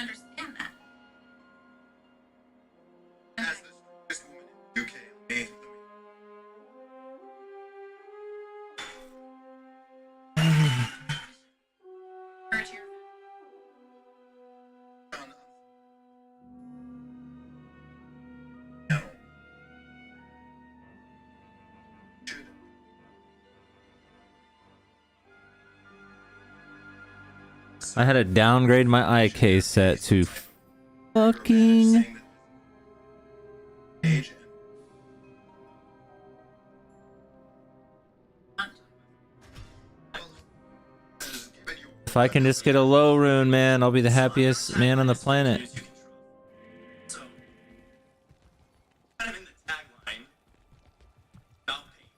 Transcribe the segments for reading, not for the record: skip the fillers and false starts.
understand that. As the strongest woman in the UK, let me Or to your on no. Should I had to downgrade my IK set to fucking saying that age If I can just get a low rune, man, I'll be the happiest man on the planet. You can trust. So, kind of in the tagline, about pain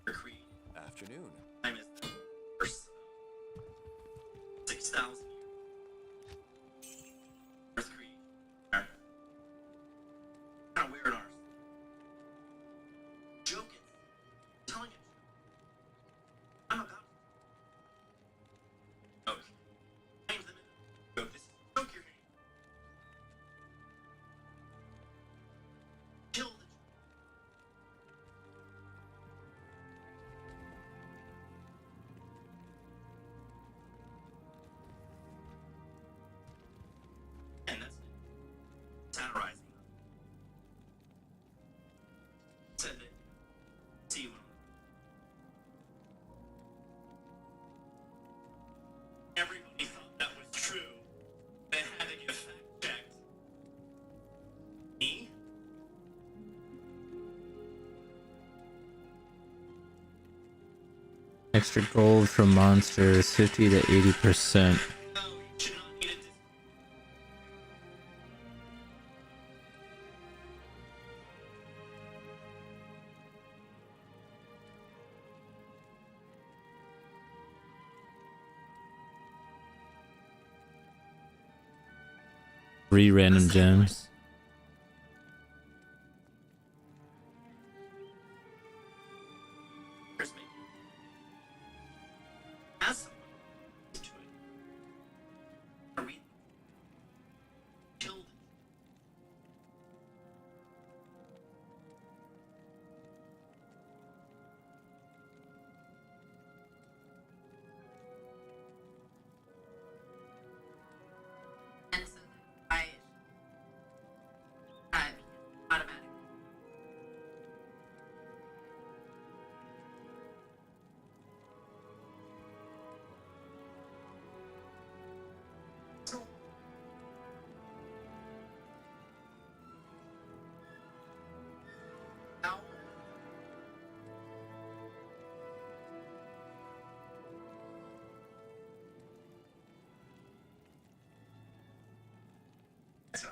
for creed. Afternoon. Time is the first 6,000 years. Earth creed. Kind of weird ours. Joking. Telling it. I'm about to. Joke. Claims them in. Joke. This is a joke you're hearing. Kill the joke. And that's satirizing. Said that see when everybody thought that was true, they had to get fact checked. Me? Extra gold from monsters, 50 to 80%. No, you should not need it. Three random gems. Here's me. As someone into it. I read. Killed it. and so that I automatically. so now so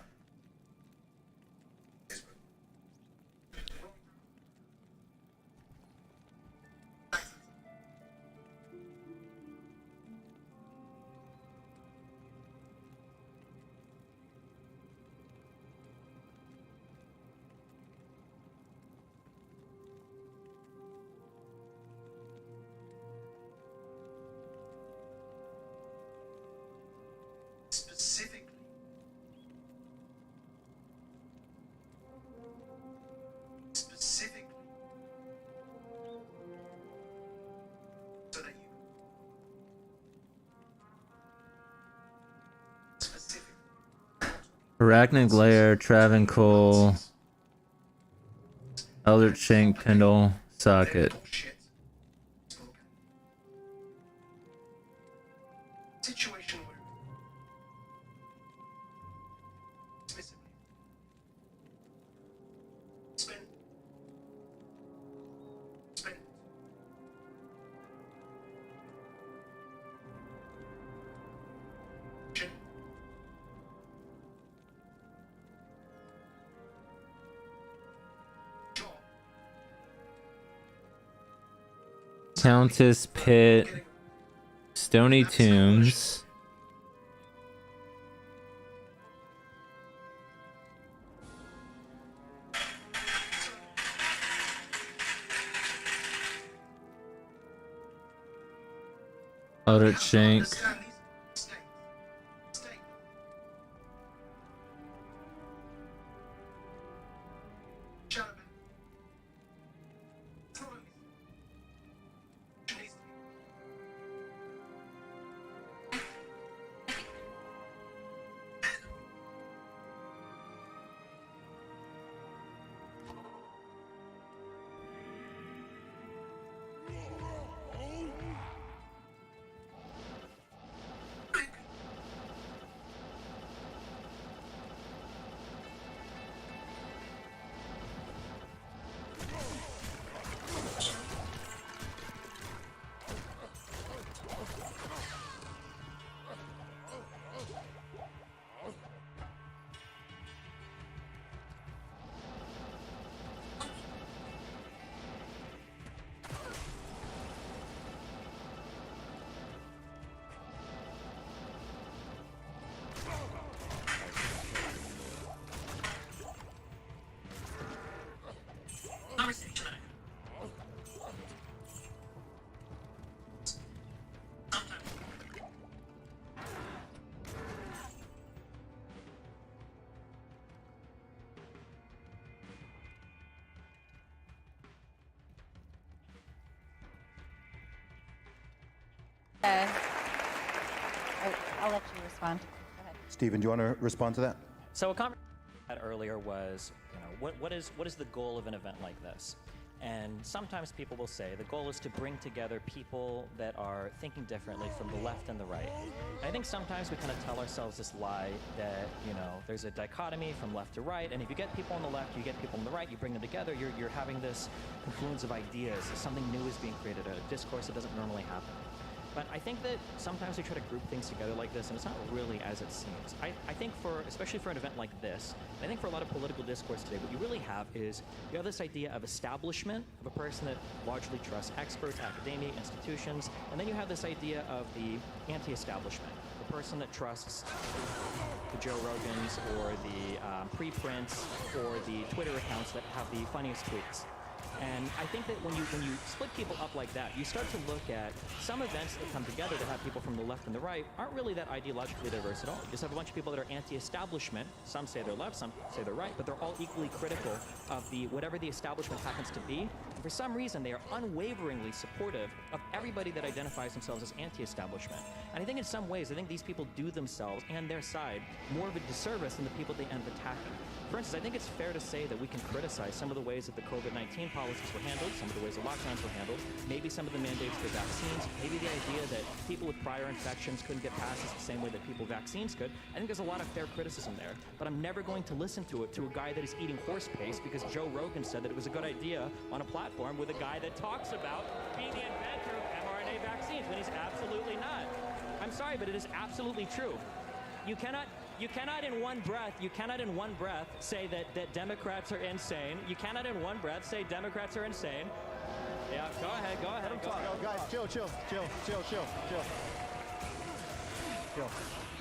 specifically so that you specifically Arachnid Glare, Travancore, Elder Shank, Pendle, Socket. bullshit spoken. Situation where dismissively spend job Countess Pit, getting Stony Tombs, Elder Shank, understand these mistakes. Mistake. I'll let you respond. Go ahead. Stephen, do you want to respond to that? So a conversation I had earlier was, what is the goal of an event like this? And sometimes people will say the goal is to bring together people that are thinking differently from the left and the right. And I think sometimes we kind of tell ourselves this lie that, there's a dichotomy from left to right, and if you get people on the left, you get people on the right, you bring them together, you're having this confluence of ideas, something new is being created, a discourse that doesn't normally happen. But I think that sometimes we try to group things together like this, and it's not really as it seems. I think especially for an event like this, and I think for a lot of political discourse today, what you really have is you have this idea of establishment, of a person that largely trusts experts, academia, institutions, and then you have this idea of the anti-establishment, the person that trusts the Joe Rogans or the preprints or the Twitter accounts that have the funniest tweets. And I think that when you split people up like that, you start to look at some events that come together to have people from the left and the right aren't really that ideologically diverse at all. You just have a bunch of people that are anti-establishment. Some say they're left, some say they're right, but they're all equally critical of whatever the establishment happens to be. And for some reason, they are unwaveringly supportive of everybody that identifies themselves as anti-establishment. And I think in some ways, I think these people do themselves and their side more of a disservice than the people they end up attacking. For instance, I think it's fair to say that we can criticize some of the ways that the COVID-19 policies were handled, some of the ways the lockdowns were handled, maybe some of the mandates for vaccines, maybe the idea that people with prior infections couldn't get passes the same way that people with vaccines could. I think there's a lot of fair criticism there, but I'm never going to listen to it to a guy that is eating horse paste because Joe Rogan said that it was a good idea on a platform with a guy that talks about being the inventor of mRNA vaccines when he's absolutely not. I'm sorry, but it is absolutely true. You cannot in one breath say that Democrats are insane. You cannot in one breath say Democrats are insane. Yeah, go ahead. Let him talk. Oh, guys, chill.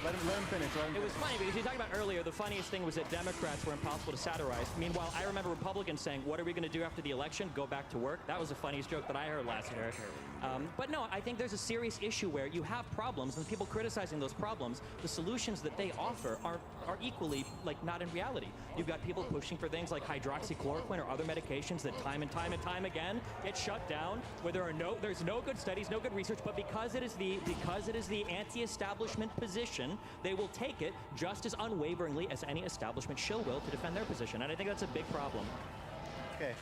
Let him finish. It was funny because you talked about earlier, the funniest thing was that Democrats were impossible to satirize. Meanwhile, I remember Republicans saying, what are we going to do after the election? Go back to work? That was the funniest joke that I heard last year. But no, I think there's a serious issue where you have problems and people criticizing those problems, the solutions that they offer are equally not in reality. You've got people pushing for things like hydroxychloroquine or other medications that time and time again get shut down, where there's no good studies, no good research, but because it is the anti-establishment position, they will take it just as unwaveringly as any establishment shill will to defend their position. And I think that's a big problem. Okay.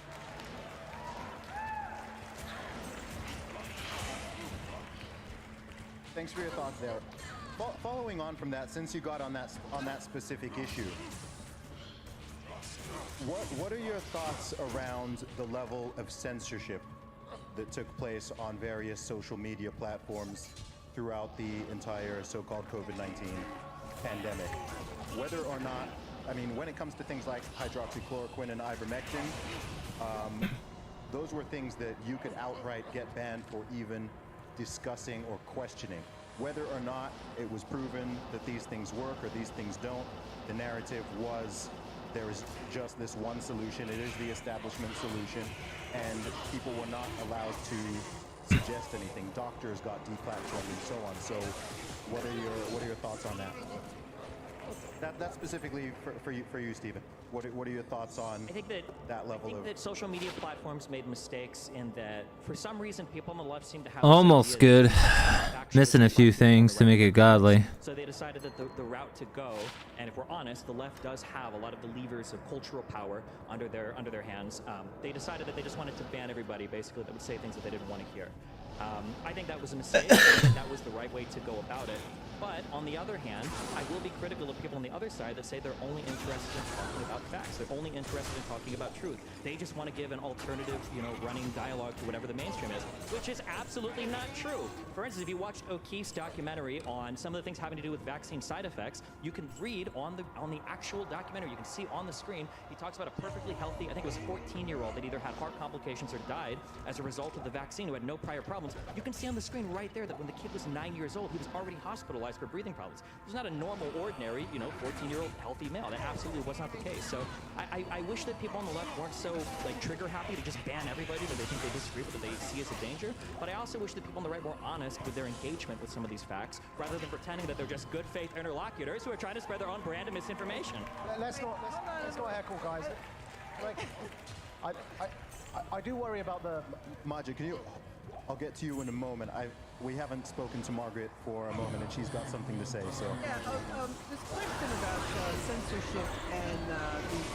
Thanks for your thoughts there. Following on from that, since you got on that specific issue, what are your thoughts around the level of censorship that took place on various social media platforms throughout the entire so-called COVID-19 pandemic? Whether or not, when it comes to things like hydroxychloroquine and ivermectin, those were things that you could outright get banned for even discussing or questioning. Whether or not it was proven that these things work or these things don't, the narrative was there is just this one solution. It is the establishment solution, and people were not allowed to suggest anything. Doctors got deplatformed and so on. So what are your thoughts on that? That's specifically for you, Stephen. What are your thoughts on that level of... I think that social media platforms made mistakes in that, for some reason, people on the left seem to have... Almost good. Missing a few things to make it godly. So they decided that the route to go, and if we're honest, the left does have a lot of the levers of cultural power under their hands. They decided that they just wanted to ban everybody, basically, that would say things that they didn't want to hear. I think that was a mistake. I think that was the right way to go about it. But on the other hand, I will be critical of people on the other side that say they're only interested in talking about facts. They're only interested in talking about truth. They just want to give an alternative, running dialogue to whatever the mainstream is, which is absolutely not true. For instance, if you watched O'Keefe's documentary on some of the things having to do with vaccine side effects, you can read on the actual documentary, you can see on the screen, he talks about a perfectly healthy, I think it was a 14-year-old that either had heart complications or died as a result of the vaccine, who had no prior problems. You can see on the screen right there that when the kid was 9 years old, he was already hospitalized for breathing problems. He was not a normal, ordinary, 14-year-old healthy male. That absolutely was not the case. So I wish that people on the left weren't so trigger happy to just ban everybody that they think they disagree with, that they see as a danger. But I also wish that people on the right were honest with their engagement with some of these facts, rather than pretending that they're just good faith interlocutors who are trying to spread their own brand of misinformation. Let's not heckle, guys. I do worry about the... Majid, can you... I'll get to you in a moment. We haven't spoken to Margaret for a moment, and she's got something to say. So Yeah, this question about censorship and the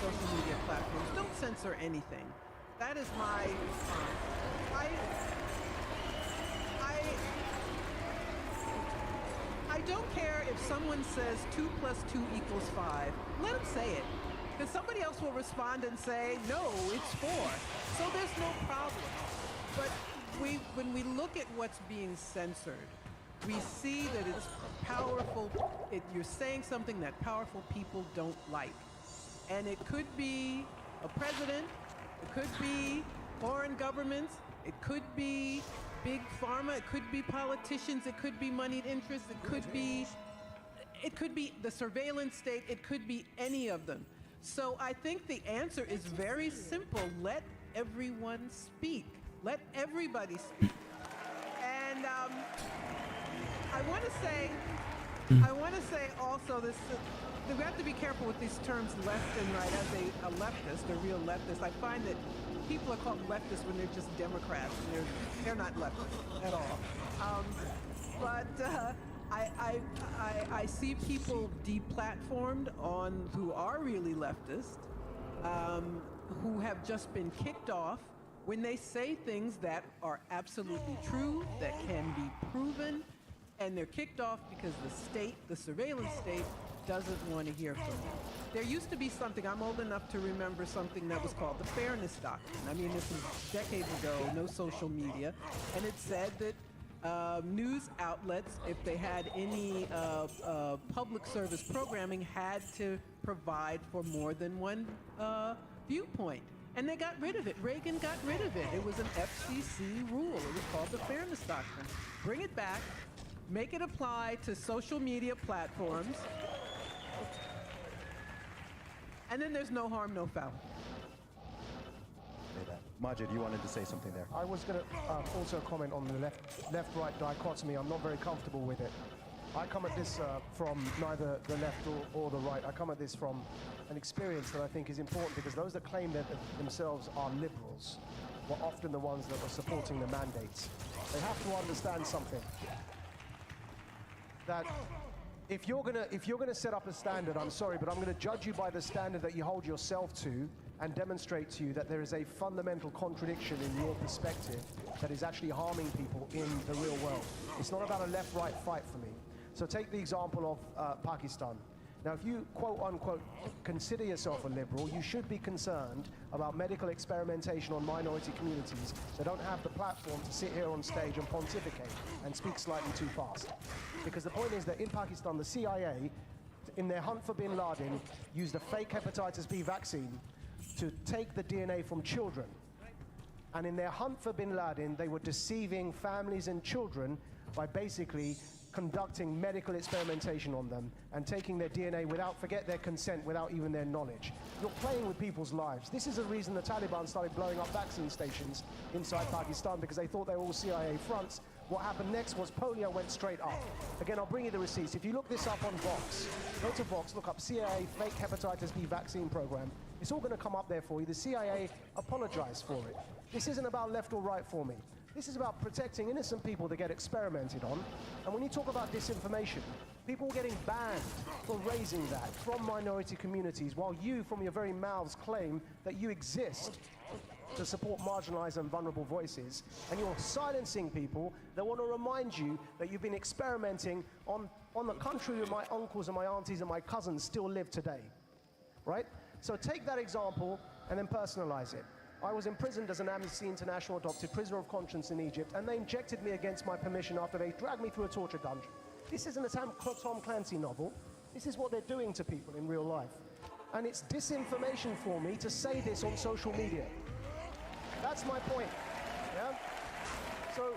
social media platforms. Don't censor anything. That is my. I don't care if someone says 2 + 2 = 5. Let them say it. Because somebody else will respond and say, no, it's 4. So there's no problem. But when we look at what's being censored, we see that it's powerful. You're saying something that powerful people don't like. And it could be a president, it could be foreign governments, it could be big pharma, it could be politicians, it could be moneyed interests, it could be the surveillance state, it could be any of them. So I think the answer is very simple. Let everyone speak. Let everybody speak. And I want to say also this. We have to be careful with these terms left and right. As a leftist, a real leftist, I find that people are called leftists when they're just Democrats, and they're not leftists at all. I see people deplatformed who are really leftist, who have just been kicked off when they say things that are absolutely true, that can be proven, and they're kicked off because the state, the surveillance state, doesn't want to hear from them. There used to be something, I'm old enough to remember something that was called the Fairness Doctrine. I mean, this was decades ago, no social media, and it said that news outlets, if they had any public service programming, had to provide for more than one viewpoint. And they got rid of it. Reagan got rid of it. It was an FCC rule. It was called the Fairness Doctrine. Bring it back, make it apply to social media platforms, and then there's no harm, no foul. Majid, you wanted to say something there. I was going to also comment on the left-right dichotomy. I'm not very comfortable with it. I come at this from neither the left or the right. I come at this from an experience that I think is important, because those that claim that themselves are liberals were often the ones that were supporting the mandates. They have to understand something. That if you're gonna set up a standard, I'm sorry, but I'm gonna judge you by the standard that you hold yourself to, and demonstrate to you that there is a fundamental contradiction in your perspective that is actually harming people in the real world. It's not about a left-right fight for me. So take the example of Pakistan. Now, if you, quote-unquote, consider yourself a liberal, you should be concerned about medical experimentation on minority communities that don't have the platform to sit here on stage and pontificate and speak slightly too fast. Because the point is that in Pakistan, the CIA, in their hunt for bin Laden, used a fake hepatitis B vaccine to take the DNA from children. And in their hunt for bin Laden, they were deceiving families and children by basically conducting medical experimentation on them and taking their DNA without, forget their consent, without even their knowledge. You're playing with people's lives. This is the reason the Taliban started blowing up vaccine stations inside Pakistan, because they thought they were all CIA fronts. What happened next was polio went straight up. Again, I'll bring you the receipts. If you look this up on Vox, go to Vox, look up CIA fake hepatitis B vaccine program. It's all going to come up there for you. The CIA apologized for it. This isn't about left or right for me. This is about protecting innocent people that get experimented on. And when you talk about disinformation, people are getting banned for raising that from minority communities, while you, from your very mouths, claim that you exist to support marginalized and vulnerable voices. And you're silencing people that want to remind you that you've been experimenting on the country where my uncles and my aunties and my cousins still live today, right? So take that example and then personalize it. I was imprisoned as an Amnesty International adopted prisoner of conscience in Egypt, and they injected me against my permission after they dragged me through a torture dungeon. This isn't a Tom Clancy novel. This is what they're doing to people in real life. And it's disinformation for me to say this on social media. That's my point, yeah? So,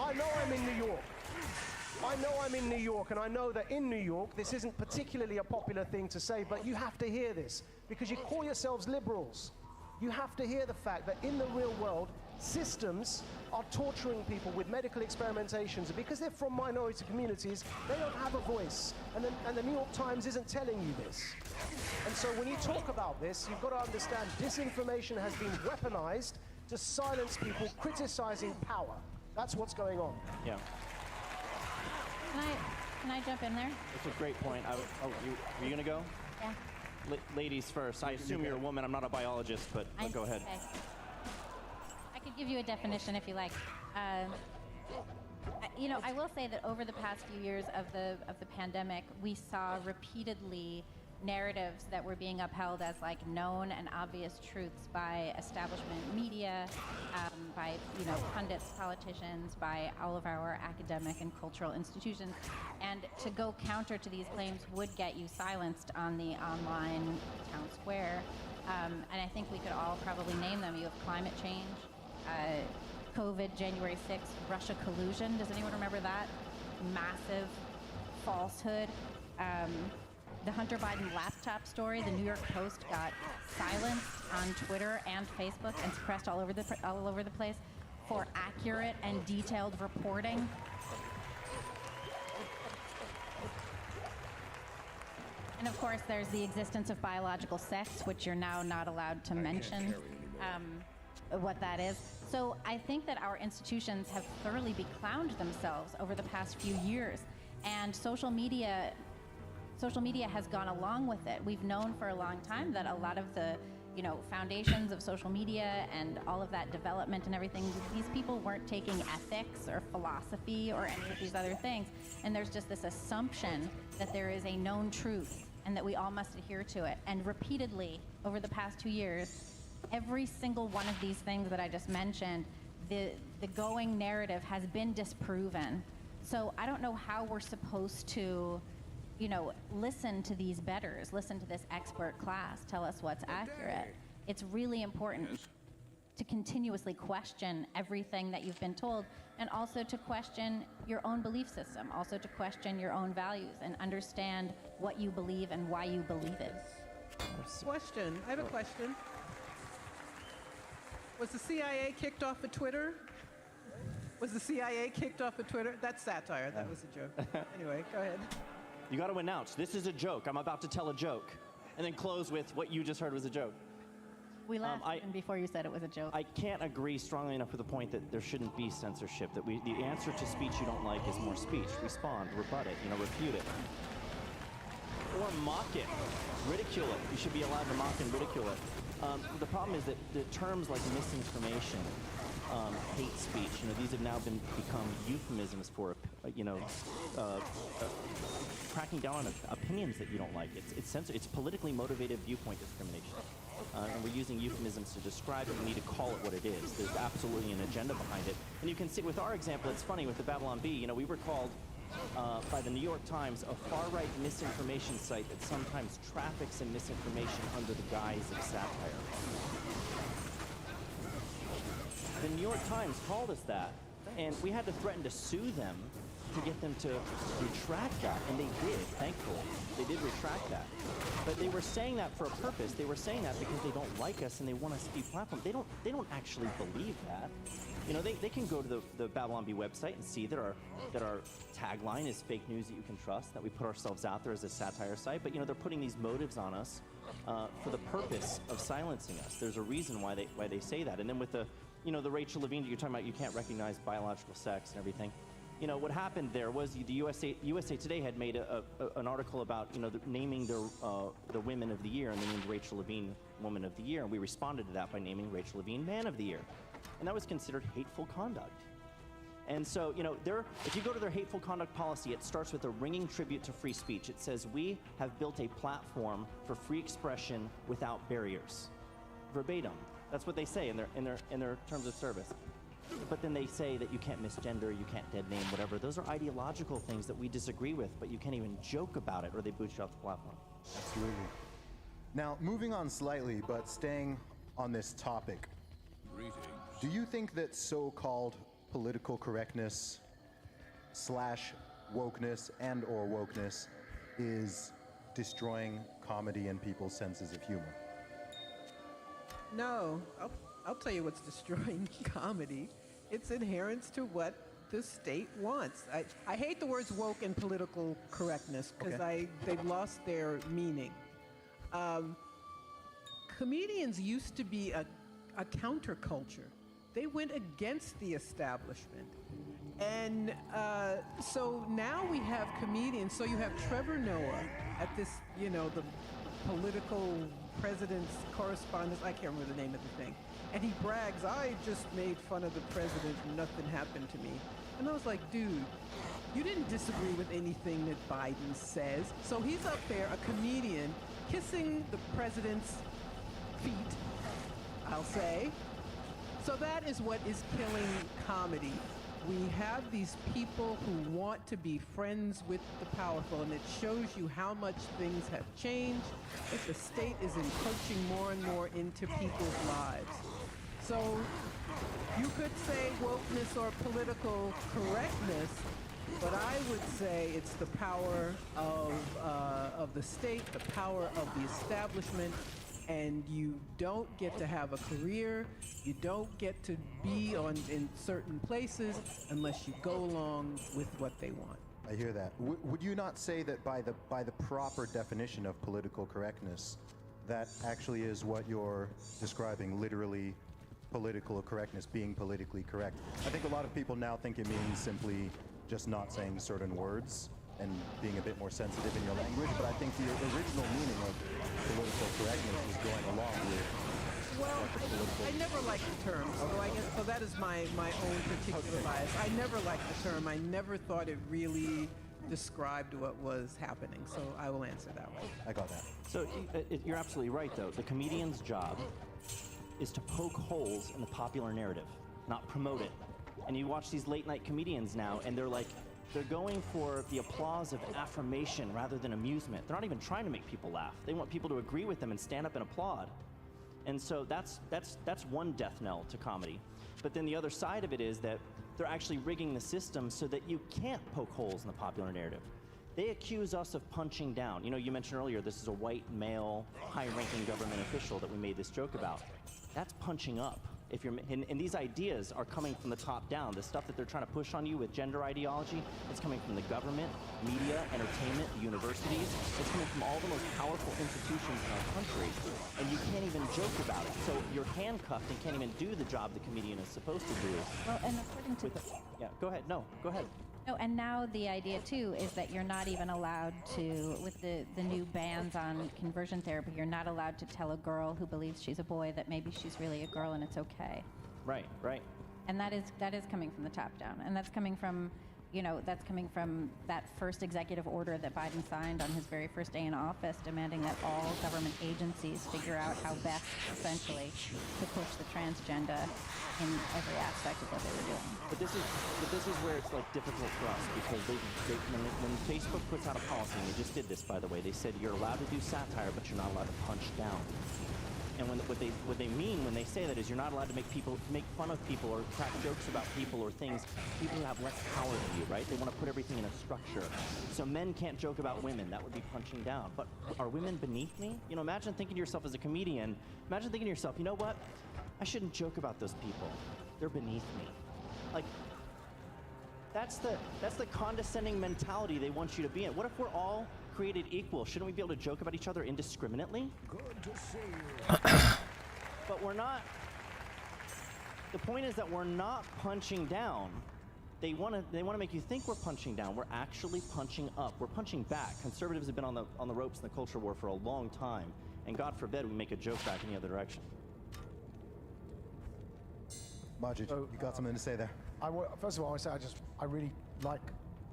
I know I'm in New York. And I know that in New York, this isn't particularly a popular thing to say, but you have to hear this, because you call yourselves liberals. You have to hear the fact that in the real world, systems are torturing people with medical experimentations, and because they're from minority communities, they don't have a voice. And the New York Times isn't telling you this. And so when you talk about this, you've got to understand disinformation has been weaponized to silence people criticizing power. That's what's going on. Yeah, Can I jump in there? that's a great point. Are you gonna go? Yeah. Ladies first. I assume you're a woman. I'm not a biologist, but go ahead. Okay. I could give you a definition if you like. I will say that over the past few years of the pandemic, we saw repeatedly narratives that were being upheld as like known and obvious truths by establishment media, by pundits, politicians, by all of our academic and cultural institutions. And to go counter to these claims would get you silenced on the online town square. And I think we could all probably name them. You have climate change, COVID, January 6th, Russia collusion. Does anyone remember that? Massive falsehood. The Hunter Biden laptop story, the New York Post got silenced on Twitter and Facebook and suppressed all over the place for accurate and detailed reporting. And of course, there's the existence of biological sex, which you're now not allowed to mention what that is. So I think that our institutions have thoroughly beclowned themselves over the past few years, and social media has gone along with it. We've known for a long time that a lot of the foundations of social media and all of that development and everything, these people weren't taking ethics or philosophy or any of these other things. And there's just this assumption that there is a known truth and that we all must adhere to it. And repeatedly, over the past 2 years, every single one of these things that I just mentioned, the going narrative has been disproven. So I don't know how we're supposed to listen to these betters, listen to this expert class, tell us what's accurate. It's really important to continuously question everything that you've been told, and also to question your own belief system, also to question your own values and understand what you believe and why you believe it. Question. I have a question. Was the CIA kicked off of Twitter? Was the CIA kicked off of Twitter? That's satire. That was a joke. Anyway, go ahead. You got to announce, this is a joke. I'm about to tell a joke. And then close with what you just heard was a joke. We laughed even before you said it was a joke. I can't agree strongly enough with the point that there shouldn't be censorship, that the answer to speech you don't like is more speech. Respond, rebut it, refute it. Or mock it, ridicule it. You should be allowed to mock and ridicule it. The problem is that the terms like misinformation, hate speech, these have now become euphemisms for, cracking down on opinions that you don't like. It's politically motivated viewpoint discrimination. And we're using euphemisms to describe it. We need to call it what it is. There's absolutely an agenda behind it. And you can see with our example, it's funny with the Babylon Bee, we were called by the New York Times a far-right misinformation site that sometimes traffics in misinformation under the guise of satire. The New York Times called us that, and we had to threaten to sue them to get them to retract that, and they did, thankfully. They did retract that. But they were saying that for a purpose. They were saying that because they don't like us and they want us to be platformed. They don't actually believe that. They can go to the Babylon Bee website and see that our tagline is fake news that you can trust, that we put ourselves out there as a satire site, but they're putting these motives on us for the purpose of silencing us. There's a reason why they say that. And then with the Rachel Levine that you're talking about, you can't recognize biological sex and everything. What happened there was the USA Today had made an article about naming the women of the year, and they named Rachel Levine Woman of the Year, and we responded to that by naming Rachel Levine Man of the Year, and that was considered hateful conduct. And so if you go to their hateful conduct policy, it starts with a ringing tribute to free speech. It says, "We have built a platform for free expression without barriers." Verbatim. That's what they say in their terms of service. But then they say that you can't misgender, you can't dead name, whatever. Those are ideological things that we disagree with, but you can't even joke about it or they boot you off the platform. Absolutely. Now, moving on slightly, but staying on this topic, do you think that so-called political correctness / wokeness and/or wokeness is destroying comedy and people's senses of humor? No, I'll tell you what's destroying comedy. It's adherence to what the state wants. I hate the words woke and political correctness because they've lost their meaning. Comedians used to be a counterculture. They went against the establishment. And so now we have comedians. So you have Trevor Noah at this, you know, the political president's correspondence. I can't remember the name of the thing. And he brags, I just made fun of the president and nothing happened to me. And I was like, dude, you didn't disagree with anything that Biden says. So he's up there, a comedian, kissing the president's feet, I'll say. So that is what is killing comedy. We have these people who want to be friends with the powerful, and it shows you how much things have changed, that the state is encroaching more and more into people's lives. So you could say wokeness or political correctness, but I would say it's the power of the state, the power of the establishment, and you don't get to have a career, you don't get to be in certain places unless you go along with what they want. I hear that. Would you not say that by the proper definition of political correctness, that actually is what you're describing, literally political correctness, being politically correct? I think a lot of people now think it means simply just not saying certain words and being a bit more sensitive in your language, but I think the original meaning of political correctness is going along with Well, I never liked the term, although I guess, so that is my own particular bias. I never liked the term. I never thought it really described what was happening, so I will answer that way. I got that. So you're absolutely right, though. The comedian's job is to poke holes in the popular narrative, not promote it. And you watch these late night comedians now, and they're going for the applause of affirmation rather than amusement. They're not even trying to make people laugh. They want people to agree with them and stand up and applaud. And so that's one death knell to comedy. But then the other side of it is that they're actually rigging the system so that you can't poke holes in the popular narrative. They accuse us of punching down. You know, you mentioned earlier, this is a white, male, high-ranking government official that we made this joke about. That's punching up. And these ideas are coming from the top down. The stuff that they're trying to push on you with gender ideology, it's coming from the government, media, entertainment, the universities. It's coming from all the most powerful institutions in our country. And you can't even joke about it. So you're handcuffed and can't even do the job the comedian is supposed to do. Well, and according to Yeah, go ahead. No, go ahead. No, and now the idea too is that you're not even allowed to, with the new bans on conversion therapy, you're not allowed to tell a girl who believes she's a boy that maybe she's really a girl and it's okay. Right, right. And that is coming from the top down, and that's coming from, you know, that's coming from that first executive order that Biden signed on his very first day in office, demanding that all government agencies figure out how best, essentially, to push the transgender in every aspect of what they were doing. But this is where it's like difficult for us, because when Facebook puts out a policy, and they just did this, by the way, they said you're allowed to do satire, but you're not allowed to punch down. And what they mean when they say that is you're not allowed to make fun of people or crack jokes about people or things, people who have less power than you, right? They want to put everything in a structure. So men can't joke about women. That would be punching down. But are women beneath me? You know, imagine thinking to yourself as a comedian, imagine thinking to yourself, you know what? I shouldn't joke about those people. They're beneath me. Like, that's the condescending mentality they want you to be in. What if we're all created equal? Shouldn't we be able to joke about each other indiscriminately? Good to see you. But we're not. The point is that we're not punching down. They want to make you think we're punching down. We're actually punching up. We're punching back. Conservatives have been on the ropes in the culture war for a long time, and God forbid we make a joke back in the other direction. Majid, you got something to say there? First of all, I say I really like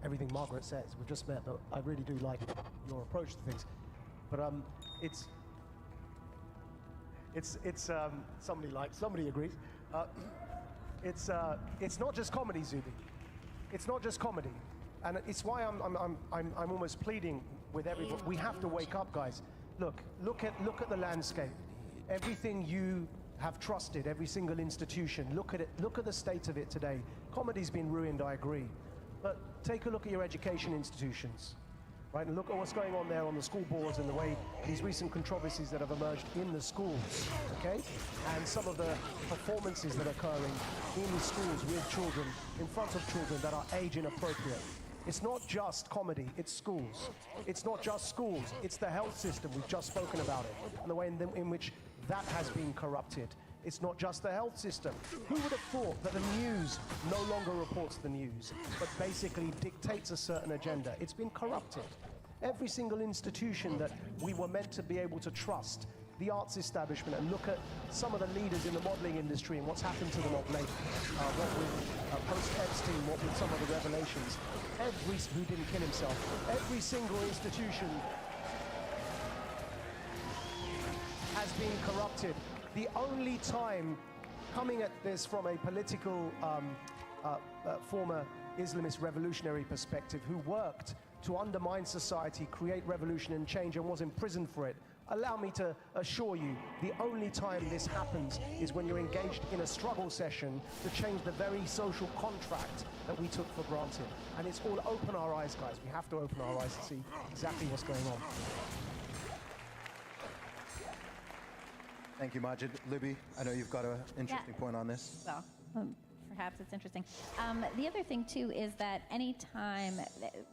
everything Margaret says. We've just met, but I really do like your approach to things. But somebody agrees. It's not just comedy, Zuby. It's not just comedy, and it's why I'm almost pleading with everybody. We have to wake up, guys. Look at the landscape. Everything you have trusted, every single institution. Look at it. Look at the state of it today. Comedy's been ruined, I agree. But take a look at your education institutions, right? And look at what's going on there on the school boards and the way these recent controversies that have emerged in the schools, okay? And some of the performances that are occurring in schools with children, in front of children that are age inappropriate. It's not just comedy, it's schools. It's not just schools, it's the health system. We've just spoken about it, and the way in which that has been corrupted. It's not just the health system. Who would have thought that the news no longer reports the news, but basically dictates a certain agenda? It's been corrupted. Every single institution that we were meant to be able to trust, the arts establishment, and look at some of the leaders in the modeling industry and what's happened to them of late, what with post-Epstein, what with some of the revelations, who didn't kill himself, every single institution has been corrupted. The only time, coming at this from a political former Islamist revolutionary perspective, who worked to undermine society, create revolution and change, and was imprisoned for it, allow me to assure you, the only time this happens is when you're engaged in a struggle session to change the very social contract that we took for granted. And it's all open our eyes, guys. We have to open our eyes to see exactly what's going on. Thank you, Majid. Libby, I know you've got an interesting point on this. Well, perhaps it's interesting. The other thing, too, is that anytime,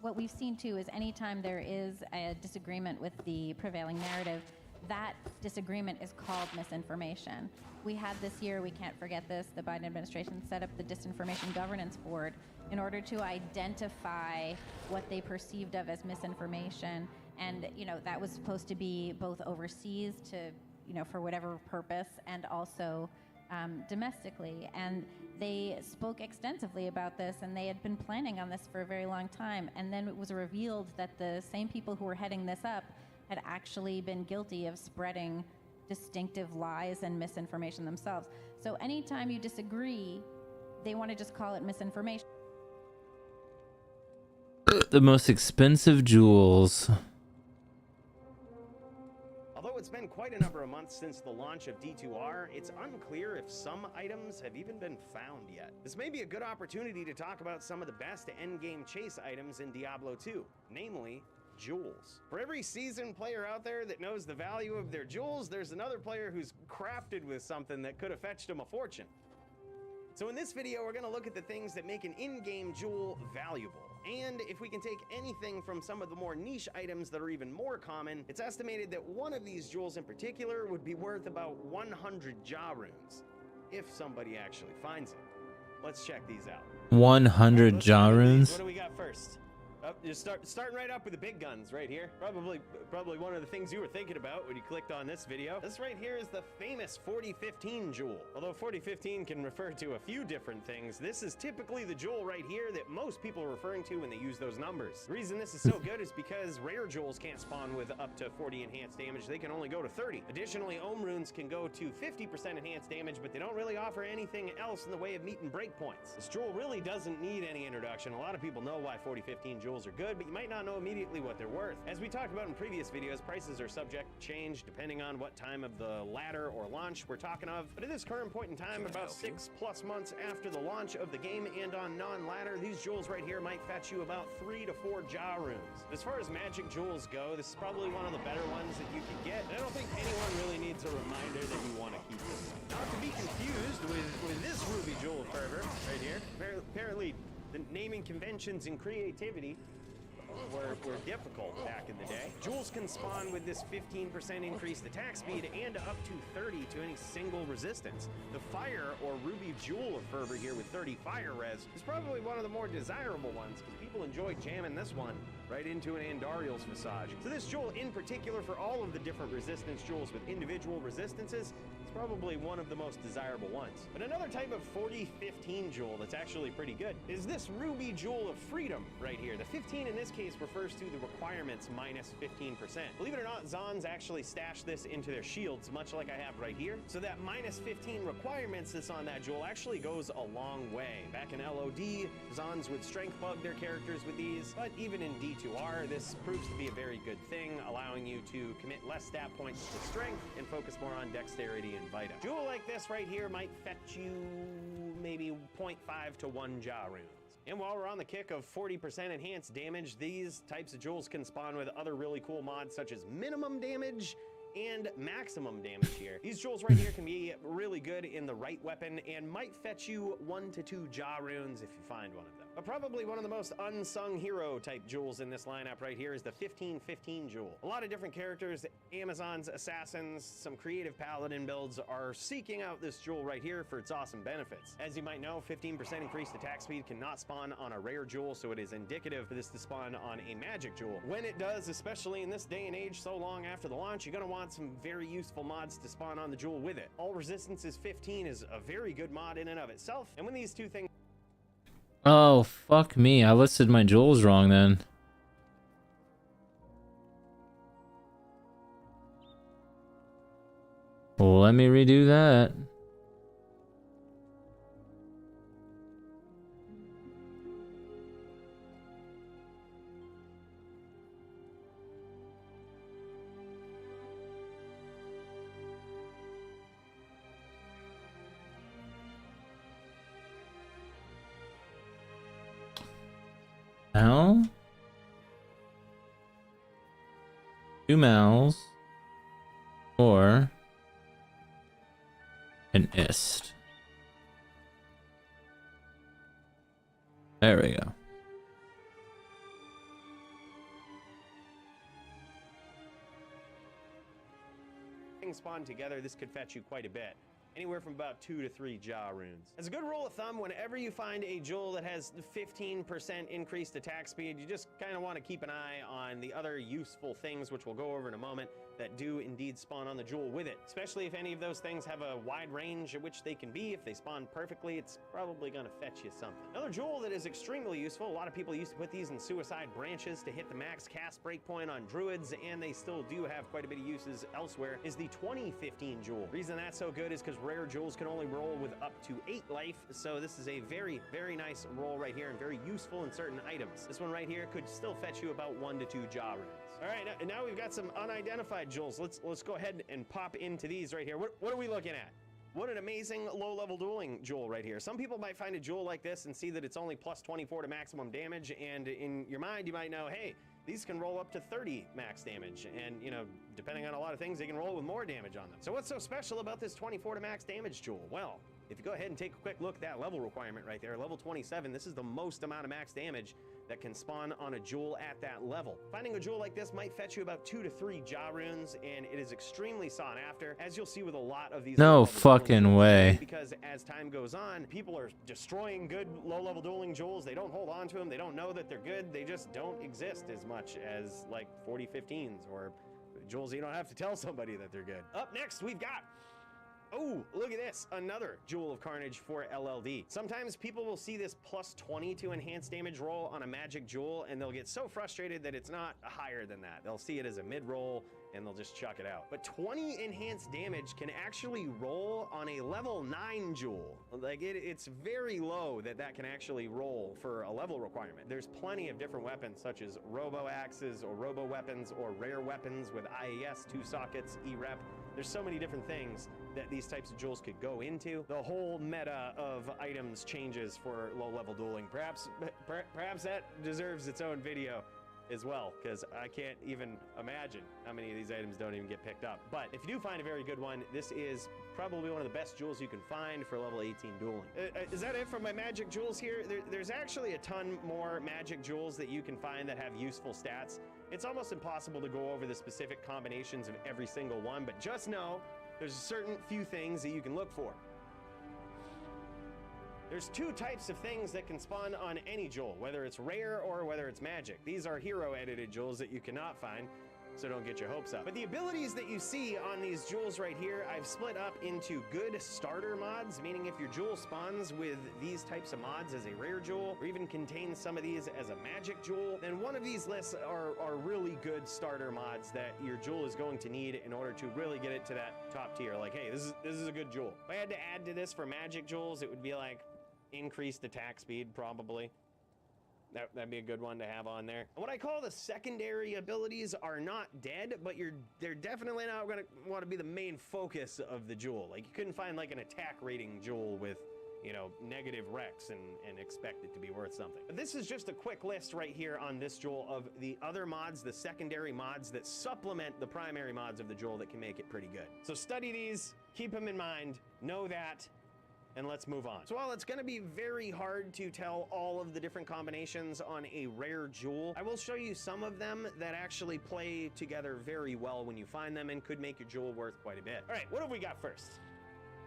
what we've seen, too, is anytime there is a disagreement with the prevailing narrative, that disagreement is called misinformation. We had this year, we can't forget this, the Biden administration set up the Disinformation Governance Board in order to identify what they perceived of as misinformation. And, you know, that was supposed to be both overseas to, you know, for whatever purpose, and also domestically. And they spoke extensively about this, and they had been planning on this for a very long time. And then it was revealed that the same people who were heading this up had actually been guilty of spreading distinctive lies and misinformation themselves. So anytime you disagree, they want to just call it misinformation. The most expensive jewels. Although it's been quite a number of months since the launch of D2R, it's unclear if some items have even been found yet. This may be a good opportunity to talk about some of the best endgame chase items in Diablo 2, namely jewels. For every seasoned player out there that knows the value of their jewels, there's another player who's crafted with something that could have fetched him a fortune. So in this video, we're going to look at the things that make an in-game jewel valuable. And if we can take anything from some of the more niche items that are even more common, it's estimated that one of these jewels in particular would be worth about 100 jaw runes, if somebody actually finds it. Let's check these out. 100 jaw runes? What do we got first? Just starting right up with the big guns right here. Probably one of the things you were thinking about when you clicked on this video. This right here is the famous 4015 jewel. Although 4015 can refer to a few different things, this is typically the jewel right here that most people are referring to when they use those numbers. The reason this is so good is because rare jewels can't spawn with up to 40 enhanced damage. They can only go to 30. Additionally, ohm runes can go to 50% enhanced damage, but they don't really offer anything else in the way of meet and break points. This jewel really doesn't need any introduction. A lot of people know why 4015 jewels are good, but you might not know immediately what they're worth. As we talked about in previous videos, prices are subject to change depending on what time of the ladder or launch we're talking of. But at this current point in time, about 6+ months after the launch of the game and on non-ladder, these jewels right here might fetch you about 3 to 4 jaw runes. As far as magic jewels go, this is probably one of the better ones that you can get. And I don't think anyone really needs a reminder that you want to keep this. Not to be confused with this ruby jewel fervor right here. Apparently, the naming conventions and creativity were difficult back in the day. Jewels can spawn with this 15% increased attack speed and up to 30 to any single resistance. The fire or ruby jewel of fervor here with 30 fire res is probably one of the more desirable ones because people enjoy jamming this one right into an Andariel's Visage. So this jewel in particular, for all of the different resistance jewels with individual resistances, it's probably one of the most desirable ones. But another type of 4015 jewel that's actually pretty good is this ruby jewel of freedom right here. The 15 in this case refers to the requirements minus 15%. Believe it or not, Zons actually stash this into their shields, much like I have right here. So that minus 15 requirements that's on that jewel actually goes a long way. Back in LOD, Zons would strength bug their characters with these, but even in D2R, this proves to be a very good thing, allowing you to commit less stat points to strength and focus more on dexterity and vita. Jewel like this right here might fetch you maybe 0.5 to 1 jaw runes. And while we're on the kick of 40% enhanced damage, these types of jewels can spawn with other really cool mods such as minimum damage and maximum damage here. These jewels right here can be really good in the right weapon and might fetch you 1 to 2 jaw runes if you find one of them. But probably one of the most unsung hero type jewels in this lineup right here is the 1515 jewel. A lot of different characters, Amazons, assassins, some creative paladin builds are seeking out this jewel right here for its awesome benefits. As you might know, 15% increased attack speed cannot spawn on a rare jewel, so it is indicative for this to spawn on a magic jewel. When it does, especially in this day and age so long after the launch, you're going to want some very useful mods to spawn on the jewel with it. All resistance is 15 is a very good mod in and of itself, and when these two things Oh, fuck me. I listed my jewels wrong then. Well, let me redo that. Mal? 2 Mals. Or an ist. There we go. spawn together, this could fetch you quite a bit. Anywhere from about 2 to 3 jaw runes. As a good rule of thumb, whenever you find a jewel that has 15% increased attack speed, you just kind of want to keep an eye on the other useful things, which we'll go over in a moment, that do indeed spawn on the jewel with it. Especially if any of those things have a wide range at which they can be. If they spawn perfectly, it's probably going to fetch you something. Another jewel that is extremely useful, a lot of people used to put these in suicide branches to hit the max cast breakpoint on druids, and they still do have quite a bit of uses elsewhere, is the 2015 jewel. The reason that's so good is because rare jewels can only roll with up to 8 life, so this is a very, very nice roll right here and very useful in certain items. This one right here could still fetch you about 1 to 2 jaw runes. All right, now we've got some unidentified jewels. Let's go ahead and pop into these right here. What are we looking at? What an amazing low-level dueling jewel right here. Some people might find a jewel like this and see that it's only plus 24 to maximum damage, and in your mind you might know, hey, these can roll up to 30 max damage, and you know, depending on a lot of things, they can roll with more damage on them. So what's so special about this 24 to max damage jewel? Well, if you go ahead and take a quick look at that level requirement right there, level 27, this is the most amount of max damage that can spawn on a jewel at that level. Finding a jewel like this might fetch you about 2 to 3 jaw runes, and it is extremely sought after, as you'll see with a lot of these. No fucking way. Because as time goes on, people are destroying good low-level dueling jewels. They don't hold on to them. They don't know that they're good. They just don't exist as much as like 4015s or jewels you don't have to tell somebody that they're good. Up next, we've got, oh, look at this. Another Jewel of Carnage for LLD. Sometimes people will see this plus 20 to enhanced damage roll on a magic jewel, and they'll get so frustrated that it's not higher than that. They'll see it as a mid-roll, and they'll just chuck it out. But 20 enhanced damage can actually roll on a level 9 jewel. Like, it's very low that can actually roll for a level requirement. There's plenty of different weapons, such as robo axes or robo weapons or rare weapons with IAS, 2 sockets, E-rep. There's so many different things that these types of jewels could go into. The whole meta of items changes for low-level dueling. Perhaps that deserves its own video as well, because I can't even imagine how many of these items don't even get picked up. But if you do find a very good one, this is probably one of the best jewels you can find for level 18 dueling. Is that it for my magic jewels here? There's actually a ton more magic jewels that you can find that have useful stats. It's almost impossible to go over the specific combinations of every single one, but just know there's a certain few things that you can look for. There's 2 types of things that can spawn on any jewel, whether it's rare or whether it's magic. These are hero edited jewels that you cannot find, so don't get your hopes up. But the abilities that you see on these jewels right here, I've split up into good starter mods, meaning if your jewel spawns with these types of mods as a rare jewel, or even contains some of these as a magic jewel, then one of these lists are really good starter mods that your jewel is going to need in order to really get it to that top tier. Like, hey, this is a good jewel. If I had to add to this for magic jewels, it would be like increased attack speed, probably. That'd be a good one to have on there. What I call the secondary abilities are not dead, but they're definitely not going to want to be the main focus of the jewel. Like, you couldn't find like an attack rating jewel with you know, negative Rex and expect it to be worth something. But this is just a quick list right here on this jewel of the other mods, the secondary mods that supplement the primary mods of the jewel that can make it pretty good. So study these, keep them in mind, know that, and let's move on. So while it's going to be very hard to tell all of the different combinations on a rare jewel, I will show you some of them that actually play together very well when you find them and could make your jewel worth quite a bit. All right, what have we got first?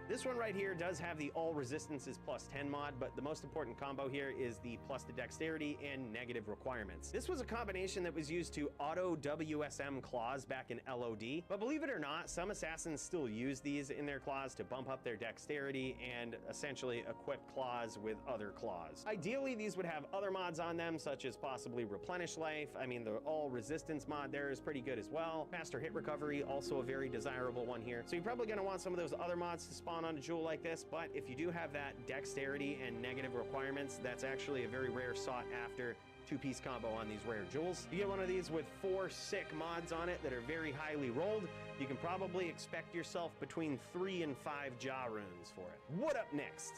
This one right here does have the all resistances plus 10 mod, but the most important combo here is the plus the dexterity and negative requirements. This was a combination that was used to auto WSM claws back in LOD, but believe it or not, some assassins still use these in their claws to bump up their dexterity and essentially equip claws with other claws. Ideally, these would have other mods on them, such as possibly replenish life. I mean, the all resistance mod there is pretty good as well. Faster hit recovery, also a very desirable one here. So you're probably gonna want some of those other mods to spawn on a jewel like this, but if you do have that dexterity and negative requirements, that's actually a very rare sought after two-piece combo on these rare jewels. You get one of these with 4 sick mods on it that are very highly rolled, you can probably expect yourself between 3 and 5 jaw runes for it. What up next?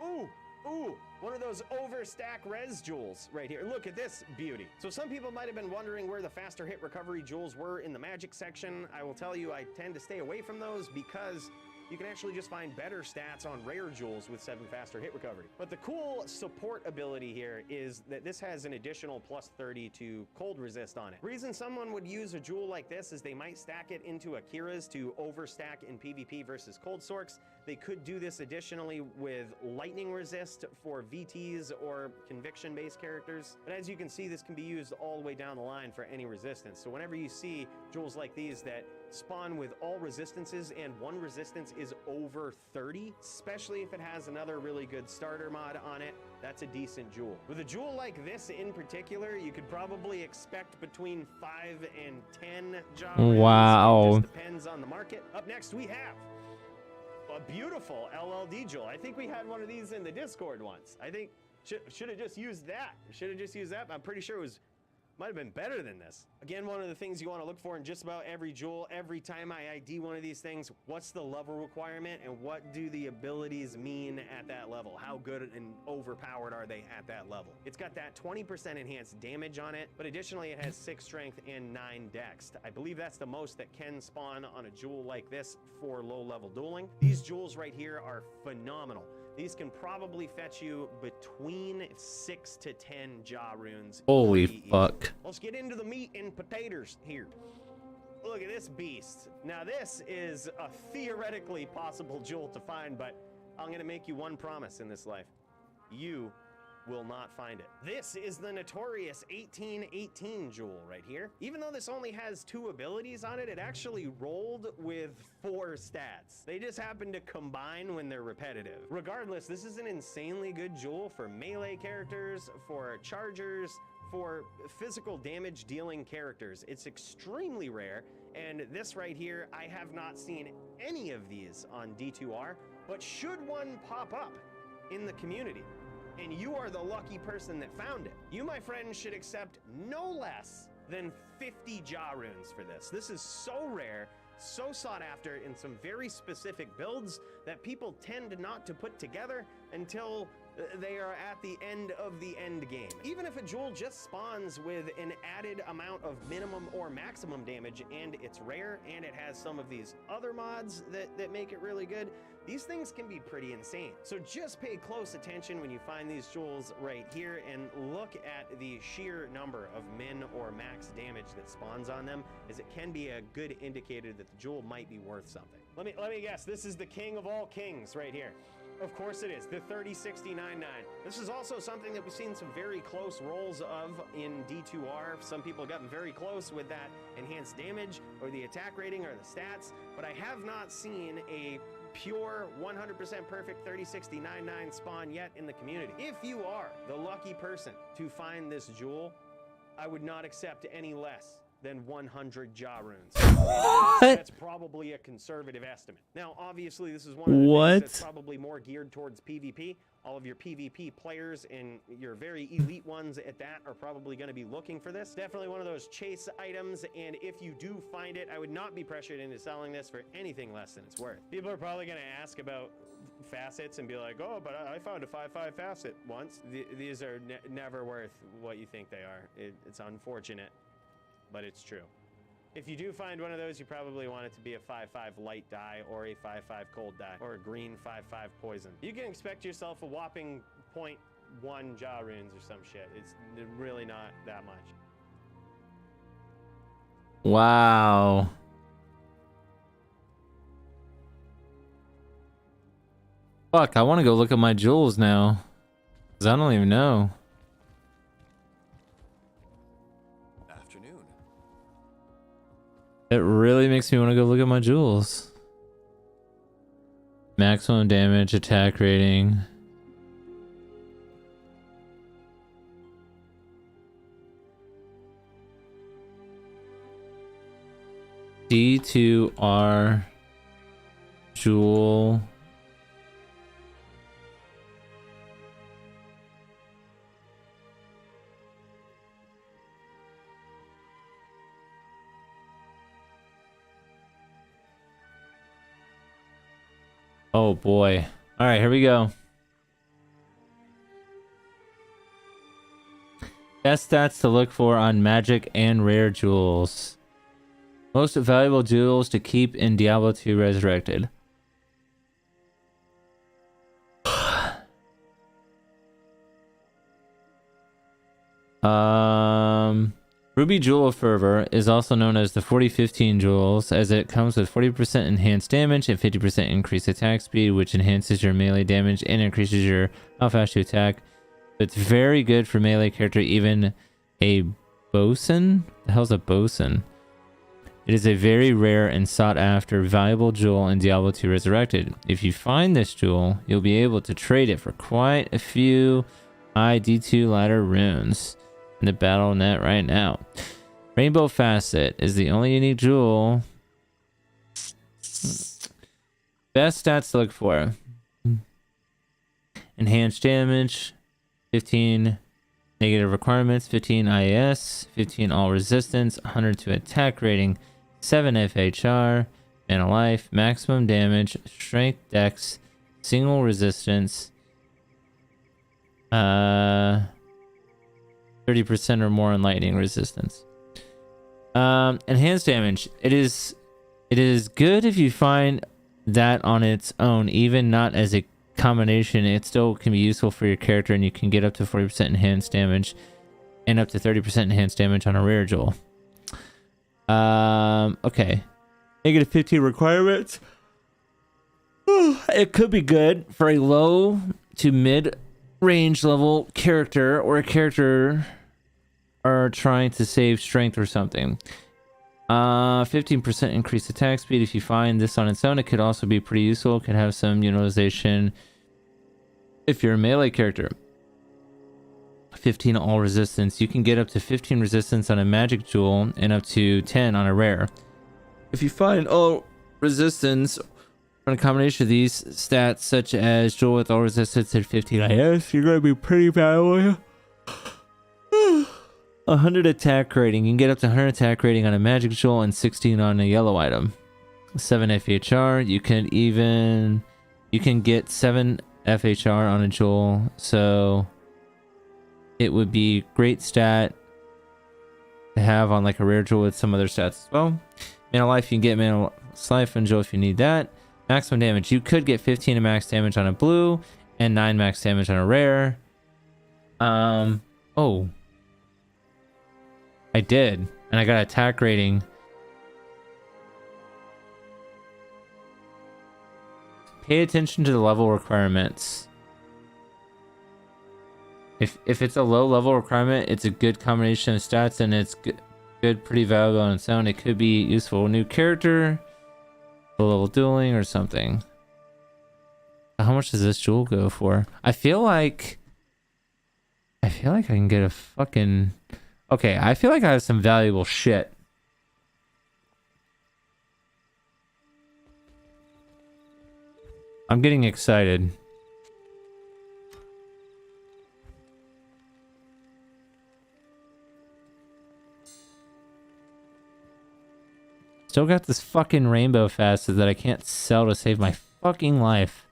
Ooh, one of those overstack res jewels right here. Look at this beauty. So some people might have been wondering where the faster hit recovery jewels were in the magic section. I will tell you, I tend to stay away from those because you can actually just find better stats on rare jewels with 7 faster hit recovery. But the cool support ability here is that this has an additional plus 30 to cold resist on it. The reason someone would use a jewel like this is they might stack it into Akira's to overstack in PvP versus cold sorks. They could do this additionally with lightning resist for VTs or conviction-based characters. But as you can see, this can be used all the way down the line for any resistance. So whenever you see jewels like these that spawn with all resistances and one resistance is over 30, especially if it has another really good starter mod on it, that's a decent jewel. With a jewel like this in particular, you could probably expect between 5 and 10 jaw runes. Wow. It just depends on the market. Up next, we have a beautiful LLD jewel. I think we had one of these in the Discord once. I think should have just used that. I'm pretty sure it was might have been better than this. Again, one of the things you want to look for in just about every jewel, every time I ID one of these things, what's the level requirement and what do the abilities mean at that level? How good and overpowered are they at that level? It's got that 20% enhanced damage on it, but additionally it has 6 strength and 9 dex. I believe that's the most that can spawn on a jewel like this for low level dueling. These jewels right here are phenomenal. These can probably fetch you between 6 to 10 jaw runes. Holy fuck. Let's get into the meat and potatoes here. Look at this beast. Now this is a theoretically possible jewel to find, but I'm gonna make you one promise in this life. You will not find it. This is the notorious 1818 jewel right here. Even though this only has 2 abilities on it, it actually rolled with 4 stats. They just happen to combine when they're repetitive. Regardless, this is an insanely good jewel for melee characters, for chargers, for physical damage dealing characters. It's extremely rare, and this right here, I have not seen any of these on D2R, but should one pop up in the community, and you are the lucky person that found it, you, my friend, should accept no less than 50 jaw runes for this. This is so rare, so sought after in some very specific builds that people tend not to put together until they are at the end of the end game. Even if a jewel just spawns with an added amount of minimum or maximum damage and it's rare and it has some of these other mods that make it really good, these things can be pretty insane. So just pay close attention when you find these jewels right here and look at the sheer number of min or max damage that spawns on them, as it can be a good indicator that the jewel might be worth something. Let me guess, this is the king of all kings right here. Of course it is, the 3069.9. This is also something that we've seen some very close rolls of in D2R. Some people have gotten very close with that enhanced damage or the attack rating or the stats, but I have not seen a pure 100% perfect 3069.9 spawn yet in the community. If you are the lucky person to find this jewel, I would not accept any less than 100 jaw runes. That's probably a conservative estimate. Now, obviously, this is one of the things that's probably more geared towards PvP. All of your PvP players and your very elite ones at that are probably going to be looking for this. Definitely one of those chase items, and if you do find it, I would not be pressured into selling this for anything less than it's worth. People are probably going to ask about facets and be like, oh, but I found a 5.5 facet once. These are never worth what you think they are. It's unfortunate, but it's true. If you do find one of those, you probably want it to be a 5.5 light dye or a 5.5 cold dye or a green 5.5 poison. You can expect yourself a whopping 0.1 jaw runes or some shit. It's really not that much. Wow. Fuck, I want to go look at my jewels now. Because I don't even know. It really makes me want to go look at my jewels. Maximum damage, attack rating. D2R jewel. Oh boy. All right, here we go. Best stats to look for on magic and rare jewels. Most valuable jewels to keep in Diablo 2 Resurrected. Ruby Jewel of Fervor is also known as the 4015 jewels, as it comes with 40% enhanced damage and 50% increased attack speed, which enhances your melee damage and increases your how fast you attack. It's very good for melee character, even a bosun. The hell's a bosun? It is a very rare and sought after valuable jewel in Diablo 2 Resurrected. If you find this jewel, you'll be able to trade it for quite a few high D2 ladder runes in the battle net right now. Rainbow Facet is the only unique jewel. Best stats to look for: enhanced damage, 15 negative requirements, 15 IAS, 15 all resistance, 102 attack rating, 7 FHR, mana life, maximum damage, strength, dex, single resistance, 30% or more in lightning resistance. Enhanced damage. It is good if you find that on its own, even not as a combination. It still can be useful for your character, and you can get up to 40% enhanced damage and up to 30% enhanced damage on a rare jewel. Okay. Negative 15 requirements. It could be good for a low to mid range level character, or a character are trying to save strength or something. 15% increased attack speed. If you find this on its own, it could also be pretty useful. It could have some utilization if you're a melee character. 15 all resistance. You can get up to 15 resistance on a magic jewel and up to 10 on a rare. If you find all resistance on a combination of these stats, such as jewel with all resistance and 15 IS, you're going to be pretty valuable. 100 attack rating. You can get up to 100 attack rating on a magic jewel and 16 on a yellow item. 7 FHR. You can get 7 FHR on a jewel, so it would be great stat to have on like a rare jewel with some other stats as well. Mana life, you can get mana life and jewel if you need that. Maximum damage. You could get 15 max damage on a blue and 9 max damage on a rare. Oh. I did, and I got attack rating. Pay attention to the level requirements. If it's a low level requirement, it's a good combination of stats, and it's good, pretty valuable on its own. It could be useful. New character, low level dueling, or something. How much does this jewel go for? I feel like I can get a fucking... Okay, I feel like I have some valuable shit. I'm getting excited. Still got this fucking rainbow facet that I can't sell to save my fucking life.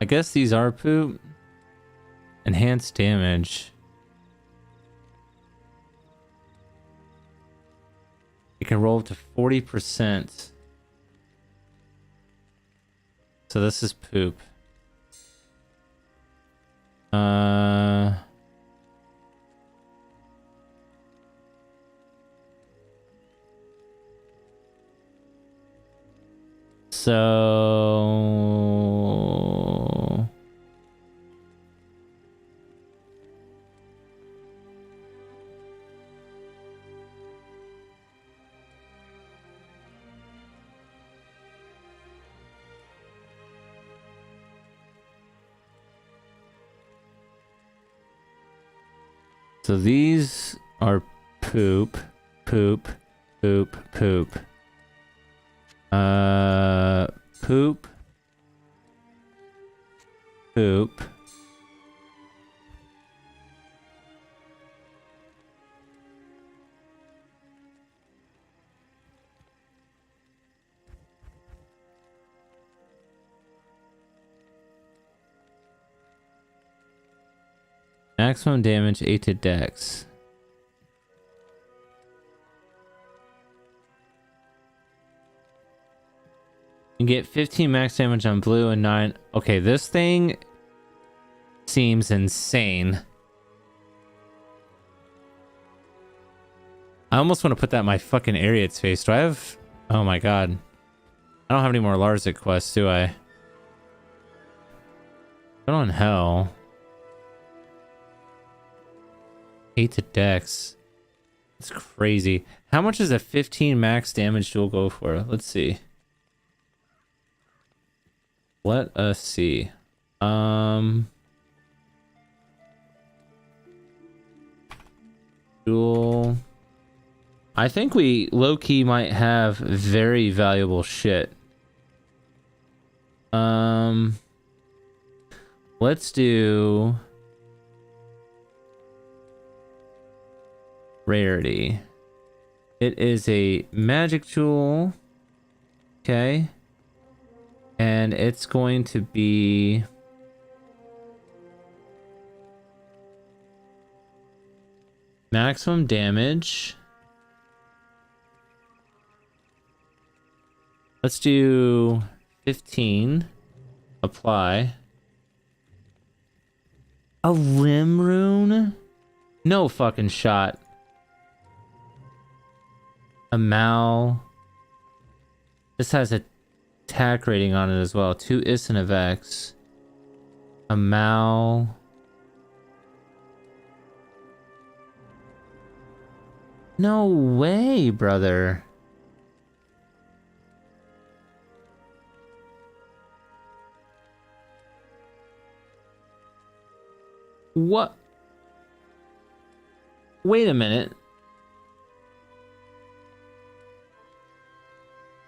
I guess these are poop. Enhanced damage. It can roll up to 40%. So this is poop. So these are poop, poop, poop, poop. Poop. Poop. Maximum damage 8 to dex. You get 15 max damage on blue and 9. Okay, this thing seems insane. I almost want to put that in my fucking Ariat's face. Do I have... Oh my god. I don't have any more Larzik quests, do I? Put on hell. 8 to dex. That's crazy. How much does a 15 max damage duel go for? Let's see. Let us see. Duel. I think we low-key might have very valuable shit. Let's do rarity. It is a magic jewel. Okay. And it's going to be maximum damage. Let's do 15. Apply. A limb rune? No fucking shot. A Mal. This has a attack rating on it as well. 2 is and a Vex. A Mal. No way, brother. What? Wait a minute.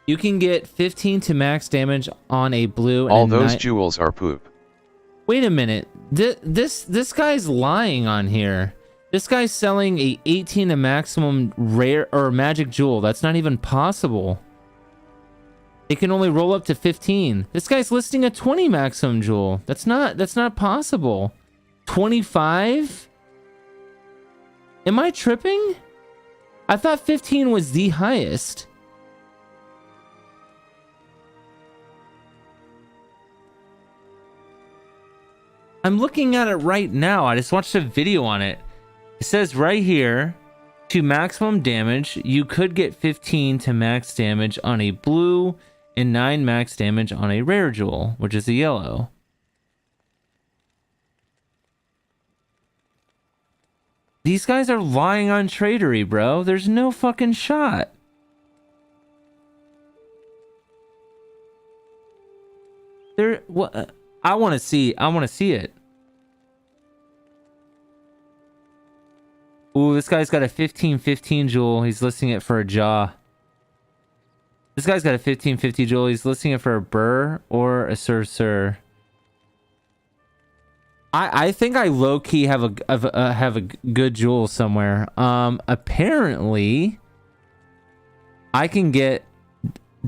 You can get 15 to max damage on a blue. All those jewels are poop. Wait a minute. This guy's lying on here. This guy's selling a 18 to maximum rare or magic jewel. That's not even possible. It can only roll up to 15. This guy's listing a 20 maximum jewel. That's not possible. 25? Am I tripping? I thought 15 was the highest. I'm looking at it right now. I just watched a video on it. It says right here, to maximum damage, you could get 15 to max damage on a blue and 9 max damage on a rare jewel, which is a yellow. These guys are lying on Tradery, bro. There's no fucking shot. What? I want to see it. Ooh, this guy's got a 15-15 jewel. He's listing it for a jaw. This guy's got a 15-50 jewel. He's listing it for a burr or a sir. I think I low key have a good jewel somewhere. Apparently, I can get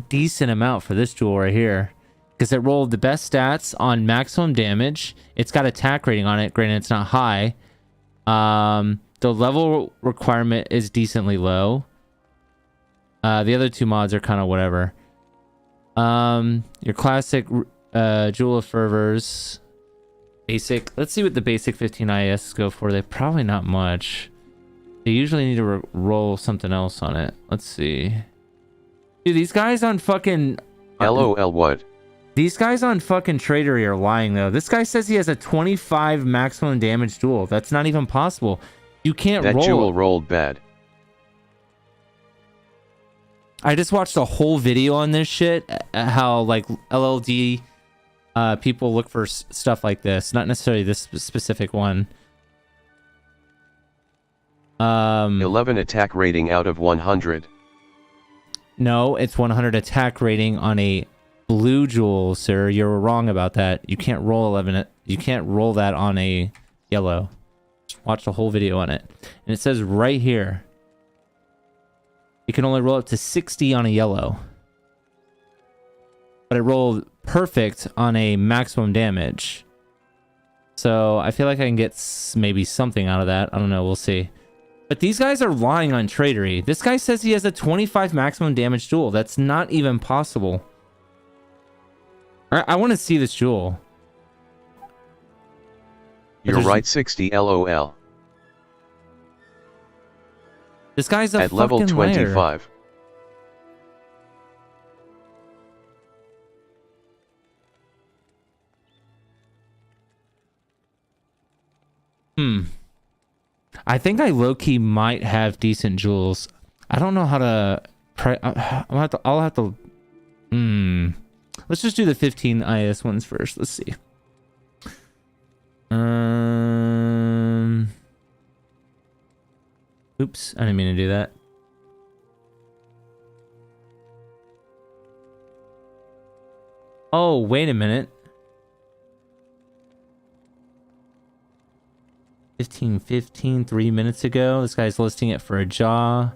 decent amount for this jewel right here because it rolled the best stats on maximum damage. It's got attack rating on it. Granted, it's not high. The level requirement is decently low. The other two mods are kind of whatever. Your classic Jewel of Fervors. Basic. Let's see what the basic 15 IS go for. They probably not much. They usually need to roll something else on it. Let's see. Dude, these guys on fucking... LOL what? These guys on fucking Tradery are lying, though. This guy says he has a 25 maximum damage jewel. That's not even possible. You can't roll. That jewel rolled bad. I just watched a whole video on this shit. How, like, LLD people look for stuff like this. Not necessarily this specific one. 11 attack rating out of 100. No, it's 100 attack rating on a blue jewel, sir. You're wrong about that. You can't roll 11. You can't roll that on a yellow. Just watch the whole video on it. And it says right here, you can only roll up to 60 on a yellow. But it rolled perfect on a maximum damage. So I feel like I can get maybe something out of that. I don't know. We'll see. But these guys are lying on Tradery. This guy says he has a 25 maximum damage jewel. That's not even possible. I want to see this jewel. You're right, 60 LOL. This guy's a at level 25. Liar. I think I low-key might have decent jewels. I don't know how to... I'll have to... Let's just do the 15 IS ones first. Let's see. Oops, I didn't mean to do that. Oh, wait a minute. 1515 3 minutes ago. This guy's listing it for a jaw.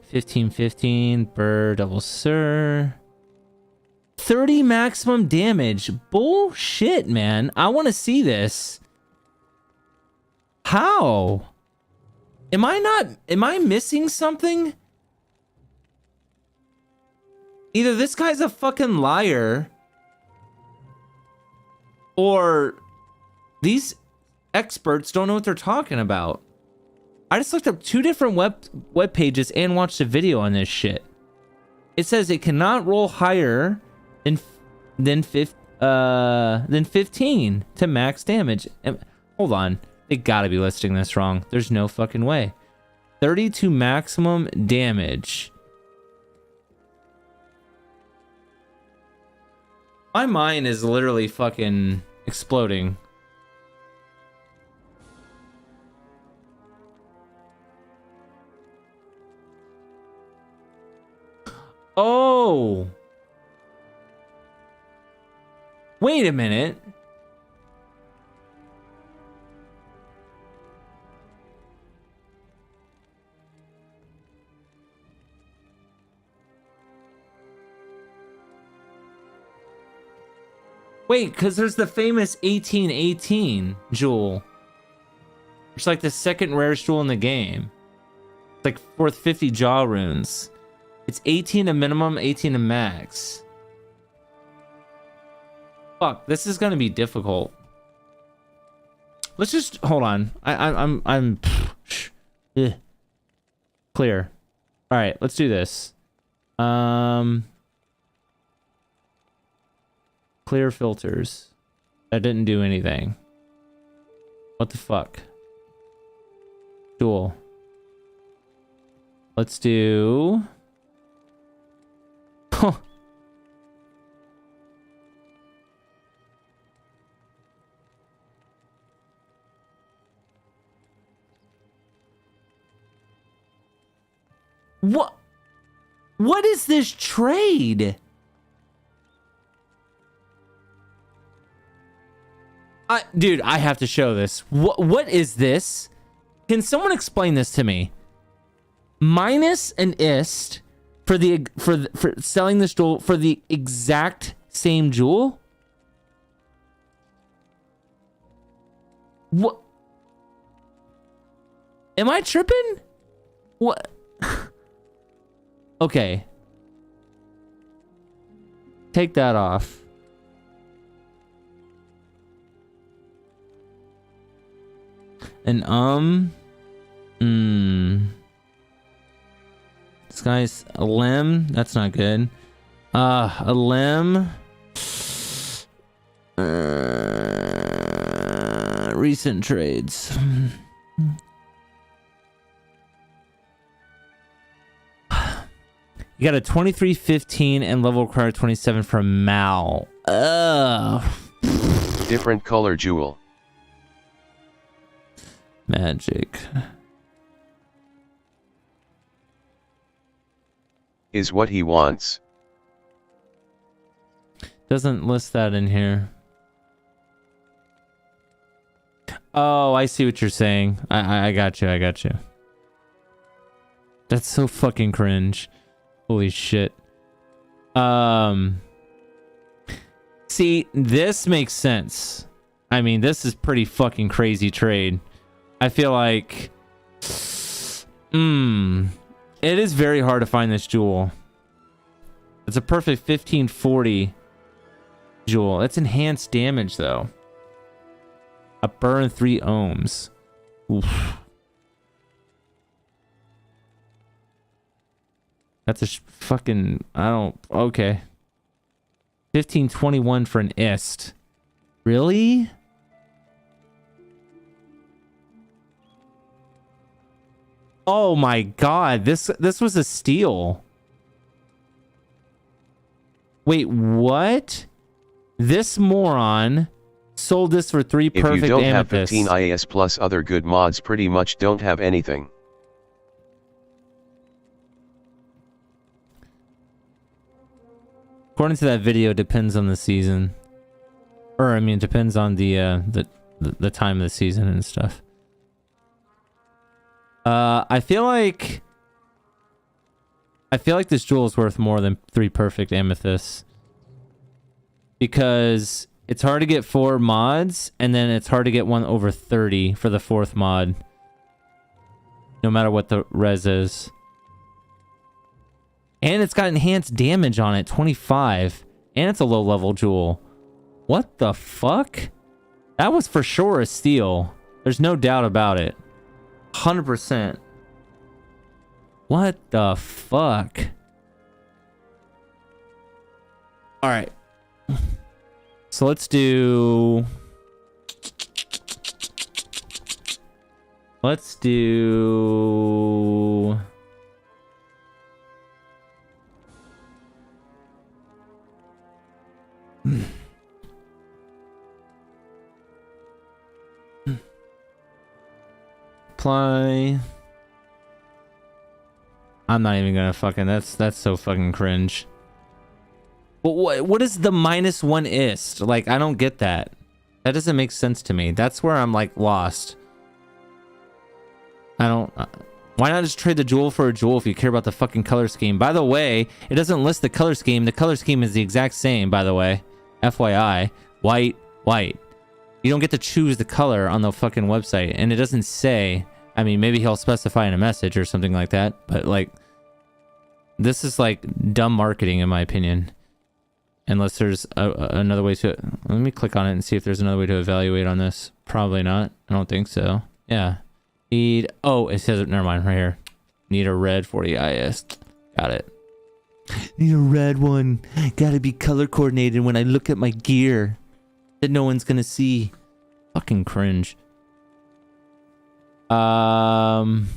1515 Burr double sir. 30 maximum damage. Bullshit, man. I want to see this. How? Am I missing something? Either this guy's a fucking liar, or these experts don't know what they're talking about. I just looked up 2 different web pages and watched a video on this shit. It says it cannot roll higher than 15 to max damage. Hold on. They gotta be listing this wrong. There's no fucking way. 32 maximum damage. My mind is literally fucking exploding. Oh. Wait a minute. Wait, because there's the famous 1818 jewel. It's like the second rarest jewel in the game. It's like worth 50 jaw runes. It's 18 a minimum, 18 a max. Fuck, this is gonna be difficult. Let's just hold on. I'm clear. All right, let's do this. Clear filters. That didn't do anything. What the fuck? Jewel. Let's do... Huh. What is this trade? Dude, I have to show this. What is this? Can someone explain this to me? Minus an ist for selling this jewel for the exact same jewel? What? Am I tripping? What? Okay. Take that off. And this guy's a limb. That's not good. A limb. Recent trades. You got a 2315 and level required 27 from Mal. Different color jewel. Magic. Is what he wants. Doesn't list that in here. Oh, I see what you're saying. I got you. I got you. That's so fucking cringe. Holy shit. See, this makes sense. I mean, this is pretty fucking crazy trade. I feel like it is very hard to find this jewel. It's a perfect 1540 jewel. That's enhanced damage though. A burn 3 ohms. Oof. That's a fucking, okay. 1521 for an ist. Really? Oh my god, this was a steal. Wait, what? This moron sold this for 3 perfect If you don't amethysts. have 15 IAS plus other good mods, pretty much don't have anything. According to that video, it depends on the season. Or I mean, it depends on the time of the season and stuff. I feel like this jewel is worth more than 3 perfect amethysts. Because it's hard to get 4 mods, and then it's hard to get one over 30 for the 4th mod. No matter what the res is. And it's got enhanced damage on it, 25. And it's a low level jewel. What the fuck? That was for sure a steal. There's no doubt about it. 100%. What the fuck? Alright. So let's do... Let's do... Apply. I'm not even gonna fucking... That's so fucking cringe. But what is the -1 ist? Like, I don't get that. That doesn't make sense to me. That's where I'm like lost. I don't... why not just trade the jewel for a jewel if you care about the fucking color scheme? By the way, it doesn't list the color scheme. The color scheme is the exact same, by the way. FYI. White, white. You don't get to choose the color on the fucking website. And it doesn't say... I mean, maybe he'll specify in a message or something like that. But, like... This is, like, dumb marketing, in my opinion. Unless there's another way to... Let me click on it and see if there's another way to evaluate on this. Probably not. I don't think so. Yeah. Need... Oh, it says it. Never mind. Right here. Need a red 40 IS. Got it. Need a red one. Gotta be color coordinated when I look at my gear. That no one's gonna see. Fucking cringe. An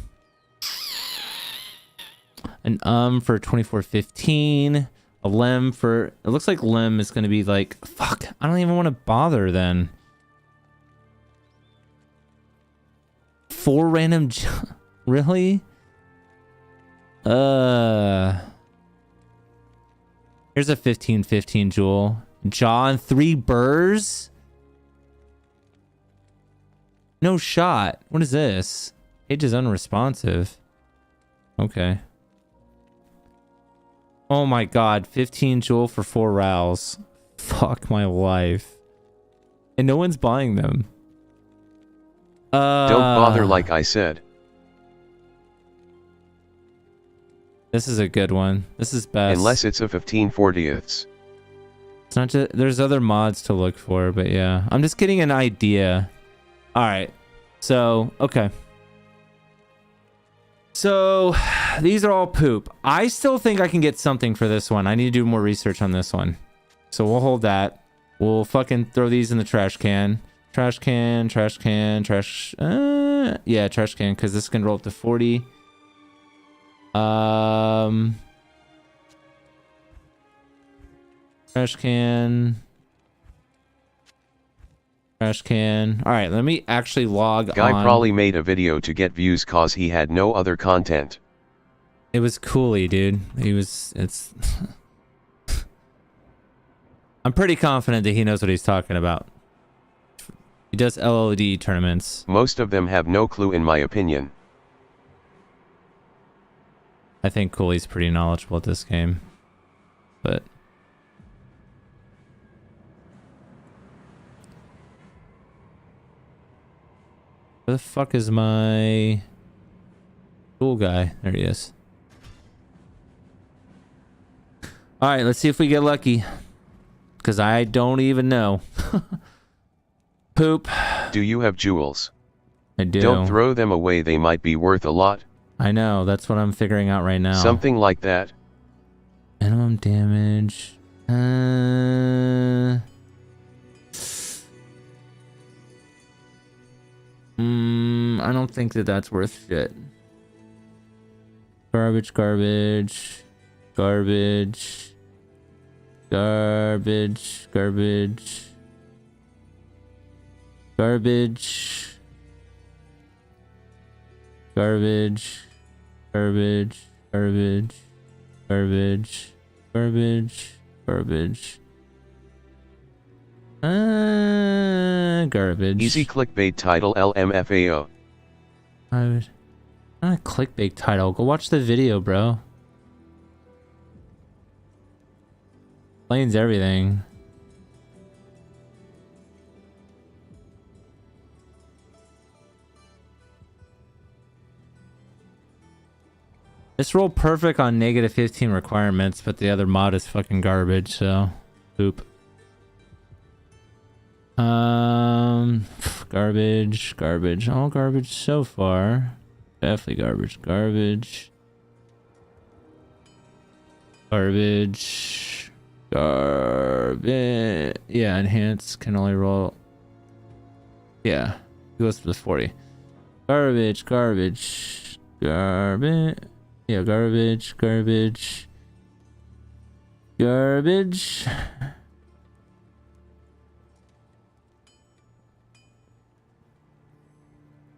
for 2415. A lem for... It looks like lem is gonna be like... Fuck. I don't even want to bother then. 4 random... Really? Here's a 1515 jewel. Jaw and 3 burrs? No shot. What is this? Page is unresponsive. Okay. Oh my god. 15 jewel for 4 rows. Fuck my life. And no one's buying them. Don't bother, like I said. This is a good one. This is best. Unless it's a 15/40ths. It's not just, there's other mods to look for, but yeah. I'm just getting an idea. Alright. So, okay. So, these are all poop. I still think I can get something for this one. I need to do more research on this one. So we'll hold that. We'll fucking throw these in the trash can. Trash can, trash can, trash... yeah, trash can, because this can roll up to 40. Trash can. Trash can. Alright, let me actually log Guy on. probably made a video to get views cause he had no other content. It was Cooley, dude. It's... I'm pretty confident that he knows what he's talking about. He does LOD tournaments. Most of them have no clue in my opinion. I think Cooley's pretty knowledgeable at this game. But... where the fuck is my... cool guy? There he is. Alright, let's see if we get lucky. Because I don't even know. Poop. Do you have jewels? I do. Don't throw them away, they might be worth a lot. I know, that's what I'm figuring out right now. Something like that. Minimum damage. I don't think that that's worth shit. Garbage, garbage, garbage, garbage, garbage, garbage, garbage, garbage, garbage, garbage, garbage, garbage. Garbage. Easy clickbait title LMFAO. Not a clickbait title. Go watch the video, bro. Explains everything. This rolled perfect on negative 15 requirements, but the other mod is fucking garbage, so poop. Garbage, garbage, all garbage so far. Definitely garbage, garbage. Garbage. Garbage. Yeah, enhance can only roll. Yeah, it goes to the 40. Garbage, garbage, garbage. Yeah, garbage, garbage. Garbage.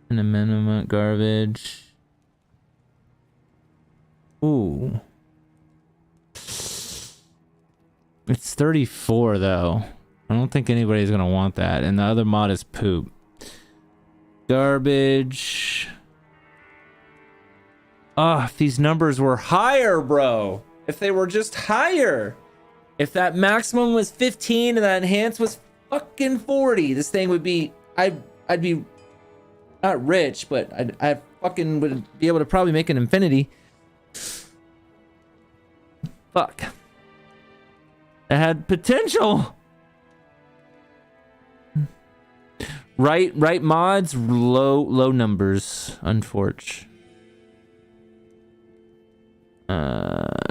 And a minimum garbage. Ooh. It's 34 though. I don't think anybody's gonna want that. And the other mod is poop. Garbage. If these numbers were higher, bro. If they were just higher. If that maximum was 15 and that enhance was fucking 40, this thing would be... I'd be... not rich, but I fucking would be able to probably make an infinity. Fuck. It had potential. Right mods, low numbers, unfortunately.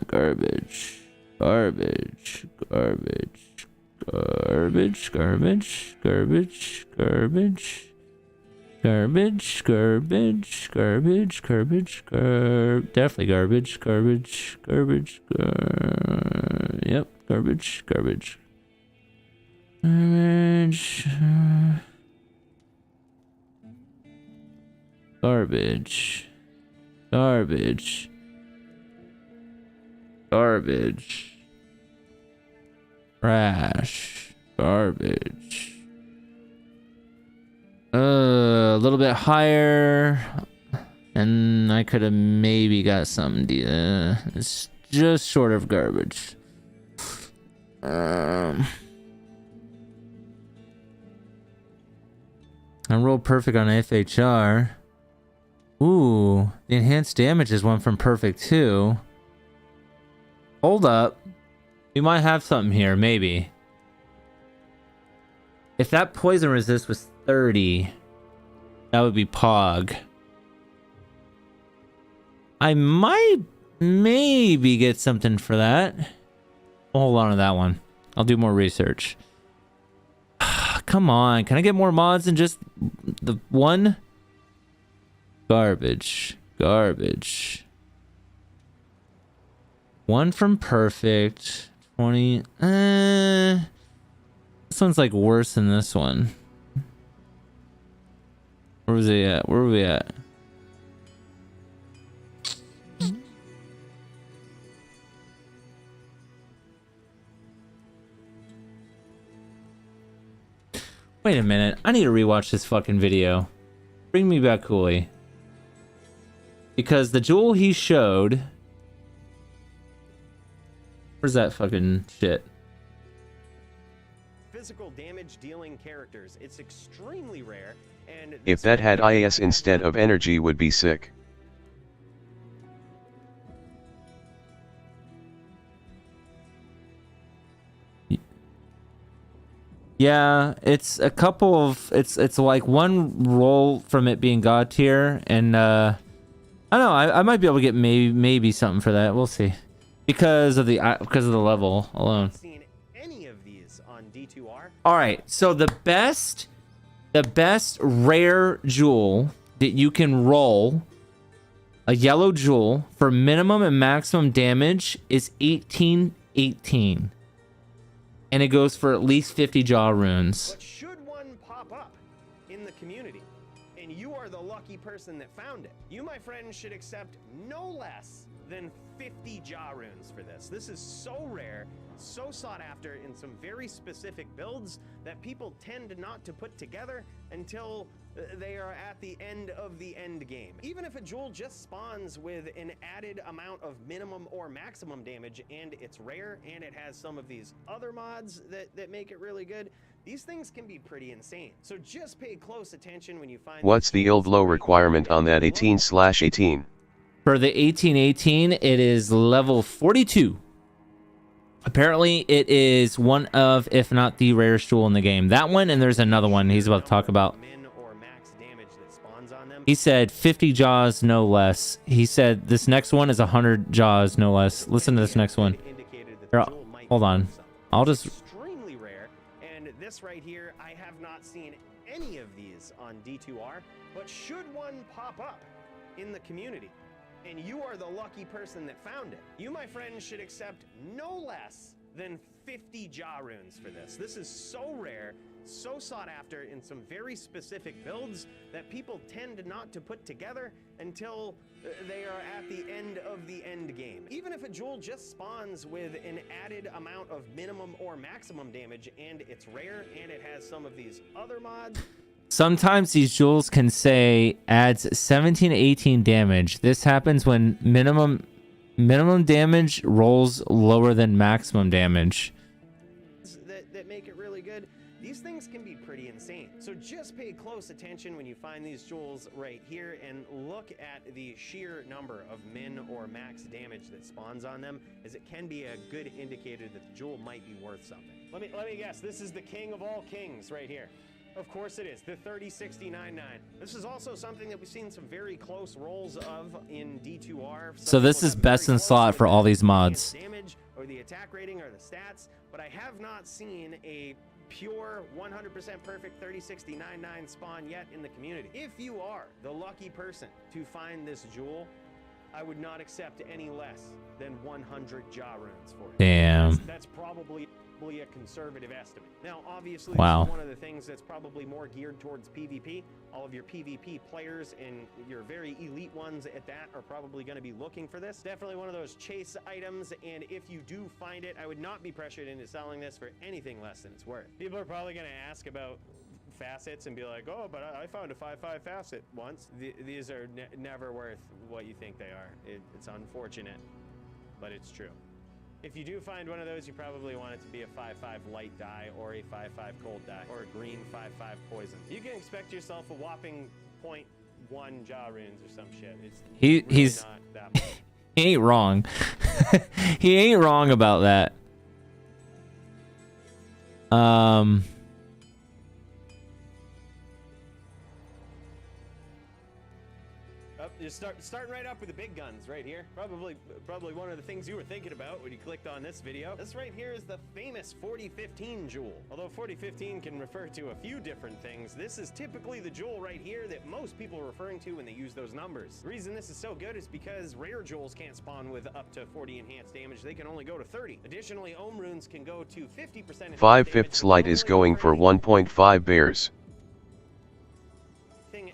Garbage. Garbage. Garbage. Garbage. Garbage. Garbage. Garbage. Garbage, garbage, garbage, garbage, definitely garbage, garbage, garbage, yep, garbage, garbage, garbage, garbage, garbage, garbage, trash, garbage. A little bit higher, and I could have maybe got something. It's just short of garbage. I rolled perfect on FHR. Ooh, the enhanced damage is one from perfect too. Hold up. We might have something here, maybe. If that poison resist was 30, that would be Pog. I might maybe get something for that. Hold on to that one. I'll do more research. Come on, can I get more mods than just the one? Garbage. Garbage. One from perfect. 20. This one's like worse than this one. Where was he at? Where were we at? Wait a minute. I need to rewatch this fucking video. Bring me back, Cooley. Because the jewel he showed... Where's that fucking shit? Physical damage dealing characters. It's extremely rare, and If that had IS instead of energy would be sick. Yeah, it's a couple of it's like one roll from it being god tier, and I don't know, I might be able to get maybe something for that. We'll see. Because of the level alone. Seen any of these on D2R? All right, so the best rare jewel that you can roll, a yellow jewel for minimum and maximum damage, is 1818. And it goes for at least 50 jaw runes. But should one pop up in the community, and you are the lucky person that found it, you, my friend, should accept no less than 50 jaw runes for this. This is so rare, so sought after in some very specific builds that people tend not to put together until they are at the end of the end game. Even if a jewel just spawns with an added amount of minimum or maximum damage and it's rare and it has some of these other mods that make it really good, these things can be pretty insane. So just pay close attention when you find... What's the ill blow requirement on that 18/18? For the 1818, it is level 42. Apparently, it is one of, if not the rarest jewel in the game. That one, and there's another one he's about to talk about. He said 50 jaws, no less. He said this next one is 100 jaws, no less. Listen to this next one. Here, hold on. I'll just... Extremely rare, and this right here, I have not seen any of these on D2R, but should one pop up in the community, and you are the lucky person that found it, you, my friend, should accept no less than 50 jaw runes for this. This is so rare, so sought after in some very specific builds that people tend not to put together until they are at the end of the end game. Even if a jewel just spawns with an added amount of minimum or maximum damage and it's rare and it has some of these other mods, sometimes these jewels can say adds 17 to 18 damage. This happens when minimum damage rolls lower than maximum damage. that make it really good. These things can be pretty insane. So just pay close attention when you find these jewels right here and look at the sheer number of min or max damage that spawns on them, as it can be a good indicator that the jewel might be worth something. Let me guess, this is the king of all kings right here. Of course it is, the 3069.9. This is also something that we've seen some very close rolls of in D2R. So this is best in slot for all these mods. Damage or the attack rating or the stats, but I have not seen a pure 100% perfect 3069.9 spawn yet in the community. If you are the lucky person to find this jewel, I would not accept any less than 100 jaw runes for it. Damn. That's probably a conservative estimate. Now, obviously, wow. This is one of the things that's probably more geared towards PvP. All of your PvP players and your very elite ones at that are probably going to be looking for this. Definitely one of those chase items, and if you do find it, I would not be pressured into selling this for anything less than it's worth. People are probably going to ask about facets and be like, oh, but I found a 5.5 facet once. These are never worth what you think they are. It's unfortunate, but it's true. If you do find one of those, you probably want it to be a 5.5 light dye or a 5.5 cold dye or a green 5.5 poison. You can expect yourself a whopping 0.1 jaw runes or some shit. It's he's not that much. he ain't wrong. He ain't wrong about that. You're starting right up with the big guns right here. Probably one of the things you were thinking about when you clicked on this video. This right here is the famous 4015 jewel. Although 4015 can refer to a few different things, this is typically the jewel right here that most people are referring to when they use those numbers. The reason this is so good is because rare jewels can't spawn with up to 40 enhanced damage. They can only go to 30. Additionally, ohm runes can go to 50%. 5/5 light is going for 1.5 bears.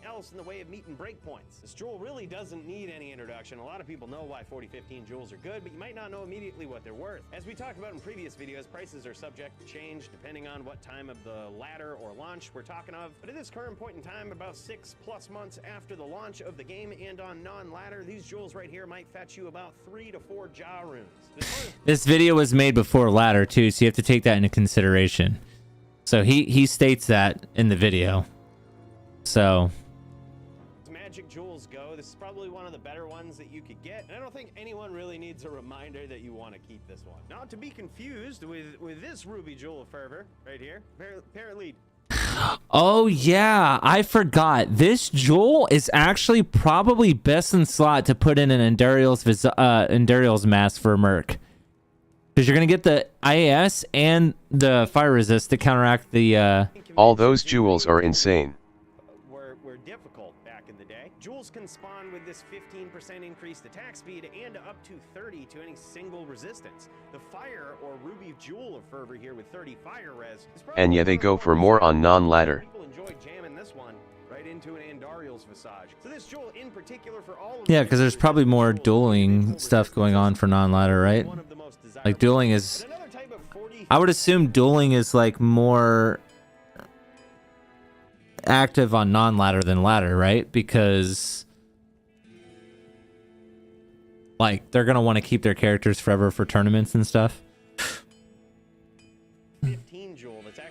Else in the way of meet and break points. This jewel really doesn't need any introduction. A lot of people know why 4015 jewels are good, but you might not know immediately what they're worth. As we talked about in previous videos, prices are subject to change depending on what time of the ladder or launch we're talking of. But at this current point in time, about 6+ months after the launch of the game and on non-ladder, these jewels right here might fetch you about 3 to 4 jaw runes. This video was made before ladder too, so you have to take that into consideration. So he states that in the video. So Magic jewels go, this is probably one of the better ones that you could get, and I don't think anyone really needs a reminder that you want to keep this one. Not to be confused with this ruby jewel of fervor right here. Apparently. oh yeah, I forgot. This jewel is actually probably best in slot to put in an Endurial's mask for Merc, because you're gonna get the IAS and the fire resist to counteract the. All those jewels are insane. Were difficult back in the day. Jewels can spawn with this 15% increased attack speed and up to 30 to any single resistance. The fire or ruby jewel of fervor here with 30 fire res. And yeah, they go for more on non-ladder. People enjoy jamming this one right into an Andariel's visage. So this jewel in particular for all of Yeah, because there's probably more dueling stuff going on for non-ladder, right? Like dueling is. I would assume dueling is like more active on non-ladder than ladder, right? Because like they're gonna want to keep their characters forever for tournaments and stuff.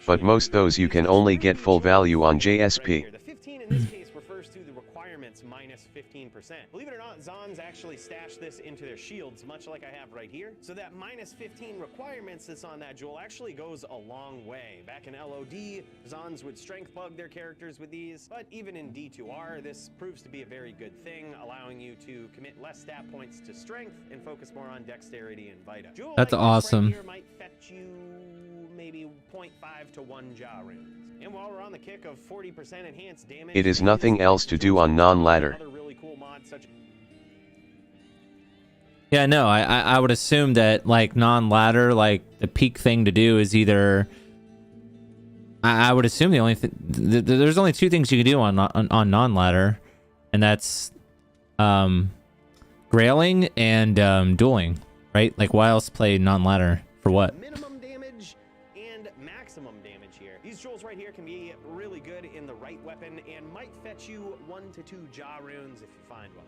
But most those you can only get full value on JSP. The 15 in this case refers to the requirements minus 15%. Believe it or not, Zons actually stash this into their shields, much like I have right here. So that minus 15 requirements that's on that jewel actually goes a long way. Back in LOD, Zons would strength bug their characters with these, but even in D2R, this proves to be a very good thing, allowing you to commit less stat points to strength and focus more on dexterity and vita. Jewel That's like awesome. Right here might fetch you maybe 0.5 to 1 jaw runes. And while we're on the kick of 40% enhanced damage, It is nothing else to do on non-ladder. other really cool mods such Yeah, no, I would assume that like non-ladder, like the peak thing to do is either. I would assume the only there's only two things you can do on non-ladder, and that's grailing and dueling, right? Like why else play non-ladder for what? minimum damage and maximum damage here. These jewels right here can be really good in the right weapon and might fetch you 1 to 2 jaw runes if you find one.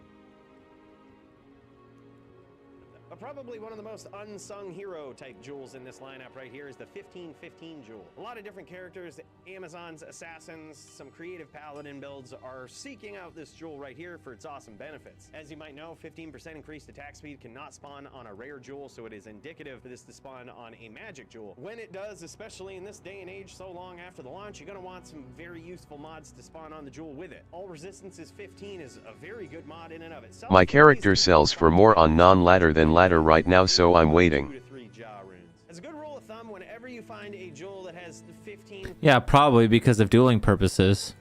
But probably one of the most unsung hero type jewels in this lineup right here is the 1515 jewel. A lot of different characters, Amazons, assassins, some creative paladin builds are seeking out this jewel right here for its awesome benefits. As you might know, 15% increased attack speed cannot spawn on a rare jewel, so it is indicative for this to spawn on a magic jewel. When it does, especially in this day and age so long after the launch, you're going to want some very useful mods to spawn on the jewel with it. All Resistances 15 is a very good mod in and of itself. My character sells for more on non-ladder than ladder right now, so I'm waiting. 2 to 3 jaw runes. As a good rule of thumb, whenever you find a jewel that has 15% Yeah, probably because of dueling purposes.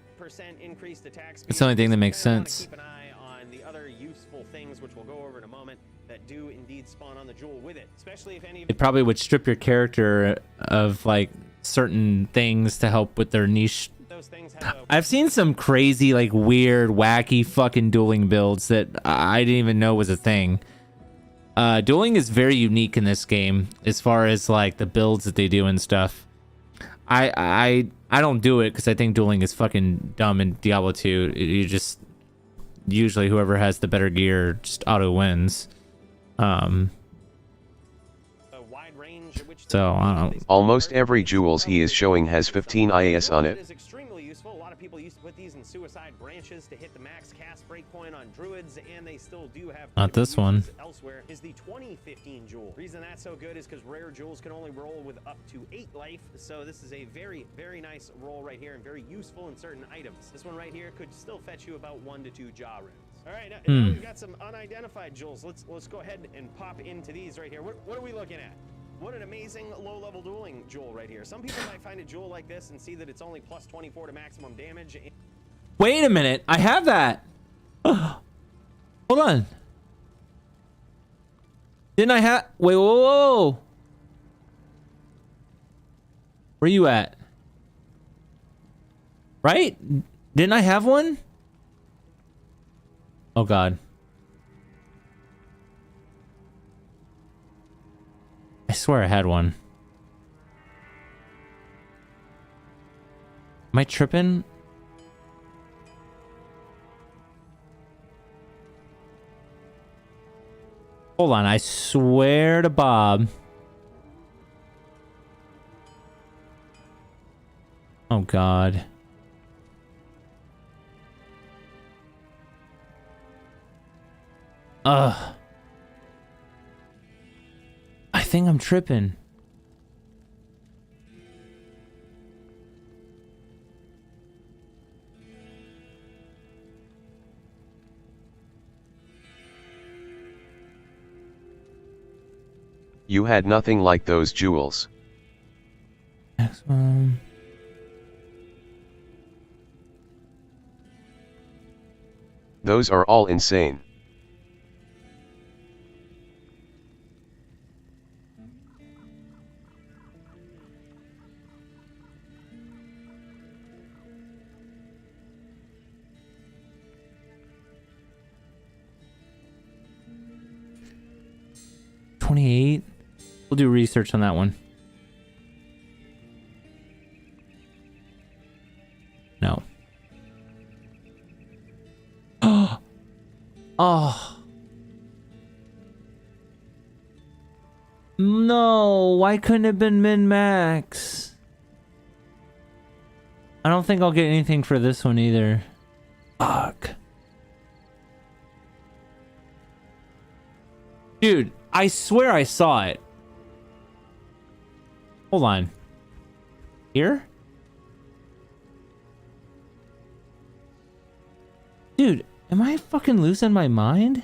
increased attack speed, It's the only thing that makes you kinda wanna sense. Keep an eye on the other useful things, which we'll go over in a moment, that do indeed spawn on the jewel with it. Especially if any of It probably would strip your character of like certain things to help with their niche. those things have a I've seen some crazy, like weird, wacky fucking dueling builds that I didn't even know was a thing. Dueling is very unique in this game as far as like the builds that they do and stuff. I I don't do it because I think dueling is fucking dumb in Diablo 2. You just usually whoever has the better gear just auto wins. So I don't. Almost every jewels he is showing has 15 IAS on it. Is extremely useful. A lot of people used to put these in suicide branches to hit the max cast breakpoint on druids, and they still do have Not this one. elsewhere. Is the 2015 jewel. Reason that's so good is because rare jewels can only roll with up to 8 life, so this is a very, very nice roll right here and very useful in certain items. This one right here could still fetch you about 1 to 2 jaw runes. All right, now we've got some unidentified jewels. Let's go ahead and pop into these right here. What are we looking at? What an amazing low-level dueling jewel right here. Some people might find a jewel like this and see that it's only plus 24 to maximum damage. Wait a minute, I have that. Hold on. Didn't I have? Wait, whoa. Where you at? Right? Didn't I have one? Oh God. I swear I had one. Am I tripping? Hold on, I swear to Bob. Oh God. I think I'm tripping. You had nothing like those jewels. Next one. Those are all insane. $28. We'll do research on that one. No. Oh. No, why couldn't it have been min-max? I don't think I'll get anything for this one either. Fuck. Dude, I swear I saw it. Hold on. Here? Dude, am I fucking losing my mind?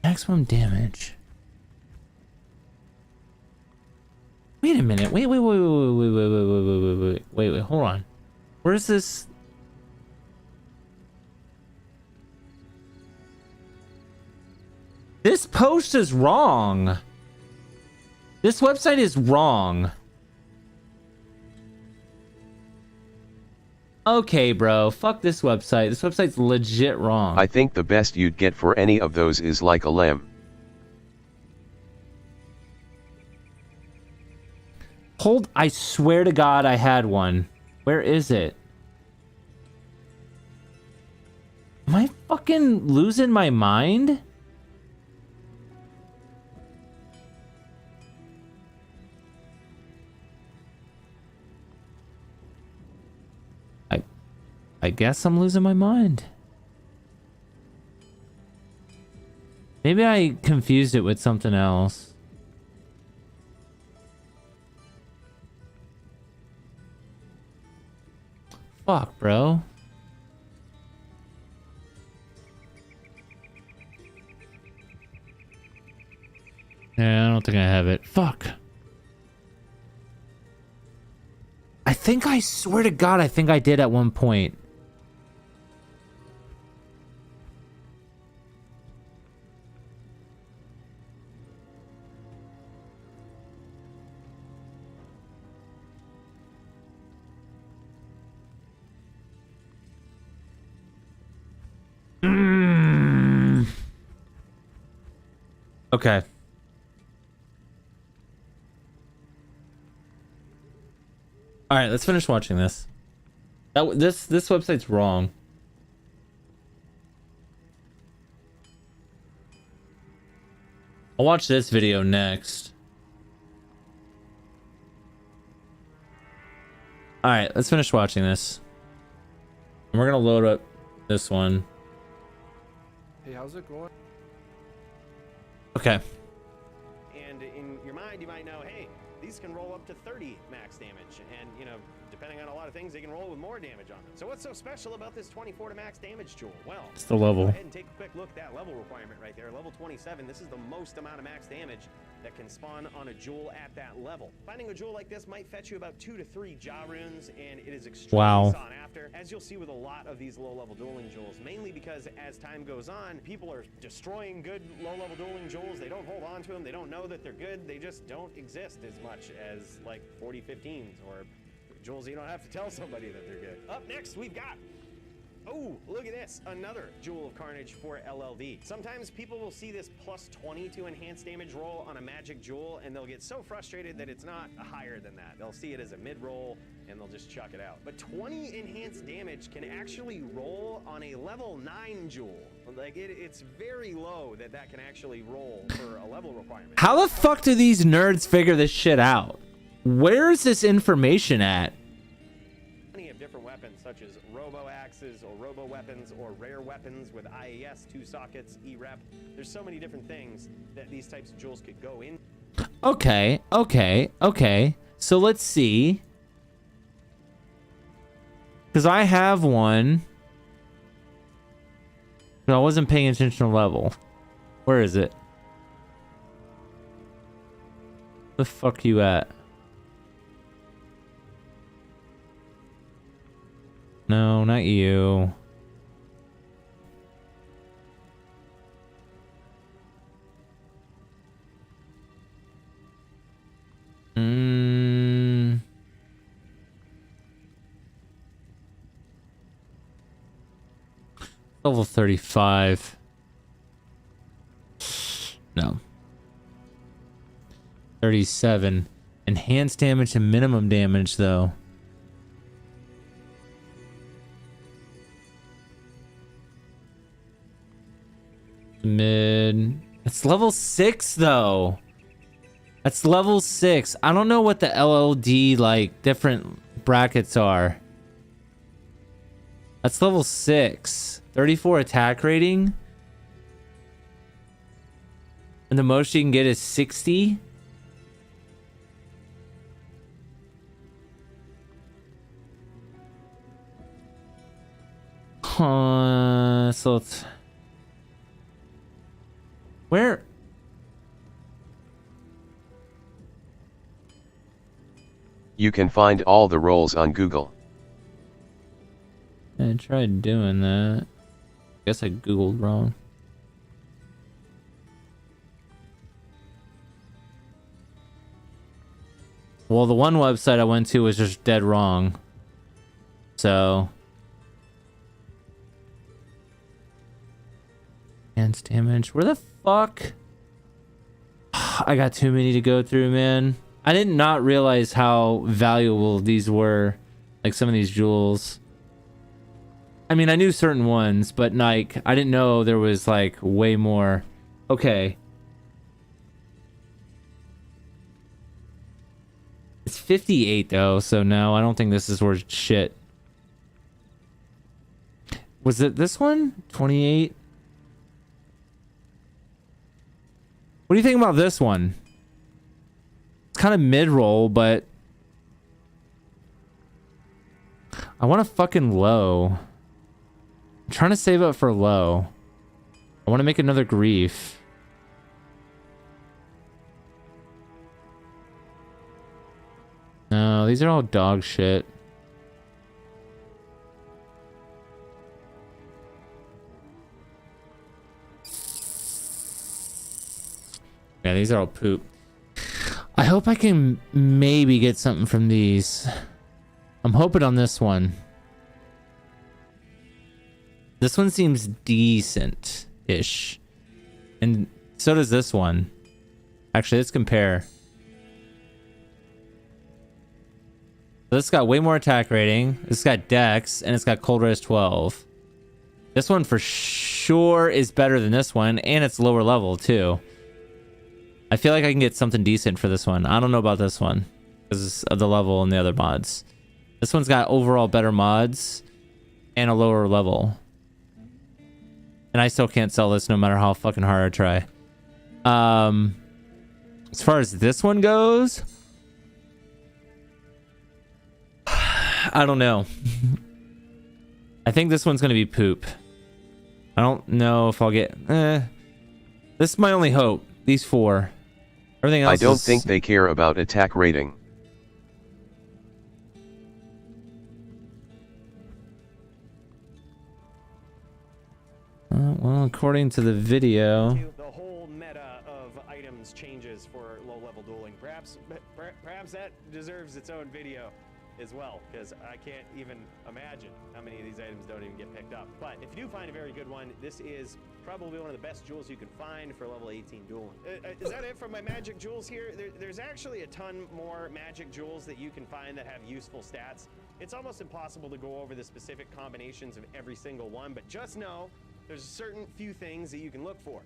Maximum damage. Wait a minute. Wait, hold on. Where's this? This post is wrong. This website is wrong. Okay, bro. Fuck this website. This website's legit wrong. I think the best you'd get for any of those is like a lem. Hold, I swear to God I had one. Where is it? Am I fucking losing my mind? I guess I'm losing my mind. Maybe I confused it with something else. Fuck, bro. Yeah, I don't think I have it. Fuck. I think I swear to God, I think I did at one point. Okay. All right, let's finish watching this. This website's wrong. I'll watch this video next. All right, let's finish watching this. And we're gonna load up this one. Hey, how's it going? Okay. And in your mind, you might know, hey, these can roll up to 30 max damage. And, you know, depending on a lot of things, they can roll with more damage on them. So what's so special about this 24 to max damage jewel? Well, It's the level. Go ahead and take a quick look at that level requirement right there. Level 27, this is the most amount of max damage that can spawn on a jewel at that level. Finding a jewel like this might fetch you about 2 to 3 jaw runes, and it is extremely sought after, as you'll see with a lot of these low-level dueling jewels, mainly because as time goes on, people are destroying good low-level dueling jewels. They don't hold on to them. They don't know that they're good. They just don't exist as much as like 4015s or jewels you don't have to tell somebody that they're good. Up next, we've got, oh, look at this, another Jewel of Carnage for LLD. Sometimes people will see this plus 20 to enhanced damage roll on a magic jewel, and they'll get so frustrated that it's not higher than that. They'll see it as a mid-roll, and they'll just chuck it out. But 20 enhanced damage can actually roll on a level 9 jewel. Like, it's very low that can actually roll for a level requirement. How the fuck do these nerds figure this shit out? Where's this information at? Plenty of different weapons such as robo axes or robo weapons or rare weapons with IAS, 2 sockets, E-rep. There's so many different things that these types of jewels could go in. Okay. So let's see. Because I have one. No, I wasn't paying attention to level. Where is it? The fuck you at? No, not you. Level 35. No. 37. Enhanced damage and minimum damage, though. Mid. It's level 6, though. That's level 6. I don't know what the LLD, like, different brackets are. That's level 6. 34 attack rating. And the most you can get is 60. So it's... Where? You can find all the roles on Google. I tried doing that. Guess I googled wrong. Well, the one website I went to was just dead wrong. So... Enhanced damage. Where the fuck? I got too many to go through, man. I did not realize how valuable these were. Like some of these jewels. I mean, I knew certain ones, but like, I didn't know there was like way more. Okay. It's 58 though, so no, I don't think this is worth shit. Was it this one? 28? What do you think about this one? It's kind of mid-roll, but I want a fucking low. I'm trying to save up for low. I want to make another grief. No, these are all dog shit. Yeah, these are all poop. I hope I can maybe get something from these. I'm hoping on this one. This one seems decent-ish. And so does this one. Actually, let's compare. This got way more attack rating. This got dex, and it's got cold res 12. This one for sure is better than this one, and it's lower level too. I feel like I can get something decent for this one. I don't know about this one because of the level and the other mods. This one's got overall better mods and a lower level. And I still can't sell this no matter how fucking hard I try. As far as this one goes, I don't know. I think this one's gonna be poop. I don't know if I'll get. This is my only hope. These 4. Everything else. I don't think they care about attack rating. Well, according to the video. The whole meta of items changes for low-level dueling. Perhaps that deserves its own video as well, because I can't even imagine how many of these items don't even get picked up. But if you do find a very good one, this is probably one of the best jewels you can find for level 18 dueling. Is that it for my magic jewels here? There's actually a ton more magic jewels that you can find that have useful stats. It's almost impossible to go over the specific combinations of every single one, but just know there's a certain few things that you can look for.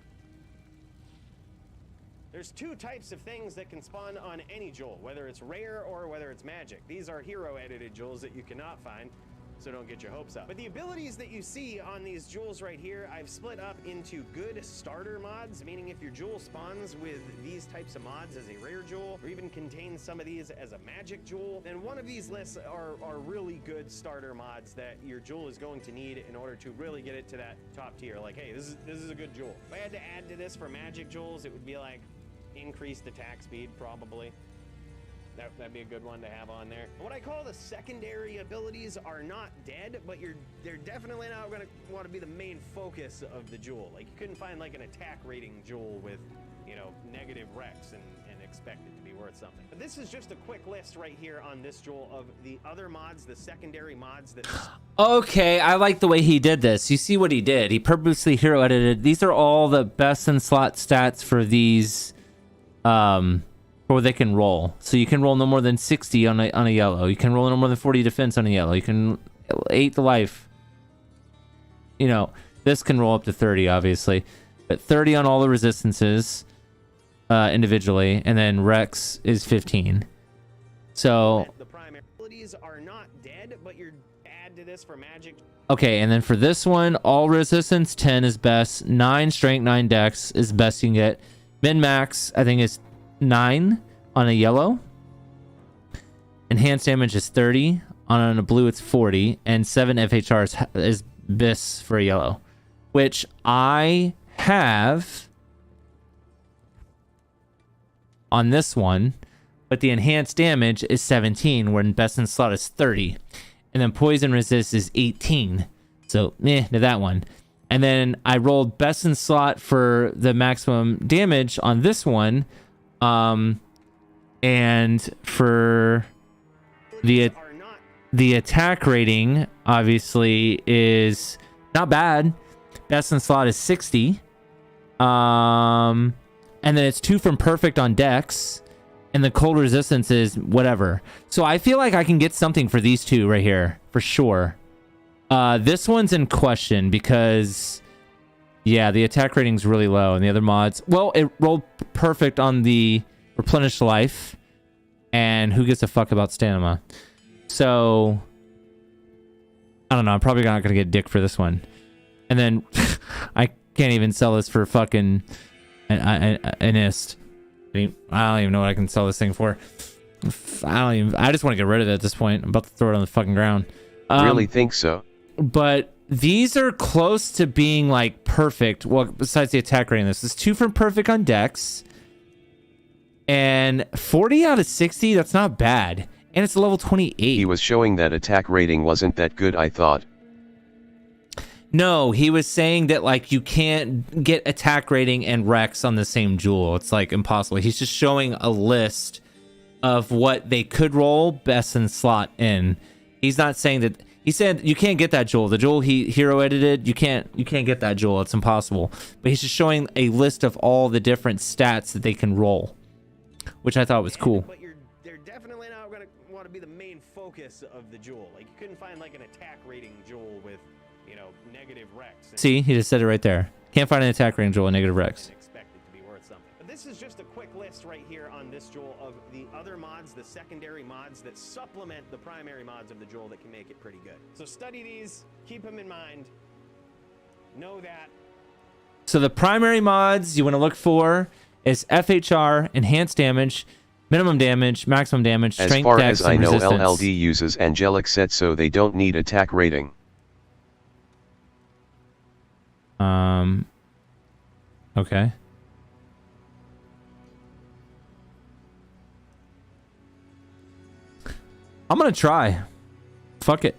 There's 2 types of things that can spawn on any jewel, whether it's rare or whether it's magic. These are hero-edited jewels that you cannot find, so don't get your hopes up. But the abilities that you see on these jewels right here, I've split up into good starter mods, meaning if your jewel spawns with these types of mods as a rare jewel, or even contains some of these as a magic jewel, then one of these lists are really good starter mods that your jewel is going to need in order to really get it to that top tier. Like, hey, this is a good jewel. If I had to add to this for magic jewels, it would be like increased attack speed, probably. That'd be a good one to have on there. What I call the secondary abilities are not dead, but they're definitely not going to want to be the main focus of the jewel. Like, you couldn't find like an attack rating jewel with, you know, negative rex and expect it to be worth something. But this is just a quick list right here on this jewel of the other mods, the secondary mods that... Okay, I like the way he did this. You see what he did. He purposely hero edited. These are all the best in slot stats for these... or they can roll. So you can roll no more than 60 on a yellow. You can roll no more than 40 defense on a yellow. You can 8 the life. You know, this can roll up to 30, obviously. But 30 on all the resistances individually. And then Rex is 15. So... The primary abilities are not dead, but you're add to this for magic. Okay, and then for this one, all resistance 10 is best. 9 strength, 9 dex is best you can get. Min-max, I think, is 9 on a yellow. Enhanced damage is 30. On a blue, it's 40. And 7 FHR is bis for a yellow. Which I have on this one. But the enhanced damage is 17, when best in slot is 30. And then poison resist is 18. So, to that one. And then I rolled best in slot for the maximum damage on this one. And for the attack rating, obviously, is not bad. Best in slot is 60. And then it's 2 from perfect on dex. And the cold resistance is whatever. So I feel like I can get something for these 2 right here, for sure. This one's in question because, yeah, the attack rating's really low, and the other mods, well, it rolled perfect on the replenished life, and who gives a fuck about stamina? So I don't know. I'm probably not gonna get dick for this one, and then I can't even sell this for fucking an ist. I don't even know what I can sell this thing for. I just want to get rid of it at this point. I'm about to throw it on the fucking ground. Really think so? But these are close to being like perfect. Well, besides the attack rating, this is 2 from perfect on dex, and 40 out of 60. That's not bad, and it's level 28. He was showing that attack rating wasn't that good, I thought. No, he was saying that like you can't get attack rating and Rex on the same jewel. It's like impossible. He's just showing a list of what they could roll best in slot in. He's not saying that. He said you can't get that jewel. The jewel he hero edited, you can't get that jewel. It's impossible. But he's just showing a list of all the different stats that they can roll, which I thought was cool. But they're definitely not going to want to be the main focus focus of the jewel. Like, you couldn't find like an attack rating jewel with, you know, negative rex. See, he just said it right there. Can't find an attack range jewel with negative rex. Expect it to be worth something. But this is just a quick list right here on this jewel of the other mods, the secondary mods that supplement the primary mods of the jewel that can make it pretty good. So study these, keep them in mind. Know that. So the primary mods you want to look for is FHR, enhanced damage, minimum damage, maximum damage, As strength, far dex, as I and know, resistance. LLD uses angelic set, so they don't need attack rating. Okay. I'm gonna try. Fuck it.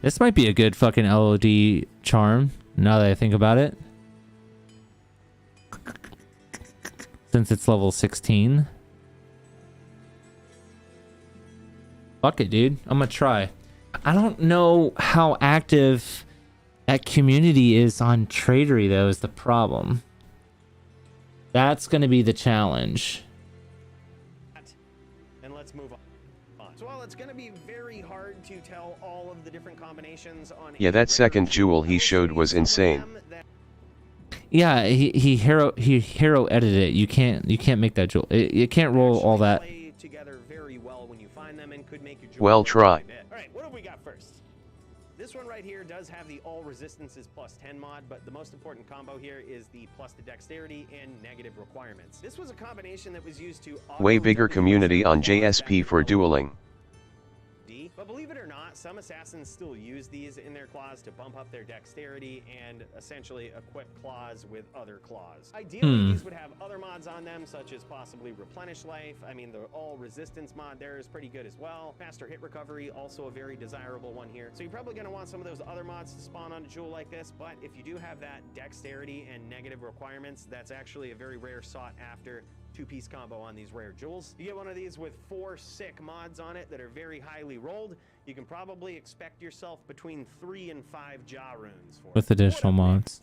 This might be a good fucking LOD charm, now that I think about it. Since it's level 16. Fuck it, dude. I'm gonna try. I don't know how active that community is on Tradery, though, is the problem. That's gonna be the challenge. And let's move on. So while it's going to be very hard to tell all of the different combinations on Yeah, that second jewel he showed was insane. Yeah, he hero edited it. You can't make that jewel. You can't roll all that. Together very well when you find them and could make your jewel Well try. All right, what have we got first? This one right here does have the all resistances plus 10 mod, but the most important combo here is the plus the dexterity and negative requirements. This was a combination that was used to Way bigger community on JSP for dueling. But believe it or not, some assassins still use these in their claws to bump up their dexterity and essentially equip claws with other claws. Ideally, these would have other mods on them, such as possibly replenish life. I mean, the all resistance mod there is pretty good as well. Faster hit recovery, also a very desirable one here. So you're probably going to want some of those other mods to spawn on a jewel like this, but if you do have that dexterity and negative requirements, that's actually a very rare sought after two-piece combo on these rare jewels. You get one of these with 4 sick mods on it that are very highly rolled. You can probably expect yourself between 3 and 5 jaw runes for With additional mods.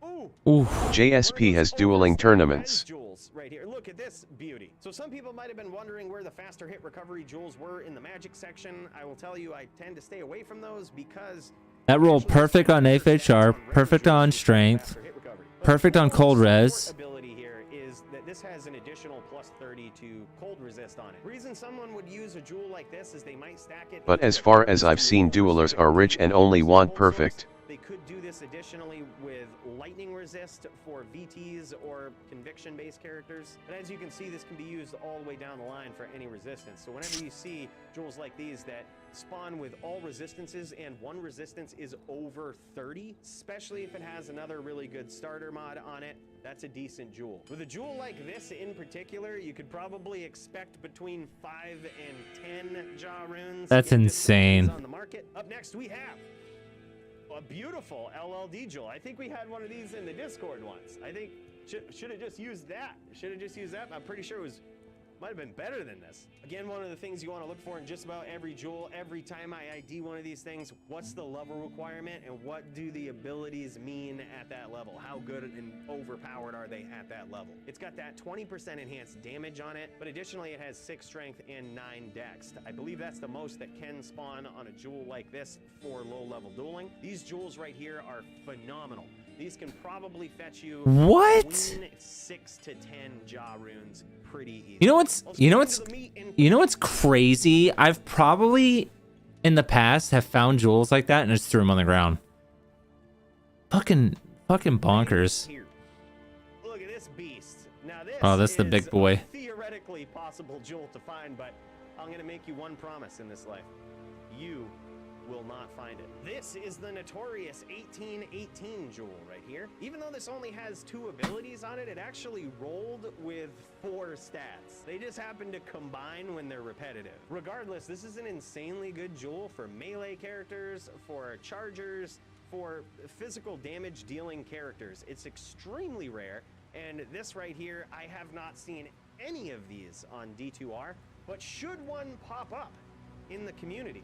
Ooh. JSP has dueling tournaments. Jewels right here. Look at this beauty. So some people might have been wondering where the faster hit recovery jewels were in the magic section. I will tell you, I tend to stay away from those because That rolled perfect on FHR, perfect on strength, perfect on cold res. Ability here is that this has an additional plus 30 to cold resist on it. Reason someone would use a jewel like this is they might stack it. But as far as I've seen, duelers are rich and only want perfect. They could do this additionally with lightning resist for VTs or conviction-based characters. But as you can see, this can be used all the way down the line for any resistance. So whenever you see jewels like these that spawn with all resistances and one resistance is over 30, especially if it has another really good starter mod on it, that's a decent jewel. With a jewel like this in particular, you could probably expect between 5 and 10 jaw runes. That's insane. On the market. Up next, we have a beautiful LLD jewel. I think we had one of these in the Discord once. I think should have just used that. I'm pretty sure it was might have been better than this. Again, one of the things you want to look for in just about every jewel, every time I ID one of these things, what's the level requirement and what do the abilities mean at that level? How good and overpowered are they at that level? It's got that 20% enhanced damage on it, but additionally it has 6 strength and 9 dex. I believe that's the most that can spawn on a jewel like this for low level dueling. These jewels right here are phenomenal. These can probably fetch you between 6 to 10 jaw runes pretty easy. You know what's crazy? I've probably in the past have found jewels like that and just threw them on the ground. Fucking bonkers. Look at this beast. Now this that's the big boy. Theoretically possible jewel to find, but I'm gonna make you one promise in this life. You will not find it. This is the notorious 1818 jewel right here. Even though this only has 2 abilities on it, it actually rolled with 4 stats. They just happen to combine when they're repetitive. Regardless, this is an insanely good jewel for melee characters, for chargers, for physical damage dealing characters. It's extremely rare, and this right here, I have not seen any of these on D2R, but should one pop up in the community,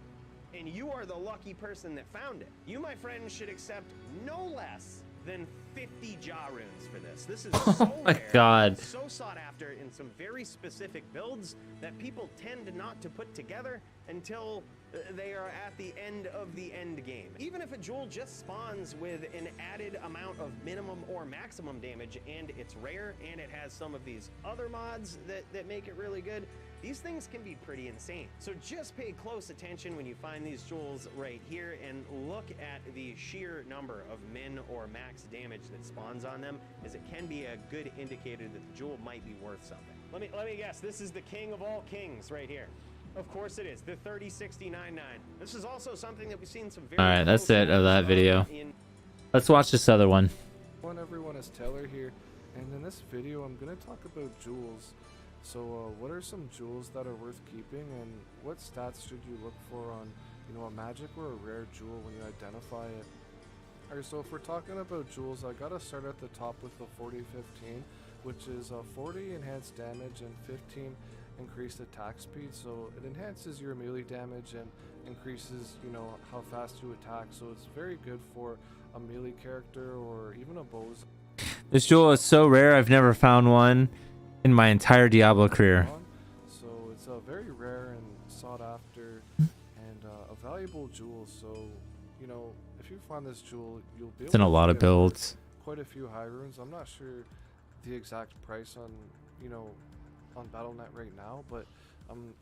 and you are the lucky person that found it, you, my friend, should accept no less than 50 jaw runes for this. This is so my rare, God. so sought after in some very specific builds that people tend not to put together until they are at the end of the end game. Even if a jewel just spawns with an added amount of minimum or maximum damage and it's rare and it has some of these other mods that make it really good, these things can be pretty insane. So just pay close attention when you find these jewels right here and look at the sheer number of min or max damage that spawns on them, as it can be a good indicator that the jewel might be worth something. Let me guess, this is the king of all kings right here. Of course it is, the 306099. This is also something that we've seen some very Alright, that's it of that video. in Let's watch this other one. Everyone, is Taylor here, and in this video I'm going to talk about jewels. So what are some jewels that are worth keeping, and what stats should you look for on, a magic or a rare jewel when you identify it? Alright, so if we're talking about jewels, I gotta start at the top with the 4015, which is 40 enhanced damage and 15 increased attack speed. So it enhances your melee damage and increases, how fast you attack. So it's very good for a melee character or even a bows. This jewel is so rare, I've never found one in my entire Diablo career. So it's a very rare and sought after and a valuable jewel. So, if you find this jewel, you'll be able It's in a to lot of get builds. quite a few high runes. I'm not sure the exact price on, on Battle.net right now, but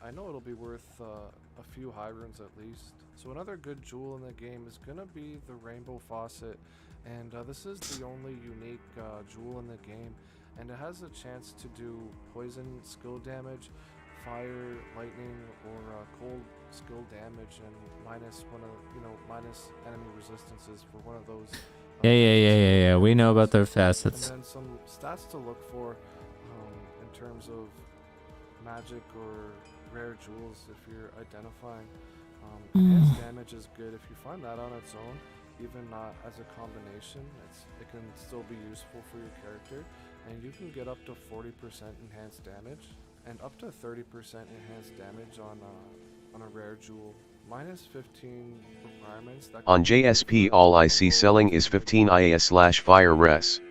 I know it'll be worth a few high runes at least. So another good jewel in the game is gonna be the Rainbow Faucet, and this is the only unique jewel in the game, and it has a chance to do poison skill damage, fire, lightning, or cold skill damage, and minus minus enemy resistances for one of those. Yeah. We know about their facets. And then some stats to look for in terms of magic or rare jewels if you're identifying. Enhanced damage is good if you find that on its own, even not as a combination. It can still be useful for your character, and you can get up to 40% enhanced damage and up to 30% enhanced damage on a rare jewel. Minus 15 requirements. On JSP, all I see selling is 15 IAS/fire res.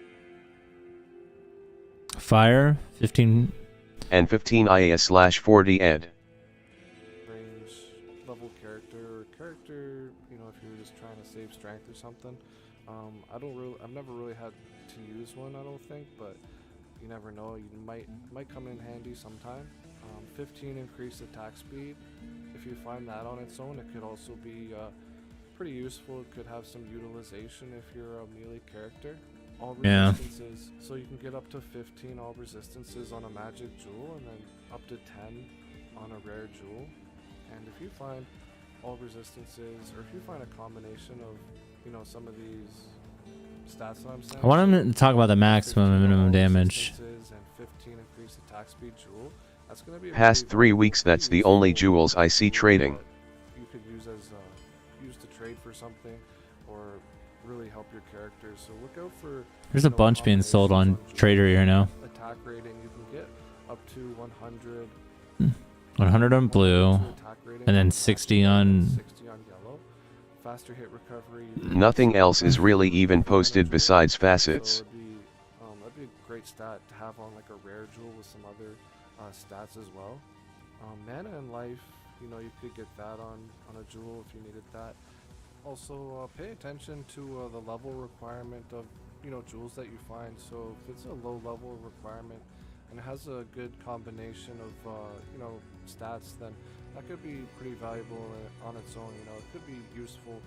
Fire, 15. And 15 IAS/40 ed. Range level character, if you're just trying to save strength or something. I've never really had to use one, I don't think, but you never know, you might come in handy sometime. 15 increased attack speed. If you find that on its own, it could also be pretty useful. It could have some utilization if you're a melee character. All resistances, so you can get up to 15 all resistances on a magic jewel, and then up to 10 on a rare jewel. And if you find all resistances, or if you find a combination of, some of these stats that I'm saying. I want him to talk about the maximum and minimum damage. And 15 increased attack speed jewel. That's going to be Past 3 weeks, that's the only jewels I see trading. You could use to trade for something, or really help your character. So look out for. There's a bunch being sold on Trader here now. Attack rating, you can get up to 100. 100 on blue, and then 60 on. 60 on yellow. Faster hit recovery. Nothing else is really even posted besides facets. So that'd be a great stat to have on like a rare jewel with some other stats as well. Mana and life, you could get that on a jewel if you needed that. Also, pay attention to the level requirement of jewels that you find. So if it's a low level requirement and it has a good combination of stats, then that could be pretty valuable on its own. It could be useful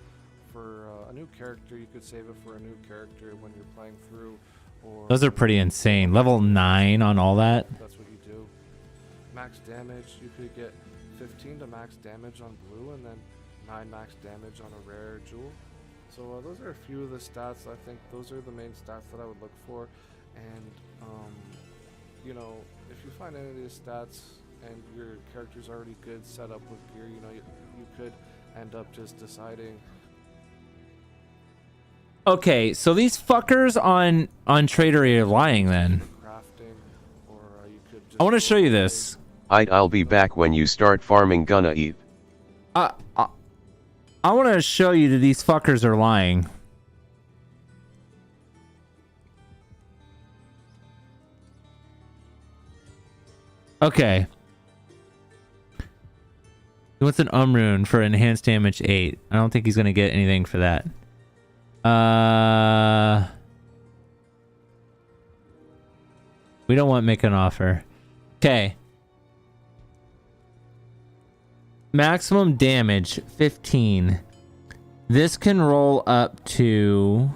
for a new character. You could save it for a new character when you're playing through. Or Those are pretty insane. Level 9 on all that. That's what you do. Max damage, you could get 15 to max damage on blue, and then 9 max damage on a rare jewel. So those are a few of the stats. I think those are the main stats that I would look for. And if you find any of these stats and your character's already good set up with gear, you could end up just deciding. Okay, so these fuckers on Trader are lying then. Crafting, or you could just I want to show you this. I'll be back when you start farming. Gonna eat. I want to show you that these fuckers are lying. Okay. He wants an rune for enhanced damage 8. I don't think he's gonna get anything for that. We don't want make an offer. Okay. Maximum damage 15. This can roll up to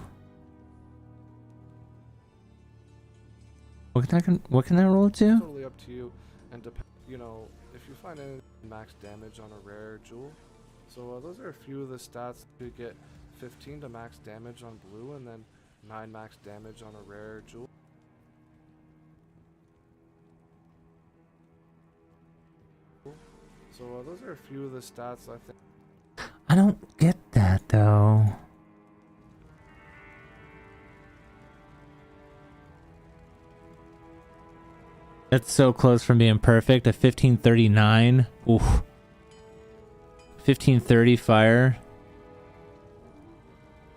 what can that roll to? Totally up to you, and you know, if you find any max damage on a rare jewel. So those are a few of the stats. You get 15 to max damage on blue, and then 9 max damage on a rare jewel. So those are a few of the stats I think. I don't get that though. That's so close from being perfect. A 1539. Oof. 1530 fire.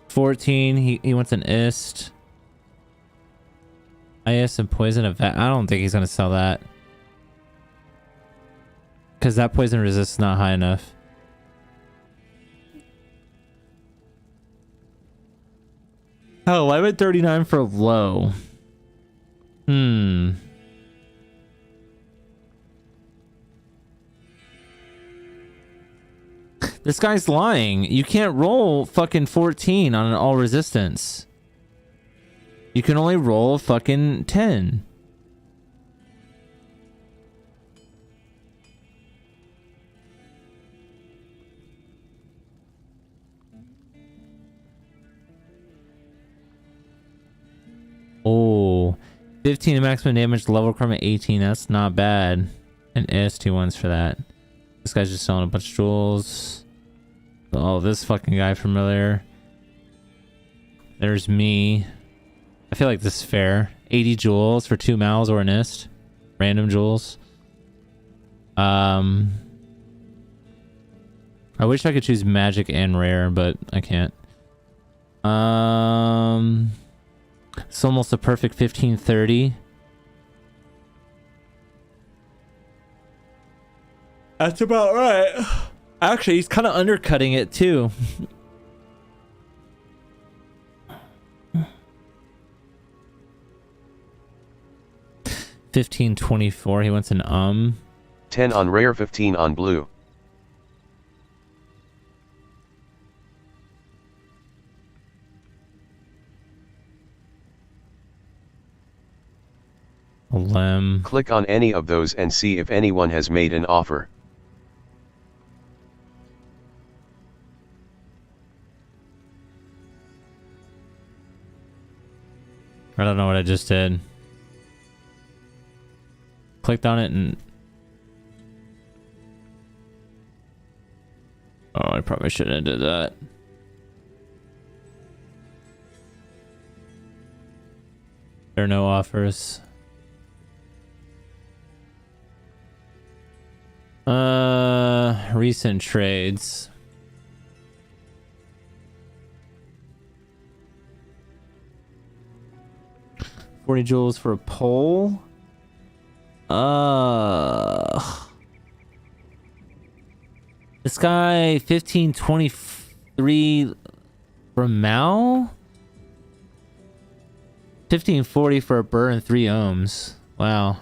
14. He wants an ist. IS and poison event. I don't think he's gonna sell that. Because that poison resist is not high enough. Oh, I went 39 for low. This guy's lying. You can't roll fucking 14 on an all resistance. You can only roll fucking 10. Oh, 15 maximum damage, level requirement 18. That's not bad. And AS2 for that. This guy's just selling a bunch of jewels. Oh, this fucking guy familiar. There's me. I feel like this is fair. 80 jewels for 2 mals or an ist. Random jewels. I wish I could choose magic and rare, but I can't. It's almost a perfect 1530. That's about right. Actually, he's kind of undercutting it too. $15.24. He wants an 10 on rare, 15 on blue. Lem. Click on any of those and see if anyone has made an offer. I don't know what I just did. Clicked on it and... Oh, I probably shouldn't have did that. There are no offers. Recent trades. $40 jewels for a pole. This guy 1523 for Mal. 1540 for a burr and 3 ohms. Wow.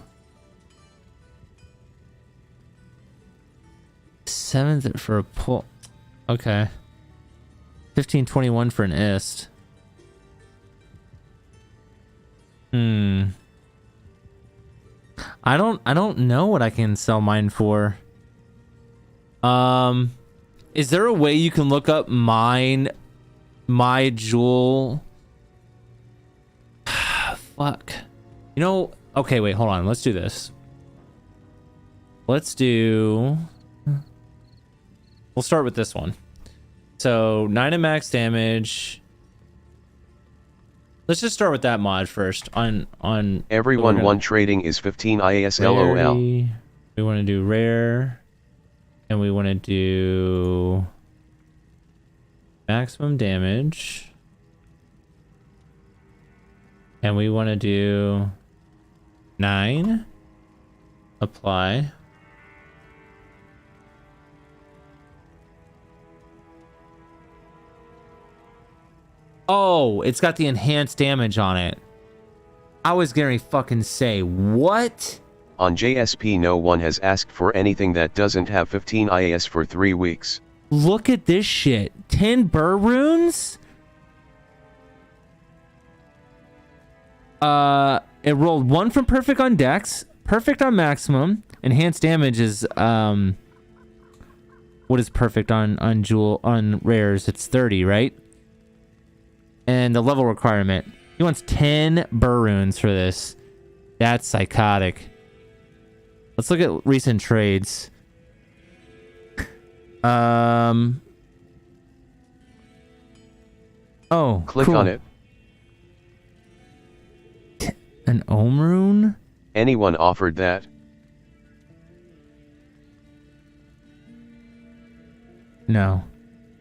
7th for a pull. Okay. 1521 for an ist. I don't know what I can sell mine for. Is there a way you can look up my jewel? Fuck. You know, okay, wait, hold on. Let's do this. We'll start with this one. So 9 in max damage. Let's just start with that mod first. On everyone one trading is 15 ISLOL. We want to do rare, and we want to do maximum damage, and we want to do 9. Apply. Oh, it's got the enhanced damage on it. I was gonna fucking say, what? On JSP, no one has asked for anything that doesn't have 15 IAS for 3 weeks. Look at this shit. 10 burr runes? It rolled 1 from perfect on dex, perfect on maximum. Enhanced damage is, what is perfect on jewel, on rares? It's 30, right? And the level requirement. He wants 10 burr runes for this. That's psychotic. Let's look at recent trades. Oh, Click cool. on it. An Ohm rune? Anyone offered that? No.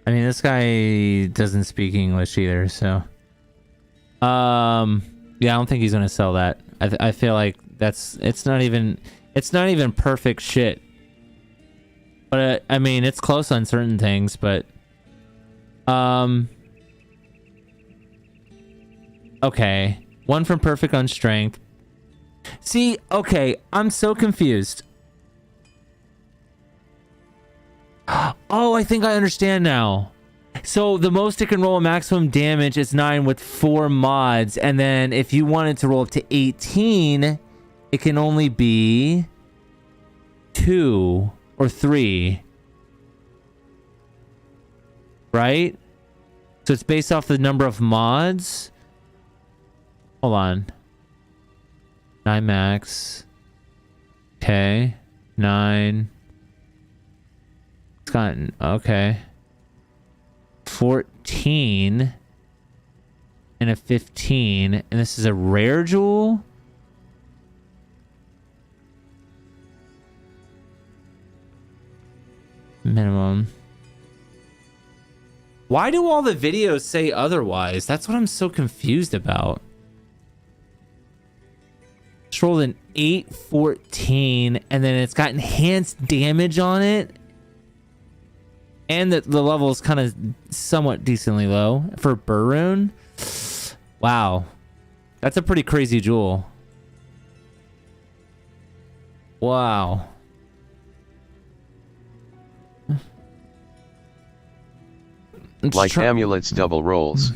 I mean, this guy doesn't speak English either, so. Yeah, I don't think he's gonna sell that. I feel like it's not even perfect shit. But I mean, it's close on certain things, but okay. 1 from perfect on strength. See, okay, I'm so confused. Oh, I think I understand now. So the most it can roll maximum damage is 9 with 4 mods, and then if you wanted to roll up to 18, it can only be 2 or 3. Right? So it's based off the number of mods. Hold on. 9 max. Okay. 9. It's gotten, okay. 14 and a 15, and this is a rare jewel. Minimum. Why do all the videos say otherwise? That's what I'm so confused about. Just rolled an 8, 14, and then it's got enhanced damage on it. And the level is kind of somewhat decently low for Burroon. Wow. That's a pretty crazy jewel. Wow. Like amulets double rolls.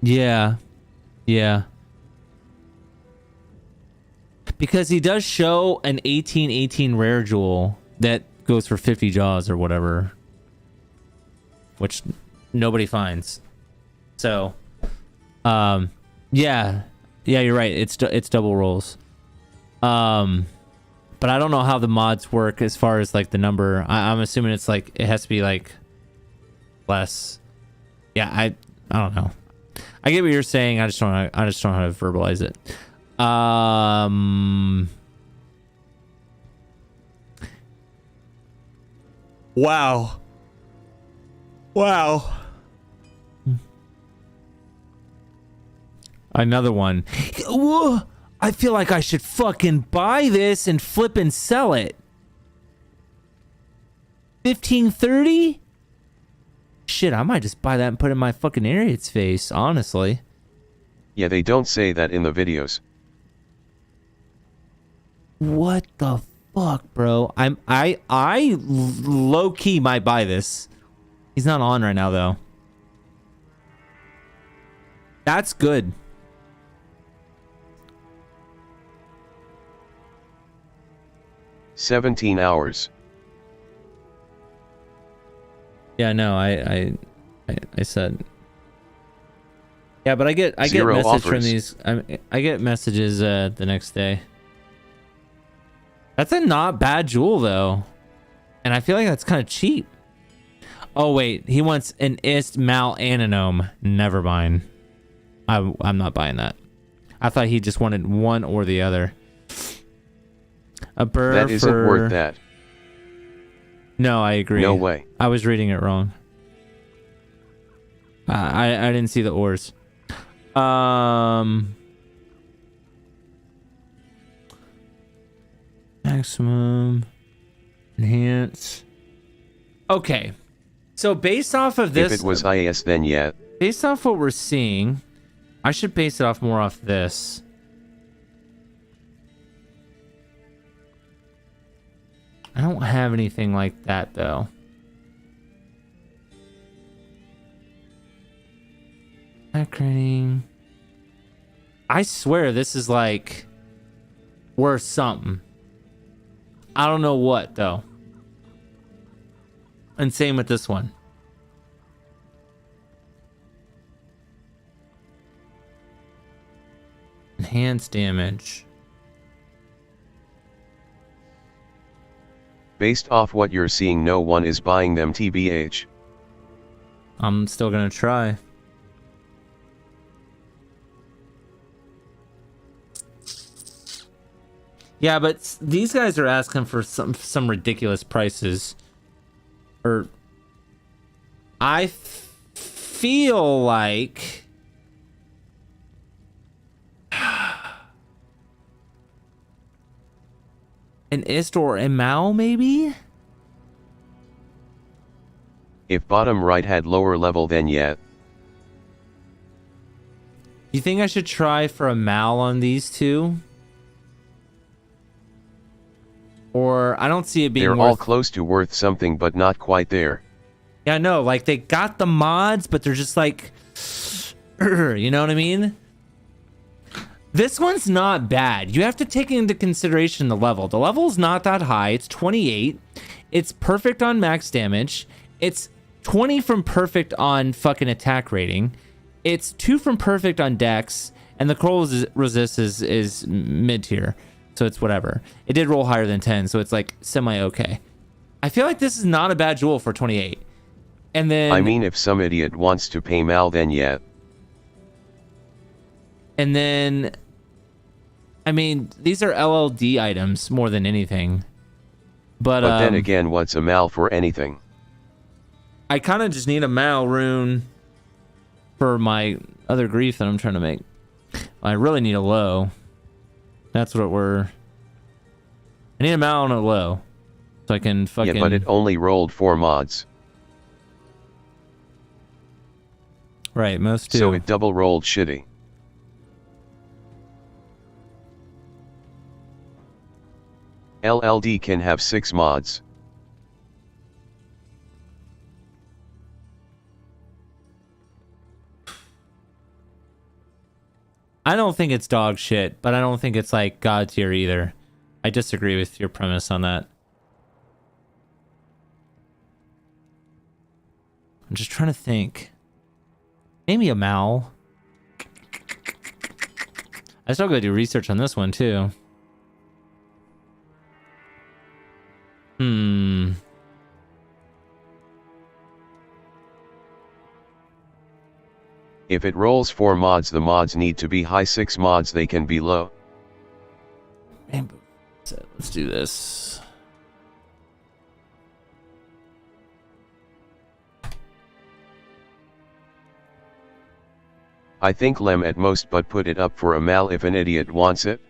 Yeah. Yeah. Because he does show an 1818 rare jewel that goes for 50 jaws or whatever, which nobody finds. So yeah, you're right, it's double rolls. But I don't know how the mods work as far as like the number. I'm assuming it's like it has to be like less. Yeah, I don't know. I get what you're saying. I just don't know how to verbalize it. Wow. Another one. Whoa, I feel like I should fucking buy this and flip and sell it. 1530? Shit, I might just buy that and put it in my fucking Ariat's face, honestly. Yeah, they don't say that in the videos. What the fuck, bro? I low key might buy this. He's not on right now though. That's good. $17. Yeah, no, I said. Yeah, but I get Zero message from offers. these. I get messages the next day. That's a not bad jewel though, and I feel like that's kind of cheap. Oh wait, he wants an ist mal and a gnome. Never mind. I'm not buying that. I thought he just wanted one or the other. A burr That isn't for... worth that. No, I agree. No way. I was reading it wrong. I didn't see the ores. Maximum. Enhance. Okay. So based off of this, If it was IAS, then yeah. based off what we're seeing, I should base it off more off this. I don't have anything like that though. Attack rating. I swear this is like worth something. I don't know what though. And same with this one. Enhanced damage. Based off what you're seeing, no one is buying them, TBH. I'm still gonna try. Yeah, but these guys are asking for some ridiculous prices. Or I feel like an Ist or a Mao maybe? If bottom right had lower level, then yeah. You think I should try for a Mal on these two? Or I don't see it being They're worth... all close to worth something, but not quite there. Yeah, no, like they got the mods, but they're just like, you know what I mean? This one's not bad. You have to take into consideration the level. The level's not that high. It's 28. It's perfect on max damage. It's 20 from perfect on fucking attack rating. It's 2 from perfect on dex, and the roll resist is mid tier. So it's whatever. It did roll higher than 10, so it's like semi-okay. I feel like this is not a bad jewel for 28. And then... I mean, if some idiot wants to pay Mal, then yeah. And then... I mean, these are LLD items more than anything. But then again, what's a Mal for anything? I kind of just need a Mal rune for my other grief that I'm trying to make. I really need a low. That's what we're... I need a Mal and a low. So I can fucking... Yeah, but it only rolled 4 mods. Right, most do. So it double rolled shitty. LLD can have 6 mods. I don't think it's dog shit, but I don't think it's like god tier either. I disagree with your premise on that. I'm just trying to think. Maybe a Mal. I still gotta do research on this one too. If it rolls 4 mods, the mods need to be high. 6 mods, they can be low. Let's do this. I think Lem at most, but put it up for a Mal if an idiot wants it.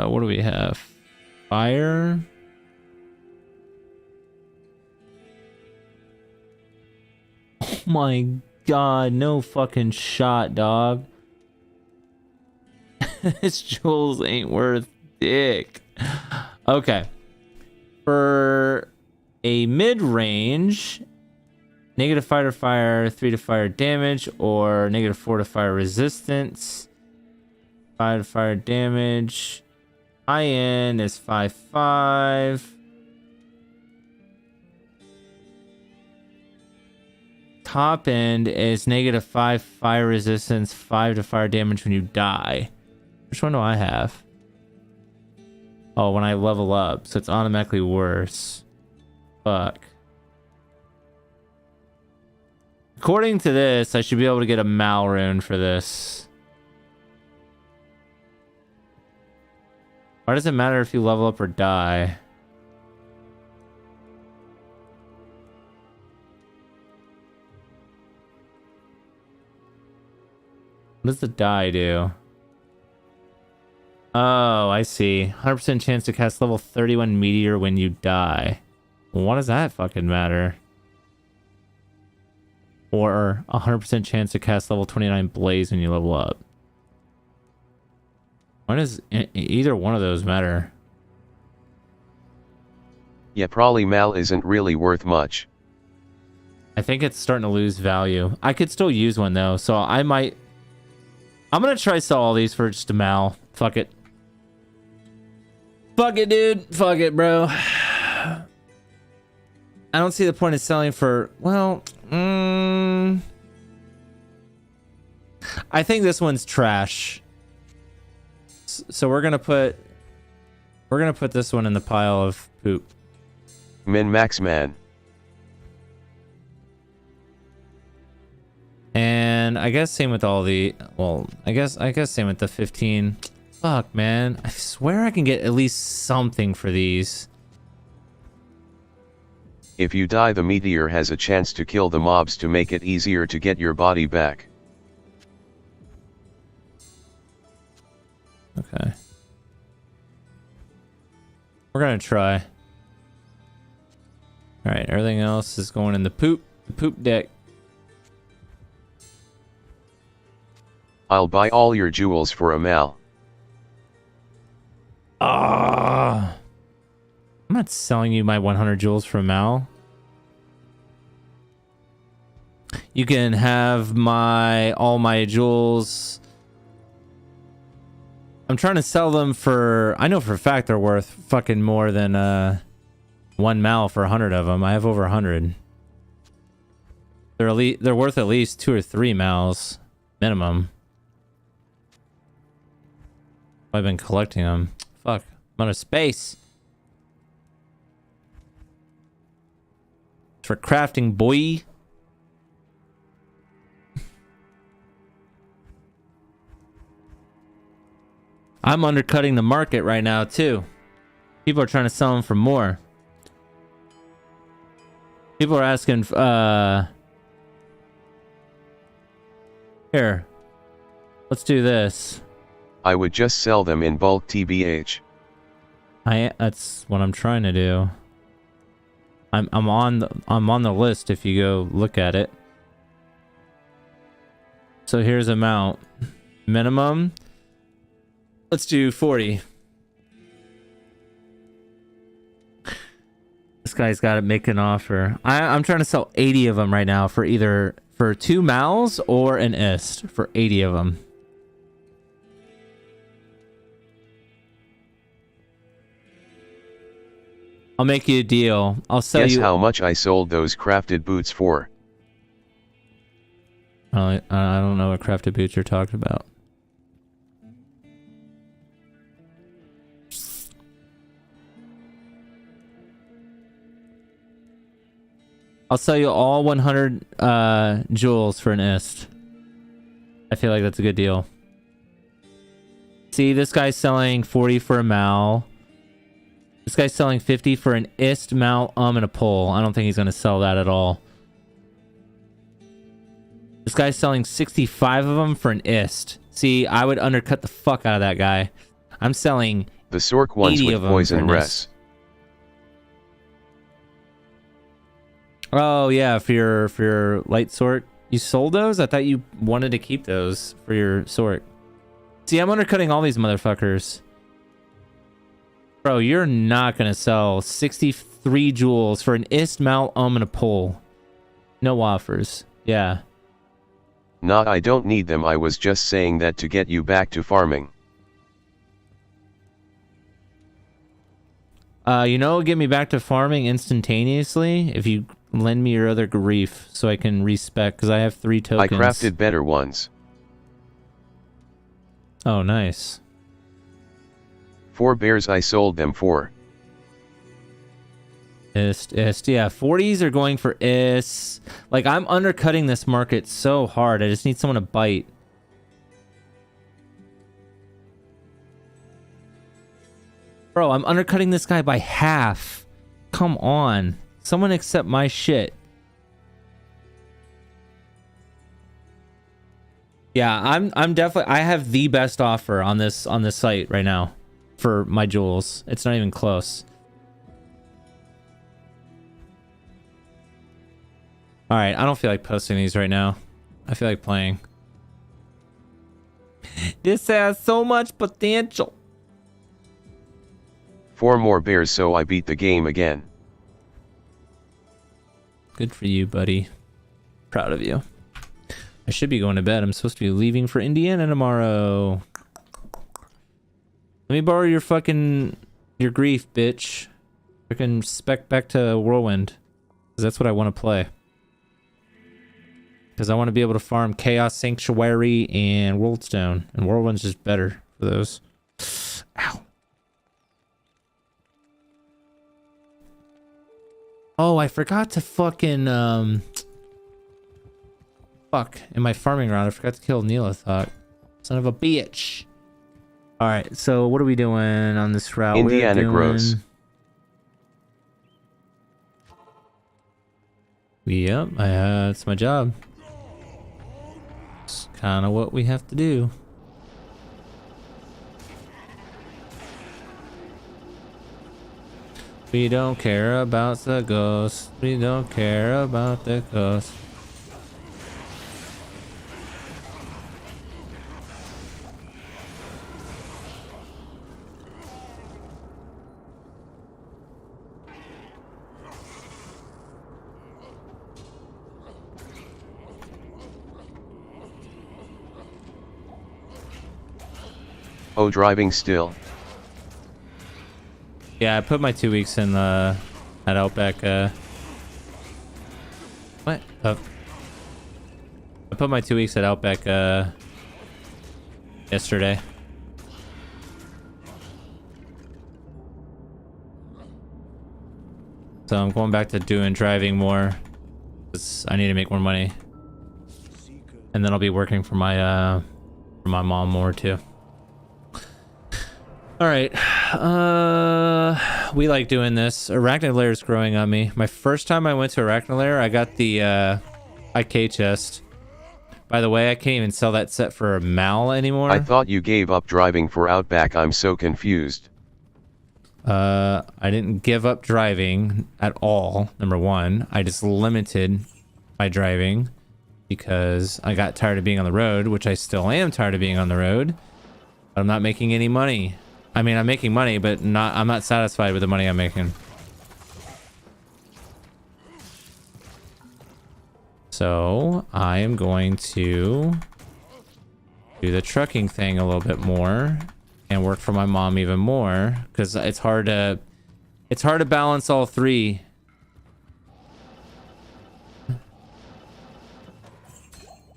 What do we have? Fire. Oh my god, no fucking shot, dog. This jewels ain't worth dick. Okay. For a mid-range, -5 to fire, 3 to fire damage, or -4 to fire resistance. 5 to fire damage. High end is 5/5. Top end is -5 fire resistance, 5 to fire damage when you die. Which one do I have? Oh, when I level up, so it's automatically worse. Fuck. According to this, I should be able to get a Mal rune for this. Why does it matter if you level up or die? What does the die do? Oh, I see. 100% chance to cast level 31 meteor when you die. What does that fucking matter? Or 100% chance to cast level 29 blaze when you level up. Why does either one of those matter? Yeah, probably Mal isn't really worth much. I think it's starting to lose value. I could still use one though, so I might... I'm gonna try sell all these for just a Mal. Fuck it. Fuck it, dude. Fuck it, bro. I don't see the point of selling for... Well, I think this one's trash. So we're gonna put this one in the pile of poop. Min max man. And I guess same with all the, well, I guess same with the 15. Fuck, man. I swear I can get at least something for these. If you die, the meteor has a chance to kill the mobs to make it easier to get your body back. Okay. We're gonna try. Alright, everything else is going in the poop deck. I'll buy all your jewels for a Mal. I'm not selling you my 100 jewels for a Mal. You can have all my jewels. I'm trying to sell them for... I know for a fact they're worth fucking more than 1 Mal for 100 of them. I have over 100. They're worth at least 2 or 3 Mals minimum. I've been collecting them. Fuck, I'm out of space. It's for crafting, boy. I'm undercutting the market right now too. People are trying to sell them for more. People are asking, here, let's do this. I would just sell them in bulk TBH. That's what I'm trying to do. I'm on the list if you go look at it. So here's amount. Minimum. Let's do 40. This guy's got to make an offer. I'm trying to sell 80 of them right now for either 2 Mals or an ist for 80 of them. I'll make you a deal. I'll sell you... Guess how much I sold those crafted boots for? I don't know what crafted boots you're talking about. I'll sell you all 100 jewels for an ist. I feel like that's a good deal. See, this guy's selling 40 for a Mal. This guy's selling 50 for an ist, Mal, and a pole. I don't think he's going to sell that at all. This guy's selling 65 of them for an ist. See, I would undercut the fuck out of that guy. I'm selling the Sork ones 80 with of them poison for an res. ist. Oh yeah, for your light Sork. You sold those? I thought you wanted to keep those for your Sork. See, I'm undercutting all these motherfuckers. Bro, you're not gonna sell 63 jewels for an ist, Mal, and a pole. No offers. Yeah. Nah, I don't need them. I was just saying that to get you back to farming. You know, get me back to farming instantaneously if you lend me your other grief so I can respec, because I have 3 tokens. I crafted better ones. Oh, nice. 4 bears I sold them for. Ist. Yeah, 40s are going for ist. Like, I'm undercutting this market so hard. I just need someone to bite. Bro, I'm undercutting this guy by half. Come on. Someone accept my shit. Yeah, I'm definitely, I have the best offer on this site right now for my jewels. It's not even close. All right, I don't feel like posting these right now. I feel like playing. This has so much potential. 4 more bears, so I beat the game again. Good for you, buddy. Proud of you. I should be going to bed. I'm supposed to be leaving for Indiana tomorrow. Let me borrow your grief, bitch. I can spec back to Whirlwind. Because that's what I want to play. Because I want to be able to farm Chaos Sanctuary and Worldstone. And Whirlwind's just better for those. Ow. Oh, I forgot to fucking, fuck. In my farming round, I forgot to kill Neelathok. Son of a bitch. Alright, so what are we doing on this route? Indiana grows. Yep, that's my job. It's kind of what we have to do. We don't care about the ghost. We don't care about the ghost. Oh, driving still. Yeah, I put my 2 weeks in at Outback. What? I put my 2 weeks at Outback yesterday. So I'm going back to driving more. 'Cause I need to make more money. And then I'll be working for my mom more too. All right, we like doing this. Arachnid Lair is growing on me. My first time I went to Arachnid Lair, I got the IK chest. By the way, I can't even sell that set for a mal anymore. I thought you gave up driving for Outback. I'm so confused. I didn't give up driving at all. Number one, I just limited my driving because I got tired of being on the road, which I still am tired of being on the road. But I'm not making any money. I mean, I'm making money, but I'm not satisfied with the money I'm making. So I am going to do the trucking thing a little bit more and work for my mom even more because it's hard to balance all three.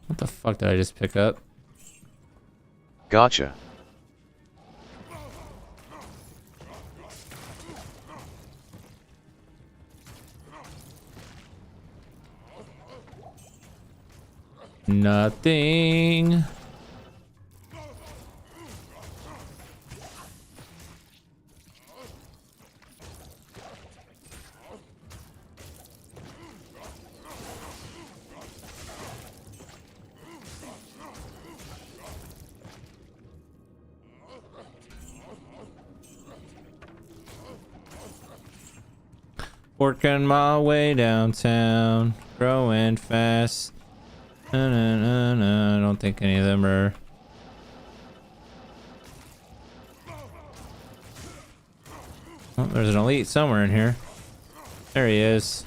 What the fuck did I just pick up? Gotcha. Nothing. Working my way downtown, growing fast. I don't think any of them are. Oh, there's an elite somewhere in here. There he is.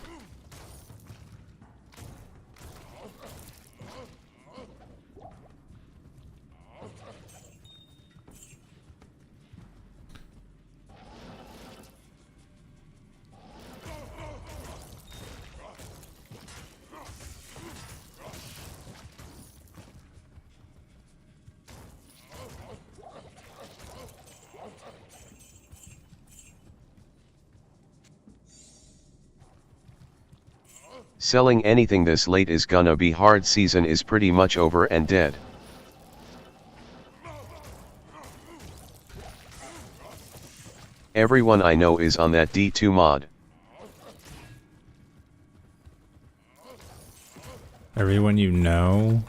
Selling anything this late is gonna be hard. Season is pretty much over and dead. Everyone I know is on that D2 mod. Everyone you know?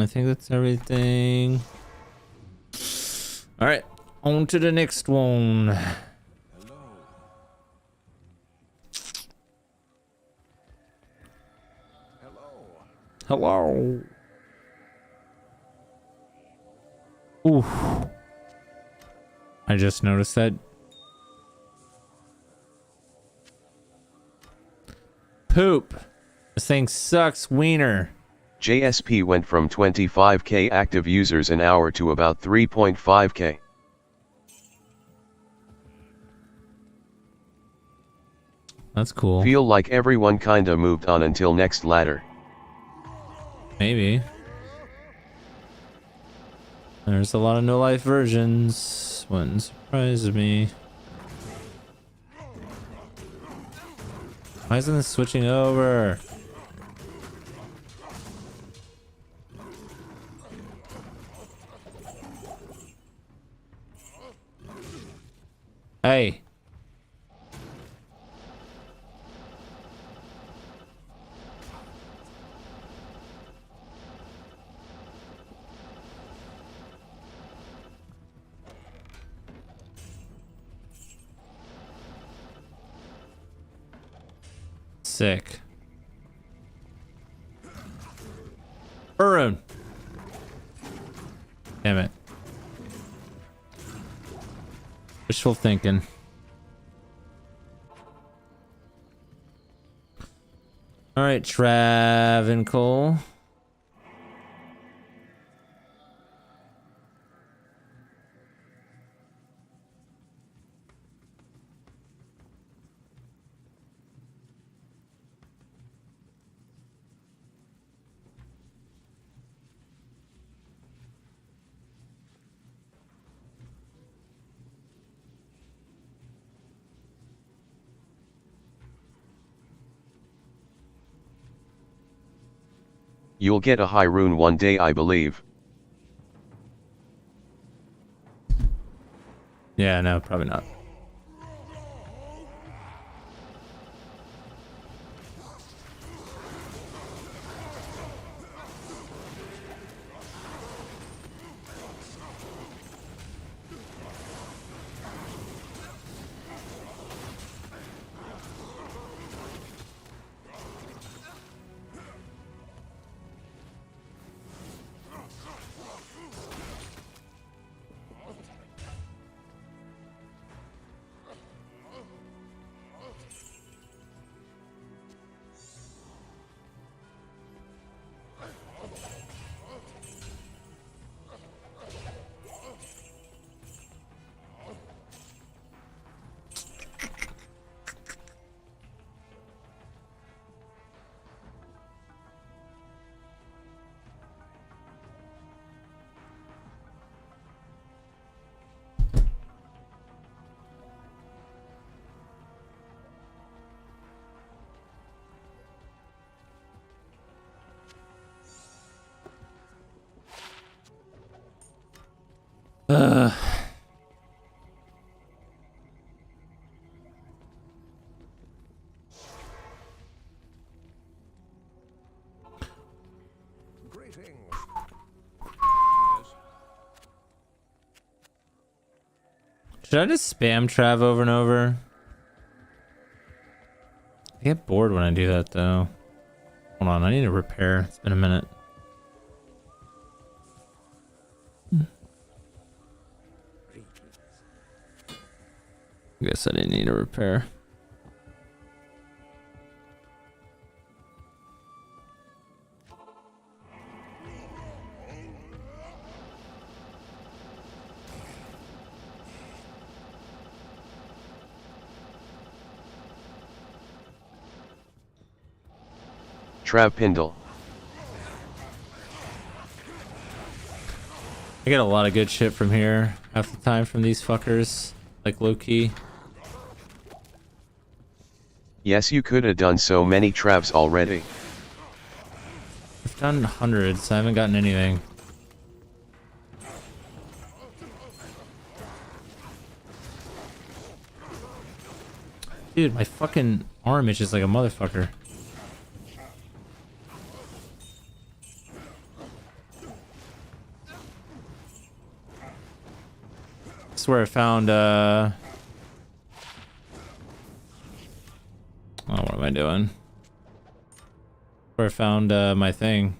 I think that's everything. All right, on to the next one. Hello. Oof. I just noticed that. Poop. This thing sucks wiener. JSP went from 25k active users an hour to about 3.5k. That's cool. Feel like everyone kinda moved on until next ladder. Maybe. There's a lot of no-life versions. Wouldn't surprise me. Why isn't this switching over? Hey. Sick. Burn. Damn it. Wishful thinking. All right, Travancore. You'll get a high rune one day, I believe. Yeah, no, probably not. Should I just spam Trav over and over? I get bored when I do that though. Hold on, I need to repair. It's been a minute. I guess I didn't need a repair. Trav Pindle. I get a lot of good shit from here half the time from these fuckers, like low key. Yes, you could have done so many Travs already. I've done hundreds, I haven't gotten anything. Dude, my fucking arm itches like a motherfucker. That's where I found oh, what am I doing? Where I found my thing.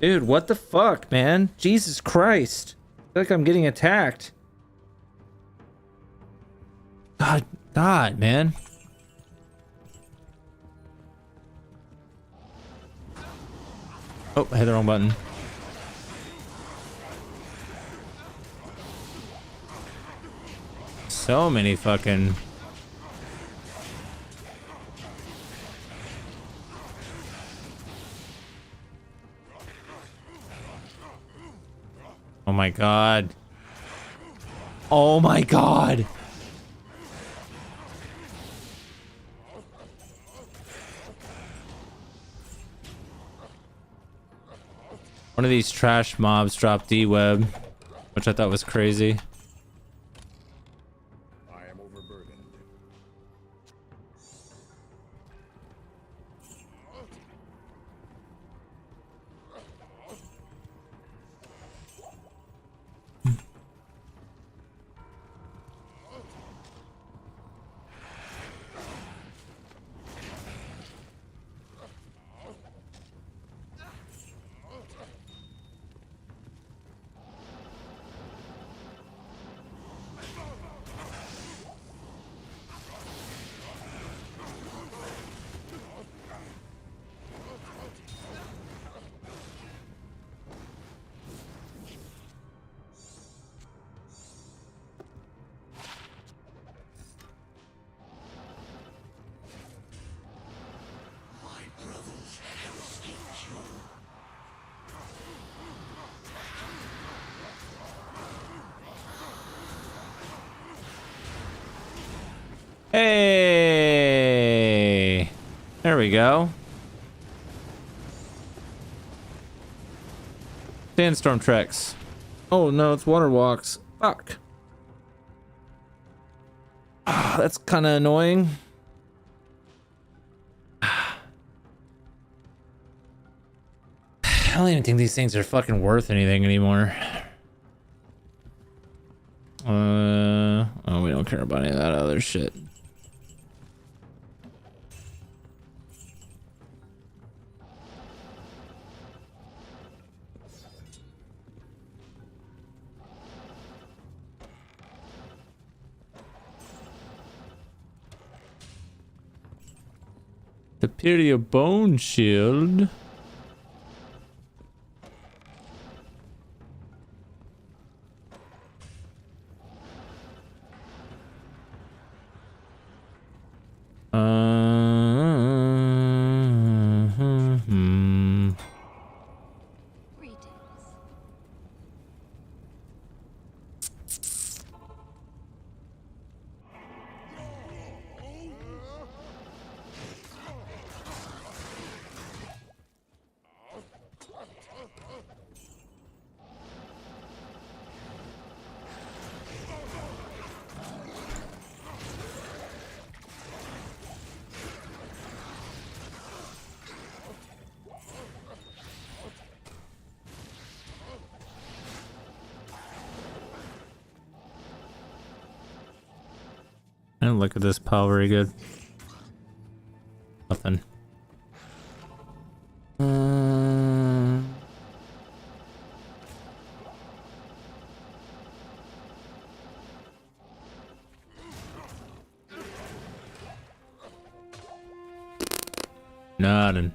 Dude, what the fuck, man? Jesus Christ. I feel like I'm getting attacked. God, man. Oh, I hit the wrong button. So many fucking... Oh my god. Oh my god. One of these trash mobs dropped D-Web, which I thought was crazy. I am overburdened. Hey, there we go. Sandstorm treks. Oh no, it's water walks. Fuck. Ah, that's kind of annoying. I don't even think these things are fucking worth anything anymore. Oh, we don't care about any of that other shit. Superior bone shield. I don't look at this pile very good. Nothing. Nothing.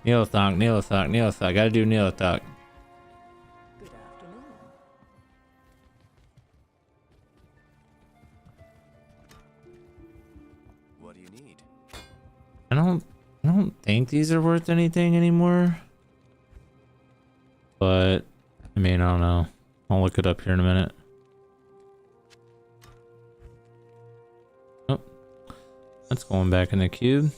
Neothok, Neothok, Neothok. Gotta do Neothok. Good afternoon. What do you need? I don't think these are worth anything anymore. But I mean, I don't know. I'll look it up here in a minute. Oh, that's going back in the cube.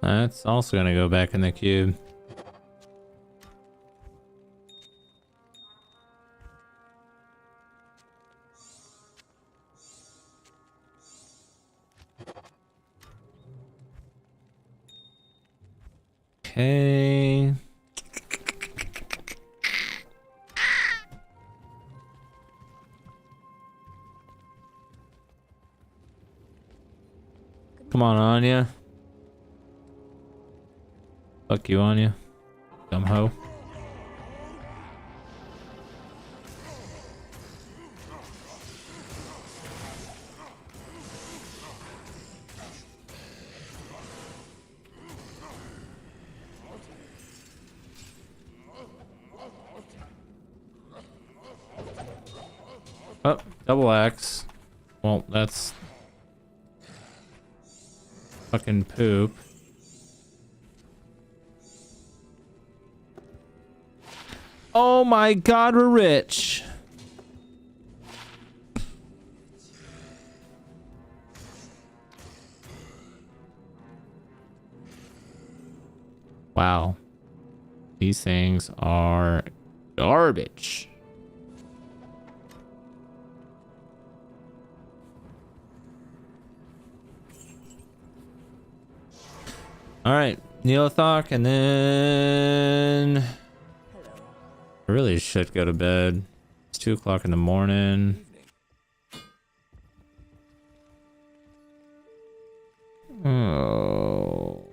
That's also gonna go back in the cube. Okay. Come on, Anya. Fuck you, Anya. Dumb hoe. Oh, double axe. Well, that's fucking poop. Oh my god, we're rich. Wow. These things are garbage. All right, Neothok, and then I really should go to bed. It's 2 o'clock in the morning. Oh.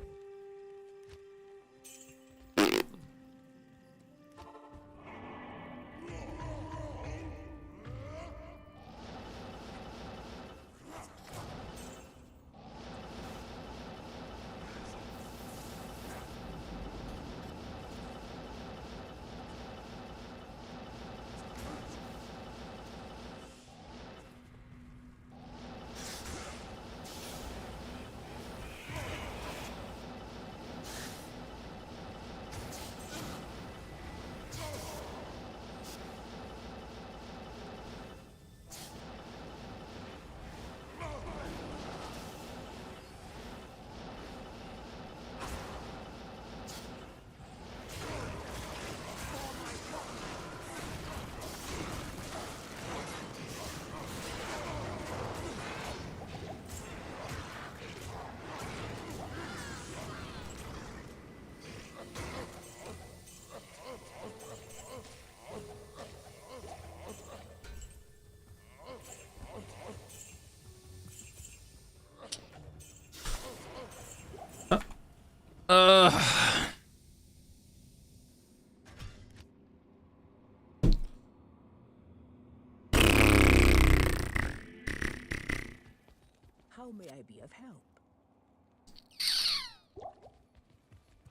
How may I be of help?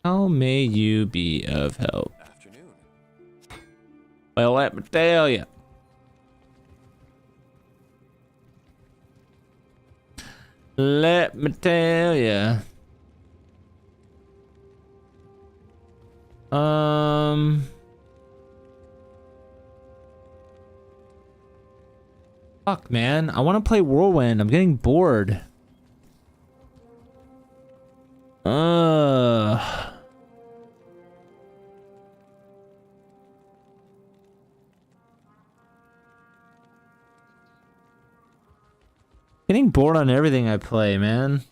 How may you be of help? Afternoon. Well, let me tell you. Let me tell you. Fuck, man. I want to play Whirlwind. I'm getting bored. Getting bored on everything I play, man.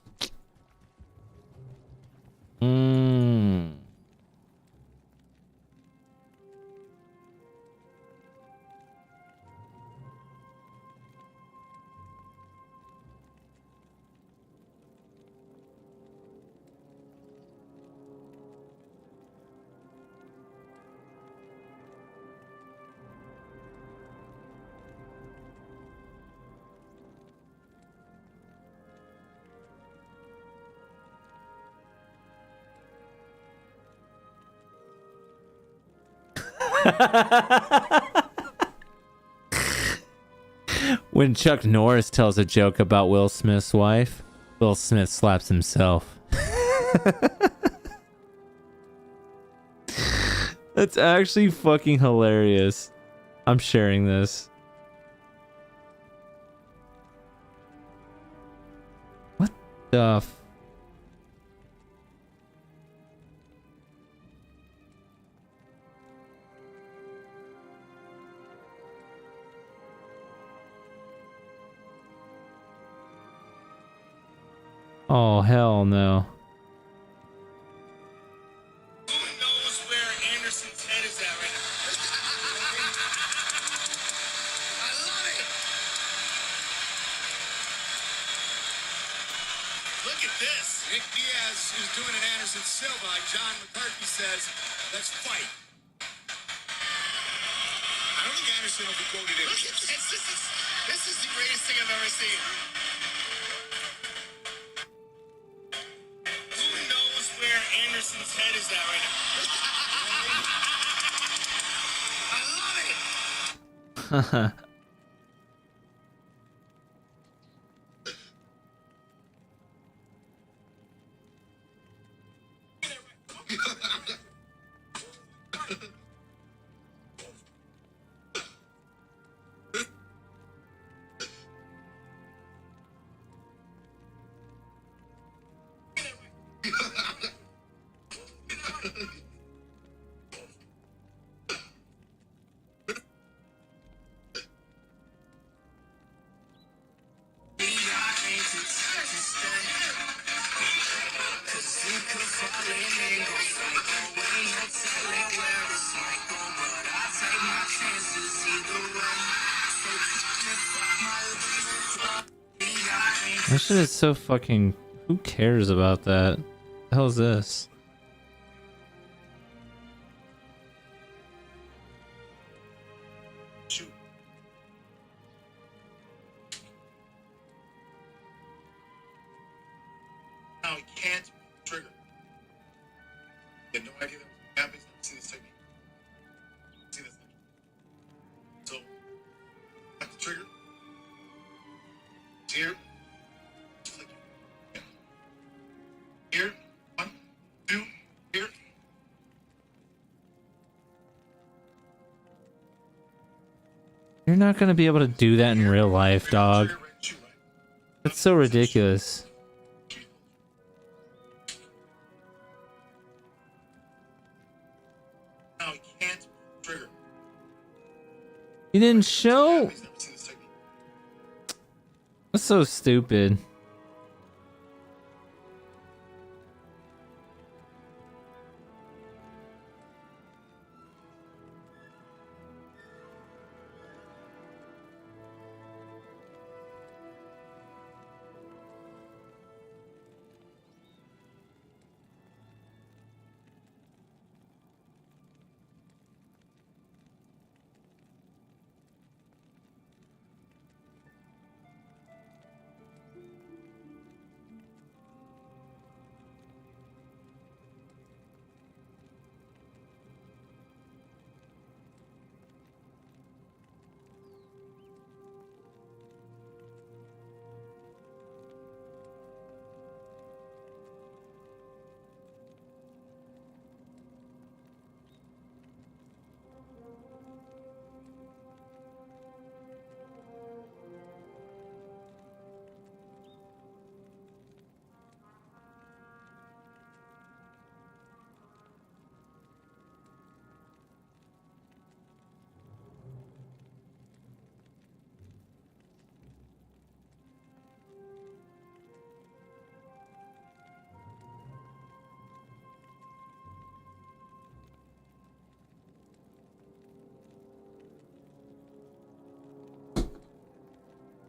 When Chuck Norris tells a joke about Will Smith's wife, Will Smith slaps himself. That's actually fucking hilarious. I'm sharing this. What the Oh, hell no. Who knows where Anderson's head is at right now? I love it! Look at this. Nick Diaz is doing an Anderson Silva like John McCarthy says. Let's fight. I don't think Anderson will be quoted in. Look at this. This is the greatest thing I've ever seen. Who knows where Anderson's head is at right now? I love it. Haha. That shit is so fucking. Who cares about that? The hell is this? Shoot. Now he can't trigger. He had no idea that was happening. He's never seen this technique. See this thing. So, at the trigger. Here. Flick it. Here. 1, 2, here. You're not gonna be able to do that in real life, dog. That's so ridiculous. Now he can't trigger. You didn't show. He's never seen this technique. That's so stupid.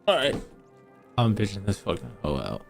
Alright. I'm bitching this fucking hoe out.